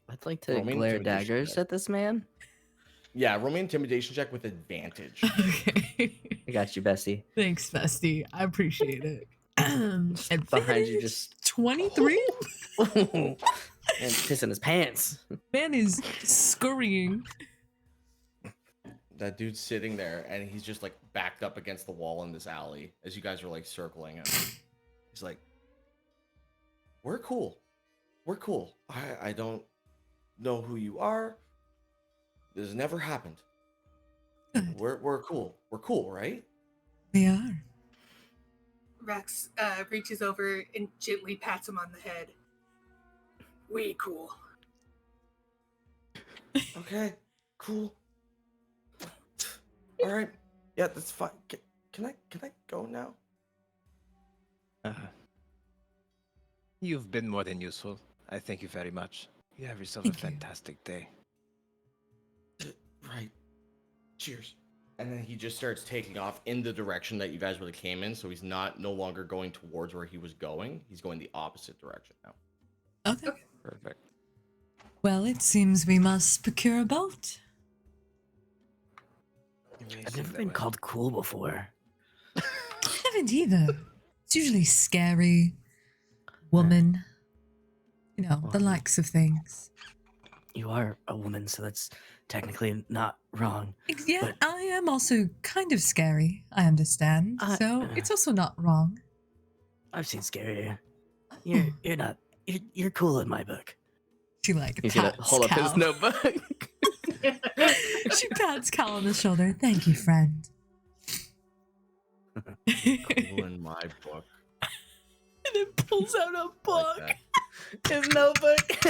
I'd like to Roll me an glare intimidation daggers check. at this man. Yeah, roll me an intimidation check with advantage. Okay. I got you, Bessie. Thanks, Festy. I appreciate it. Behind you, just 23? and pissing his pants. Man is scurrying. That dude's sitting there and he's just like backed up against the wall in this alley as you guys are like circling him. He's like, "We're cool. We're cool. I don't know who you are. This has never happened. Good. We're cool. We're cool, right?" We are. Rax reaches over and gently pats him on the head. We cool. Okay, cool. All right. Yeah, that's fine. Can I go now? You've been more than useful. I thank you very much. You have yourself Thank a you. fantastic day. Right. Cheers. And then he just starts taking off in the direction that you guys really came in. So he's no longer going towards where he was going. He's going the opposite direction now. Okay. Perfect. Well, it seems we must procure a boat. I've never been called cool before. I haven't either. It's usually scary, woman. You know, the Well, likes of things. You are a woman, so that's technically not wrong. Yeah, but- I am also kind of scary, I understand. So it's also not wrong. I've seen scarier. Oh. You're not. You're cool in my book. She like He's gonna pats hold up Cal. his notebook. She pats Cal on the shoulder. Thank you, friend. Cool in my book. And then pulls out a I book. like His notebook.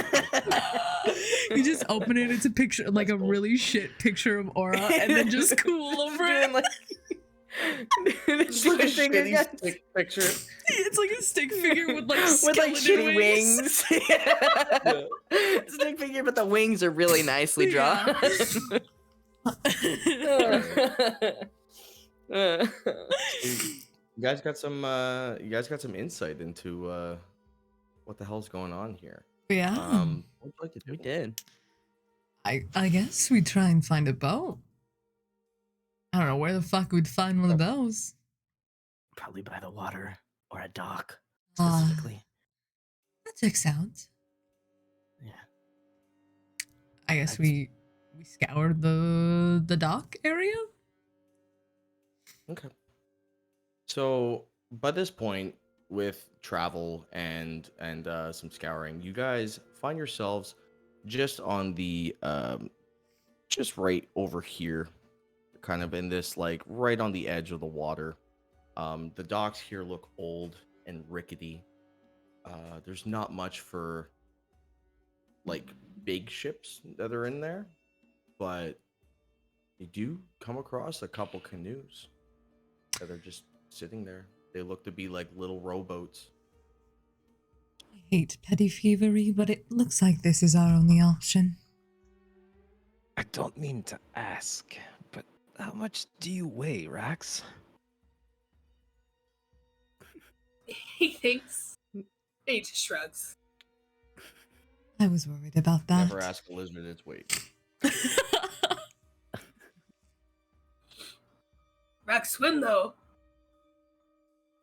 You just open it. It's a picture, like a really shit picture of Aura, and then just cool over it. It's that. like a finger Shitty guns. stick picture. It's like a stick figure with like with like skeleton shitty wings. Stick figure, but the wings are really nicely drawn. You guys got some insight into what the hell's going on here. Yeah. What would you like to do? We did. I guess we try and find a boat. I don't know where the fuck we'd find one of those. Probably by the water or a dock, Ah. specifically. That checks out. Yeah. I guess we scoured the dock area. Okay. So by this point, with travel and some scouring, you guys find yourselves just on the just right over here, kind of in this like right on the edge of the water. The docks here look old and rickety. There's not much for like big ships that are in there, but you do come across a couple canoes that are just sitting there. They look to be like little rowboats. I hate petty thievery, but it looks like this is our only option. I don't mean to ask, but how much do you weigh, Rax? He thinks. He just shrugs. I was worried about that. Never ask a lizard its weight. Rax swim though.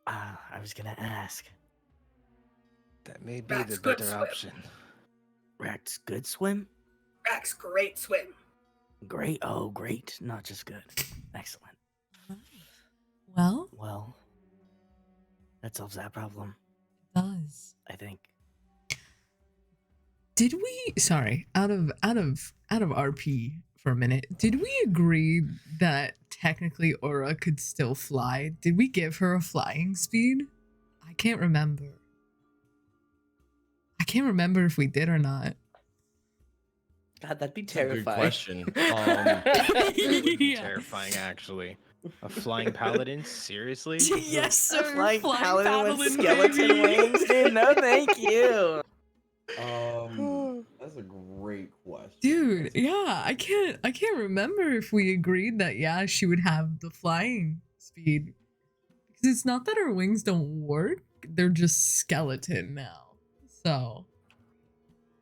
I was gonna ask. That may be Rax the good better swim. option. Rax good swim? Rax great swim. Great. Oh, great. Not just good. Excellent. Well, Well, that solves that problem, it does. I think. Did we? Sorry, out of RP for a minute. Did we agree that technically Aura could still fly? Did we give her a flying speed? I can't remember. I can't remember if we did or not. God, that'd be That's a good terrifying. question. It would be Yeah. terrifying, actually. A flying paladin? Seriously? Yes, sir. Flying paladin with paladin, skeleton baby. wings, dude. No, thank you. That's a great question. Dude, yeah, I can't remember if we agreed that yeah, she would have the flying speed. Because it's not that her wings don't work, they're just skeleton now. So,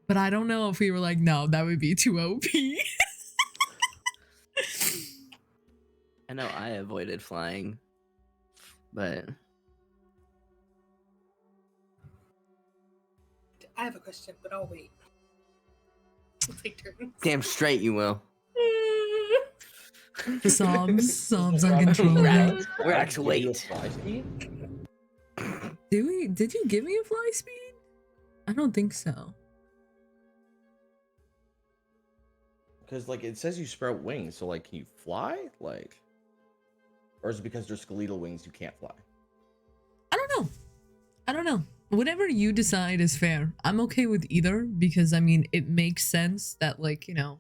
but I don't know if we were like, no, that would be too OP. I know I avoided flying, but I have a question, but I'll wait. We'll take turns. damn straight you will. Sobs uncontrollable. Rax, Give you a wait. fly speed? Did you give me a fly speed? I don't think so. Because like it says you sprout wings, so like can you fly? Like, or is it because they're skeletal wings you can't fly? I don't know. Whatever you decide is fair. I'm okay with either because I mean it makes sense that like, you know,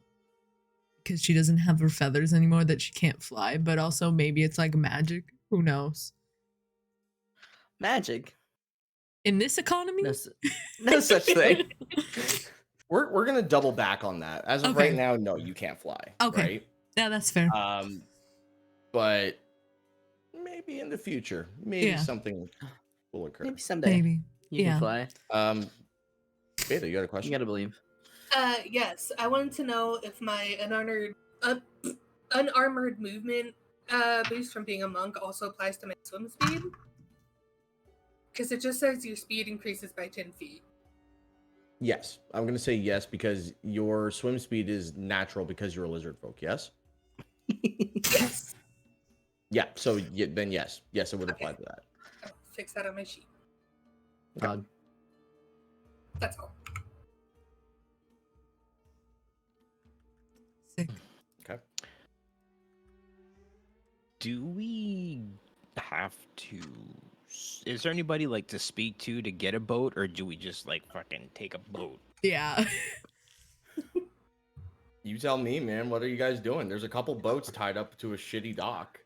because she doesn't have her feathers anymore that she can't fly, but also maybe it's like magic. Who knows? Magic. In this economy? No such thing. We're gonna double back on that. As of Okay. right now, no, you can't fly. Okay. Right? Yeah, that's fair. But maybe in the future, maybe Yeah. something will occur. Maybe someday Maybe. you Yeah. can fly. Beta, you got a You question? gotta believe. Yes, I wanted to know if my unarmored movement boost from being a monk also applies to my swim speed. Because it just says your speed increases by 10 feet. Yes, I'm gonna say yes because your swim speed is natural because you're a lizard folk. Yes. Yes. Yeah. So then yes, it would apply to that. I'll fix that on my sheet. God. That's all. Sick. Okay. Do we have to? Is there anybody like to speak to get a boat, or do we just like fucking take a boat? Yeah. You tell me, man. What are you guys doing? There's a couple boats tied up to a shitty dock.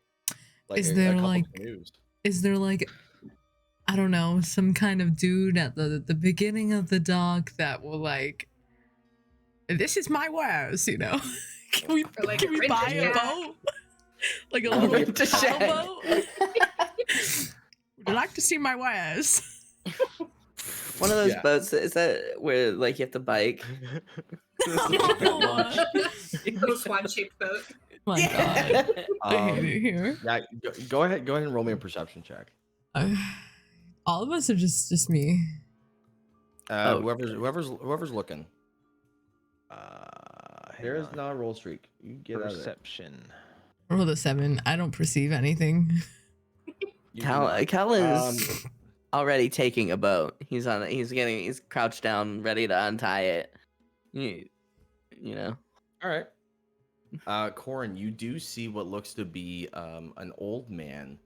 Is a there, couple like- canoes. Is there like, I don't know, some kind of dude at the beginning of the dock that will like, this is my wares, you know? Can we, Or, like, can we rent buy a a shack. boat? Like a Or little rent a paddle shack. boat? Would you like to see my wares? One of those Yeah. boats, is that where like you have to bike? Oh Little swan-shaped boat. my god. I hate it here. Yeah, go ahead and roll me a perception check. All of us are just me. Oh, Whoever's looking. Hang There is on. not a roll streak. You get out of it. Perception. Roll a 7. I don't perceive anything. You do not. Cal is already taking a boat. He's crouched down, ready to untie it. You know. All right. Koryn, you do see what looks to be an old man,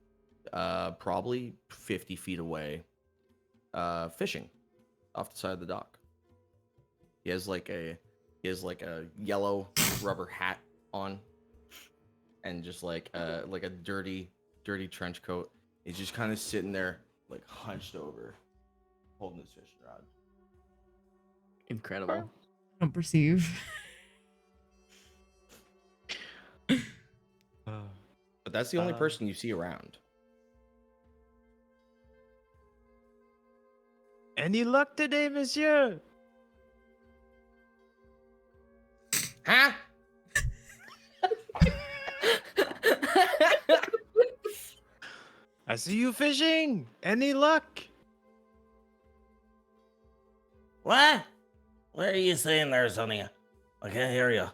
probably 50 feet away, fishing off the side of the dock. He has like a yellow rubber hat on, and just like a dirty trench coat. He's just kind of sitting there, like hunched over, holding his fishing rod. Incredible. I don't perceive. But that's the only person you see around. Any luck today, monsieur? Huh? I see you fishing. Any luck? What? What are you saying there, Sonny? I can't hear you. I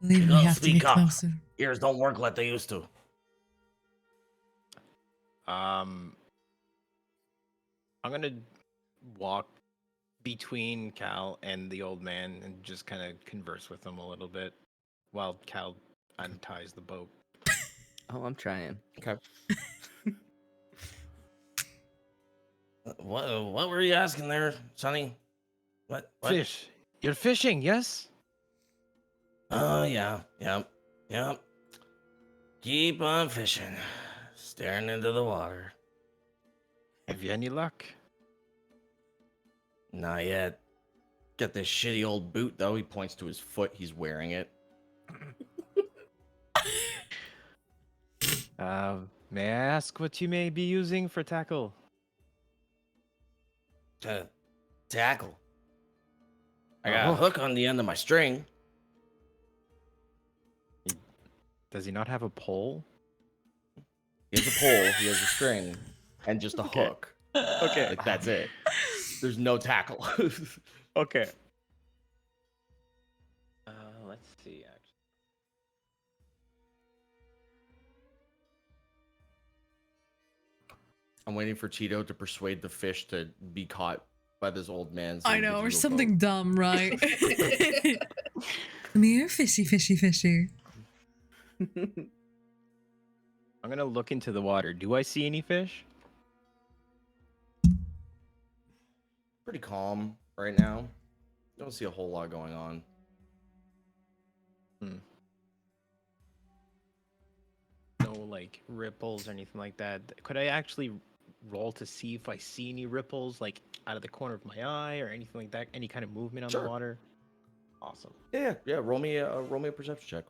believe we Go have to speak get up. closer. Ears don't work like they used to. I'm gonna walk between Cal and the old man and just kind of converse with him a little bit while Cal unties the boat. Oh, I'm trying. Okay. What were you asking there, Sonny? What? Fish. You're fishing, yes? Oh, yeah. Yep. Keep on fishing. Staring into the water. Have you any luck? Not yet. Got this shitty old boot though. He points to his foot. He's wearing it. May I ask what you may be using for tackle? To tackle. I A got a hook. hook on the end of my string. Does he not have a pole? He has a pole. He has a string, and just a hook. Okay. Like that's it. There's no tackle. Okay. Let's see. Actually, I'm waiting for Cheeto to persuade the fish to be caught by this old man. I know, or something dumb, right? Come here, fishy, fishy, fishy. I'm gonna look into the water. Do I see any fish? Pretty calm right now. Don't see a whole lot going on. No like ripples or anything like that. Could I actually roll to see if I see any ripples, like out of the corner of my eye or anything like that? Any kind of movement on Sure. the water? Awesome. Yeah. Roll me a perception check.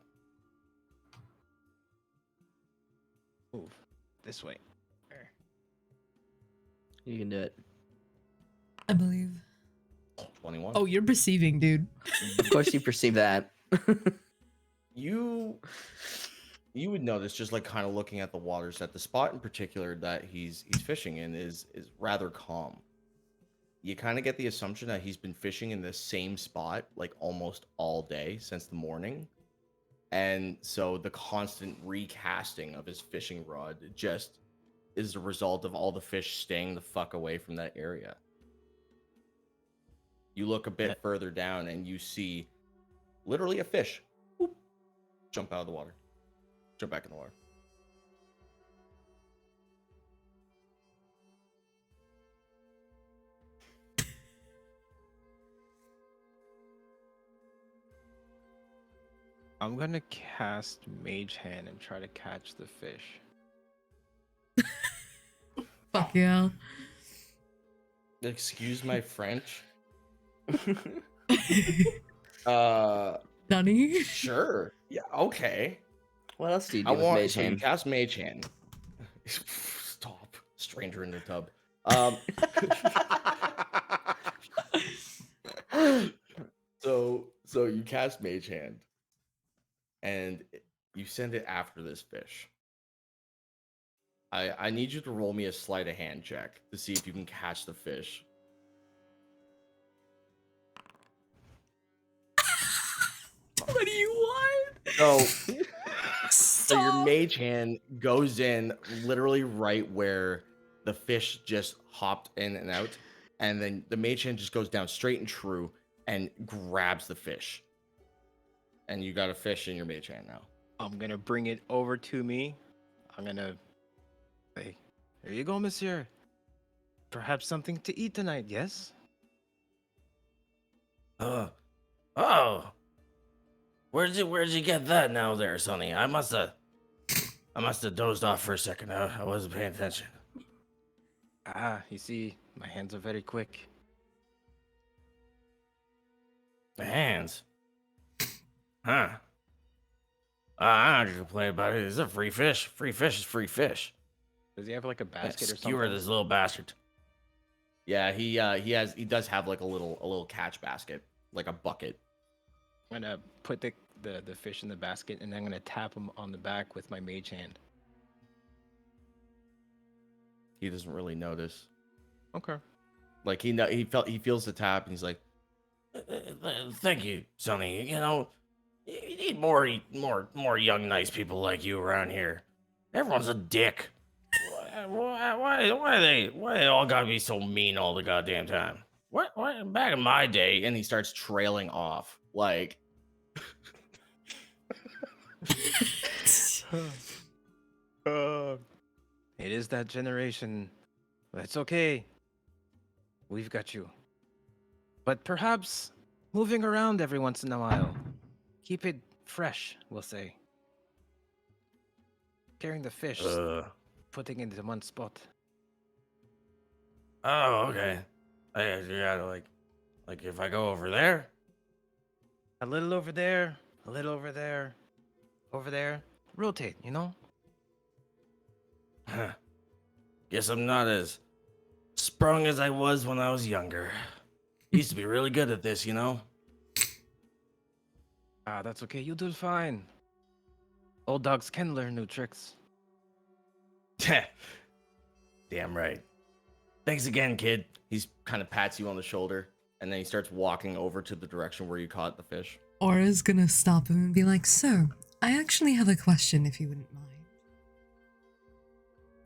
Move this way. There. You can do it. I believe. 21. Oh, you're perceiving, dude. Of course, you perceive that. You would notice, just like kind of looking at the waters, that the spot in particular that he's fishing in is rather calm. You kind of get the assumption that he's been fishing in the same spot like almost all day since the morning. And so the constant recasting of his fishing rod just is the result of all the fish staying the fuck away from that area. You look a bit further down and you see literally a fish whoop, jump out of the water, jump back in the water. I'm gonna cast Mage Hand and try to catch the fish. Fuck yeah. Excuse my French. Dunny? Sure. Yeah, okay. What else do you do I with want Mage so you Hand? cast Mage Hand. Stop. Stranger in the tub. So you cast Mage Hand, and you send it after this fish. I need you to roll me a sleight of hand check to see if you can catch the fish. What do you want? So your Mage Hand goes in literally right where the fish just hopped in and out, and then the Mage Hand just goes down straight and true and grabs the fish. And you got a fish in your Mage Hand now. I'm gonna bring it over to me. I'm gonna say, "Here you go, monsieur. Perhaps something to eat tonight, yes?" Oh. Where'd you get that now there, Sonny? I must have dozed off for a second. I wasn't paying attention. You see, my hands are very quick. The hands. Huh. I don't complain about it. It's a free fish. Free fish is free fish. Does he have like a basket or Skewer something? this little bastard. Yeah, he does have like a little catch basket, like a bucket. I'm gonna put the fish in the basket and I'm gonna tap him on the back with my Mage Hand. He doesn't really notice. Okay. Like he feels the tap and he's like, Thank you, Sonny. You know, you need more young, nice people like you around here. Everyone's a dick. Why they all gotta be so mean all the goddamn time? What back in my day, and he starts trailing off. Like, It is that generation. But it's okay. We've got you. But perhaps moving around every once in a while. Keep it fresh, we'll say. Carrying the fish, putting it in one spot. Oh, okay. You gotta like if I go over there. A little over there, a little over there, over there. Rotate, you know? Huh. Guess I'm not as sprung as I was when I was younger. Used to be really good at this, you know? That's okay. You do fine. Old dogs can learn new tricks. Damn right. Thanks again, kid. he's kind of pats you on the shoulder, and then he starts walking over to the direction where you caught the fish. Aura's gonna stop him and be like, "Sir, I actually have a question if you wouldn't mind."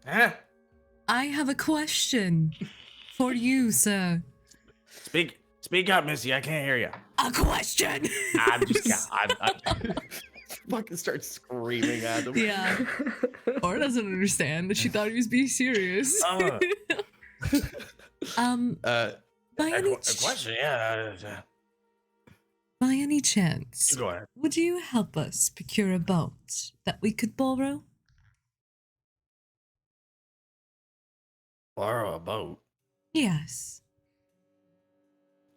Huh? I have a question for you, sir. Speak up, Missy. I can't hear you. A question! I'm just I'm Fucking starts screaming at him. Yeah. Aura doesn't understand that she thought he was being serious. By any a question, yeah. by any chance, You go ahead. would you help us procure a boat that we could borrow? Borrow a boat. Yes.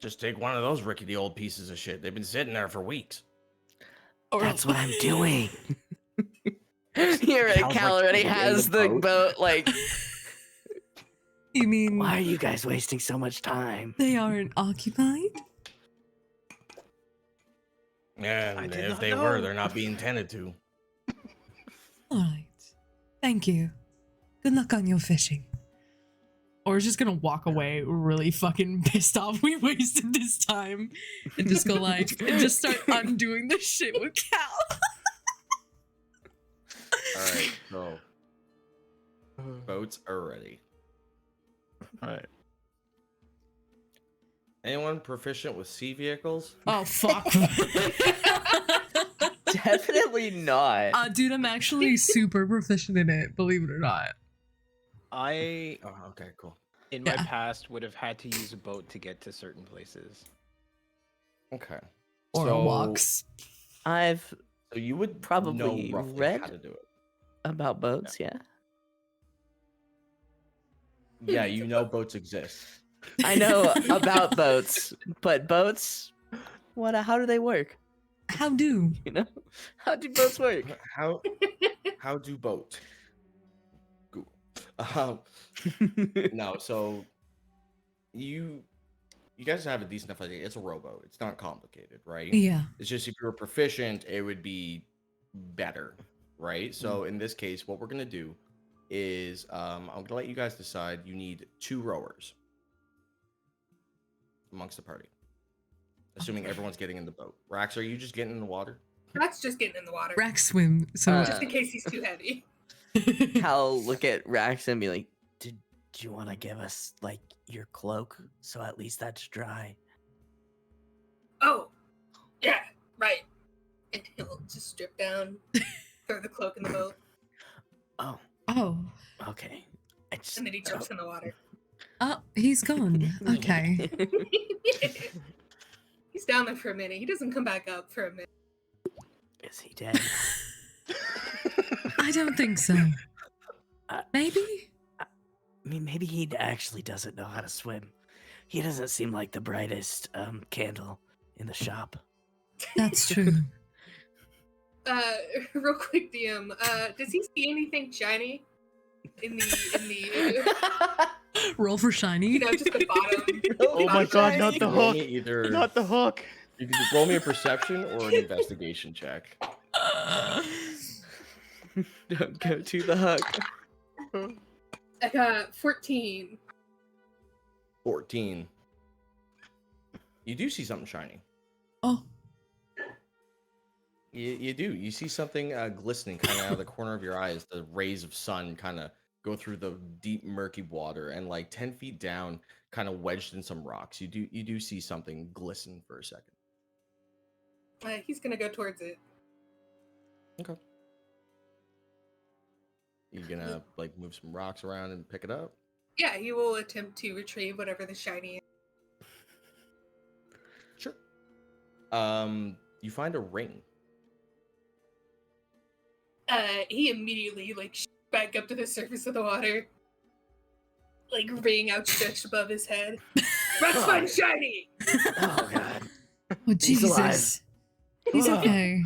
Just take one of those rickety old pieces of shit. They've been sitting there for weeks. That's what I'm doing. You're right. Cal's, Cal like, already in has the the boat. boat. Like, You mean Why are you guys wasting so much time? they aren't occupied? And did if not they know. were, they're not being tended to. All right. Thank you. Good luck on your fishing. Or is just gonna walk away really fucking pissed off we wasted this time and just go like and just start undoing the shit with Cal. All right, so boats are ready. All right. Anyone proficient with sea vehicles? Oh fuck. definitely not. Dude, I'm actually super proficient in it, believe it or not. I, Oh, okay, cool. in my Yeah. past, would have had to use a boat to get to certain places. Okay. Or so, walks. I've So you would Probably know roughly read- how to do it. about boats, yeah. Yeah, you know boats exist. I know about boats, but boats, how do they work? How do? You know? How do boats work? How do boats? Google. No, so you guys have a decent enough idea. It's a rowboat. It's not complicated, right? Yeah. It's just if you were proficient, it would be better, right? So in this case, what we're gonna do is I'm gonna let you guys decide. You need 2 rowers amongst the party, assuming everyone's getting in the boat. Rax, are you just getting in the water? That's just getting in the water. Rack swim. So Just in case he's too heavy. Cal look at Rax and be like, Do you want to give us like your cloak so at least that's dry? Oh, yeah, right. And he'll just strip down, throw the cloak in the boat, Oh, oh. okay. I just, and then he jumps in the water. Oh, he's gone. Okay. He's down there for a minute. He doesn't come back up for a minute. Is he dead? I don't think so. Maybe? I mean, maybe he actually doesn't know how to swim. He doesn't seem like the brightest candle in the shop. That's true. Real quick, DM. Does he see anything shiny in the Roll for shiny. you know, just the bottom? Oh my god, not You the can roll hook! me either. Not the hook! You can roll me a perception or an investigation check. don't go to the hook. I got 14. 14. You do see something shiny. Oh, You do. You see something glistening kind of out of the corner of your eyes. The rays of sun kind of go through the deep, murky water, and like 10 feet down, kind of wedged in some rocks. You do see something glisten for a second. He's gonna go towards it. Okay. You gonna like move some rocks around and pick it up? Yeah, he will attempt to retrieve whatever the shiny is. Sure. You find a ring. He immediately like shoots back up to the surface of the water, like ring outstretched above his head. Let's find shiny. Oh god. oh Jesus. alive. He's okay.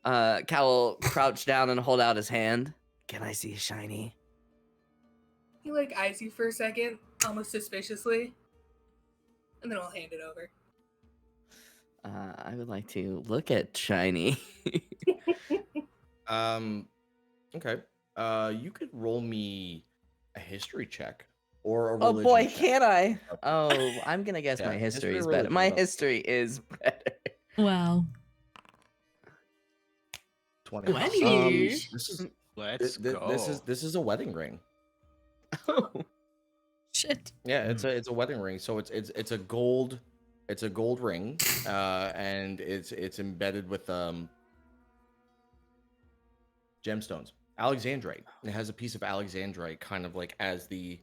Cal will crouch down and hold out his hand. Can I see shiny? He like eyes you for a second, almost suspiciously, and then I'll hand it over. I would like to look at shiny. Okay. You could roll me a history check or a Oh religion boy, check. can I? Oh, I'm gonna guess Yeah, my history history is or better. religion, My both. history is better. Wow. 20. 20? This is Let's go. this is a wedding ring. Oh, Shit. Yeah, it's a wedding ring. So it's a gold ring, and it's embedded with gemstones, alexandrite. It has a piece of alexandrite, kind of like as the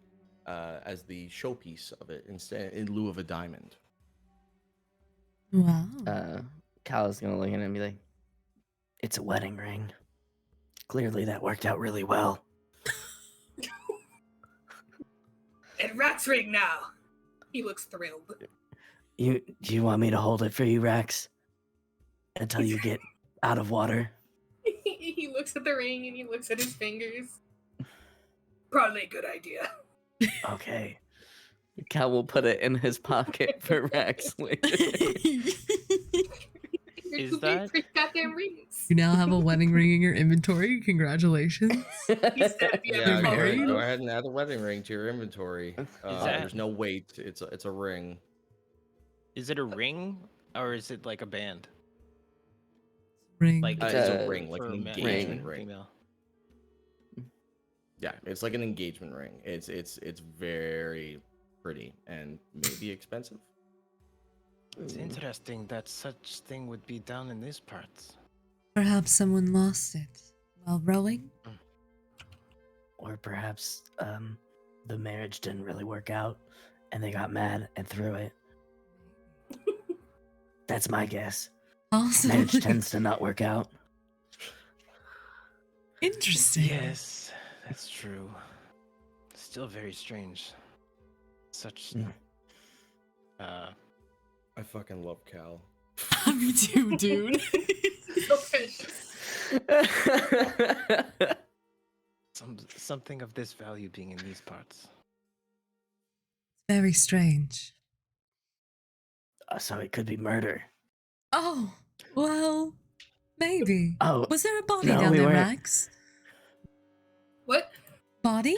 showpiece of it, instead in lieu of a diamond. Wow. Cal is gonna look at him and be like, It's a wedding ring. Clearly that worked out really well. And Rax ring now. He looks thrilled. Do you want me to hold it for you, Rax? Until you get out of water? He looks at the ring and he looks at his fingers. Probably a good idea. Okay. Cal will put it in his pocket for Rax later. You're Is too big that- for goddamn rings. You now have a wedding ring in your inventory. Congratulations. He said, "Yeah, Yeah, They're go married? ahead, go ahead and add the wedding ring to your inventory. that- There's no weight. It's a ring. Is it a ring or is it like a band? Ring. Like It's a ring, like for an ma- engagement male, ring. female. Yeah, it's like an engagement ring. It's very pretty and maybe expensive. It's interesting that such thing would be down in these parts. Perhaps someone lost it while rowing. Or perhaps the marriage didn't really work out and they got mad and threw it. That's my guess. Possibly. Marriage tends to not work out. Interesting. Yes, that's true. Still very strange. Such Mm. I fucking love Cal. Me too, dude. So precious. something of this value being in these parts. Very strange. So it could be murder. Oh, well, maybe. Oh, Was there a body No, down we there, weren't. Rax? What? Body?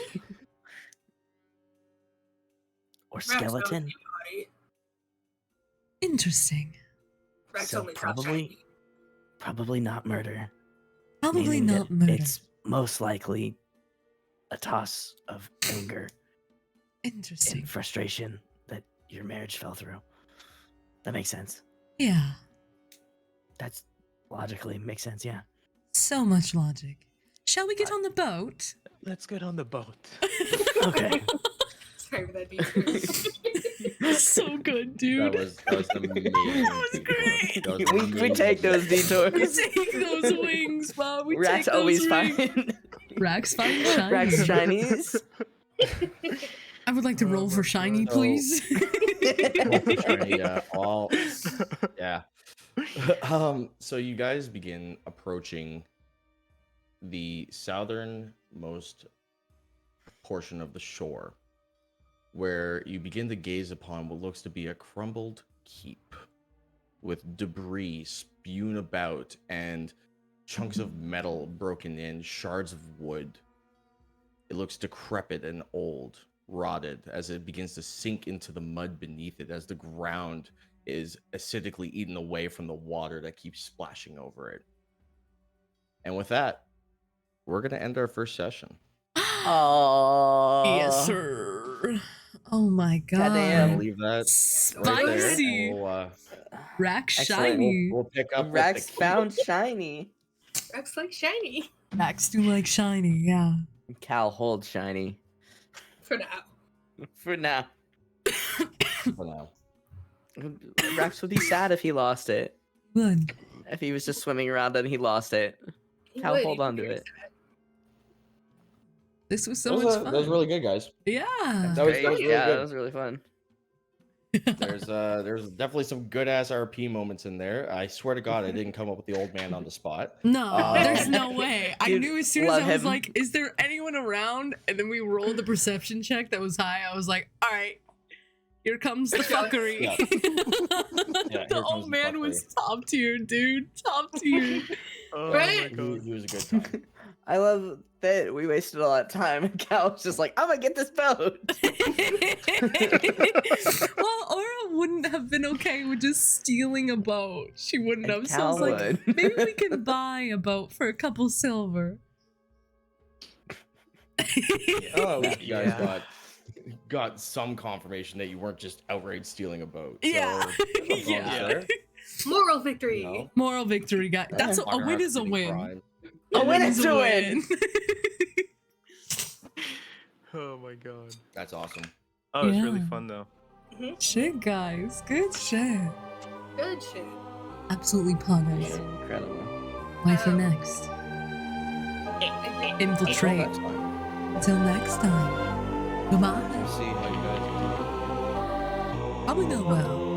or Rax knows skeleton? anybody. Interesting. Rax So only saw probably- shiny. Probably not murder. Probably meaning not that murder. It's most likely a toss of anger Interesting. and frustration that your marriage fell through. That makes sense. Yeah. That's logically makes sense, yeah. So much logic. Shall we get on the boat? Let's get on the boat. Okay. Sorry for that detour. So good, That dude. was an amazing. was detour. great. That was we take those We detours. take those wings, Bob. We Rax take those always rings. fine. Rax fine shiny. Rax Chinese. I would like to roll for shiny, So- please. Yeah, all yeah. So you guys begin approaching the southernmost portion of the shore, where you begin to gaze upon what looks to be a crumbled keep with debris spewed about and chunks of metal broken in, shards of wood. It looks decrepit and old, rotted, as it begins to sink into the mud beneath it, as the ground is acidically eaten away from the water that keeps splashing over it. And with that, we're going to end our first session. Oh. Yes, sir. Oh my god. Goddamn. I'll leave that right there. Spicy. And we'll, Rax Excellent. shiny. we'll pick up with Rex the found shiny. Rax like shiny. Rax do like shiny, yeah. Cal hold shiny For now. for now. for now. Rex would be sad if he lost it. Good. If he was just swimming around and he lost it. He Cal, would, hold he on to would it. This was so That much was, fun. that was really good, guys. Yeah. That was Great. really Yeah, good. that was really fun. There's definitely some good ass RP moments in there. I swear to God, I didn't come up with the old man on the spot. No, there's no way. I Dude, knew as soon as I love was him. like, is there anyone around? And then we rolled the perception check that was high. I was like, all right, here comes the fuckery. Yeah. Yeah, The here comes old the man was top tier, dude. Top tier. Oh Right? He was a good time. I love that we wasted a lot of time and Cal was just like, I'm gonna get this boat. Well, Aura wouldn't have been okay with just stealing a boat. She wouldn't And have. So I was Cal like, would. maybe we can buy a boat for a couple silver. Oh, you Yeah. guys got some confirmation that you weren't just outright stealing a boat. Yeah. So, no problem Yeah. there, Moral victory. you know? Moral victory, guy. That's a Fucker win has is a committed win. crime. A win is is a win. Oh my god. That's awesome. Oh, it was really Yeah. fun though. Shit, guys. Good shit. Good shit. Absolutely poggers. Incredible. Why for next? Until Infiltrate. next time. Until next time. Goodbye. We'll see how you guys do. Probably not well.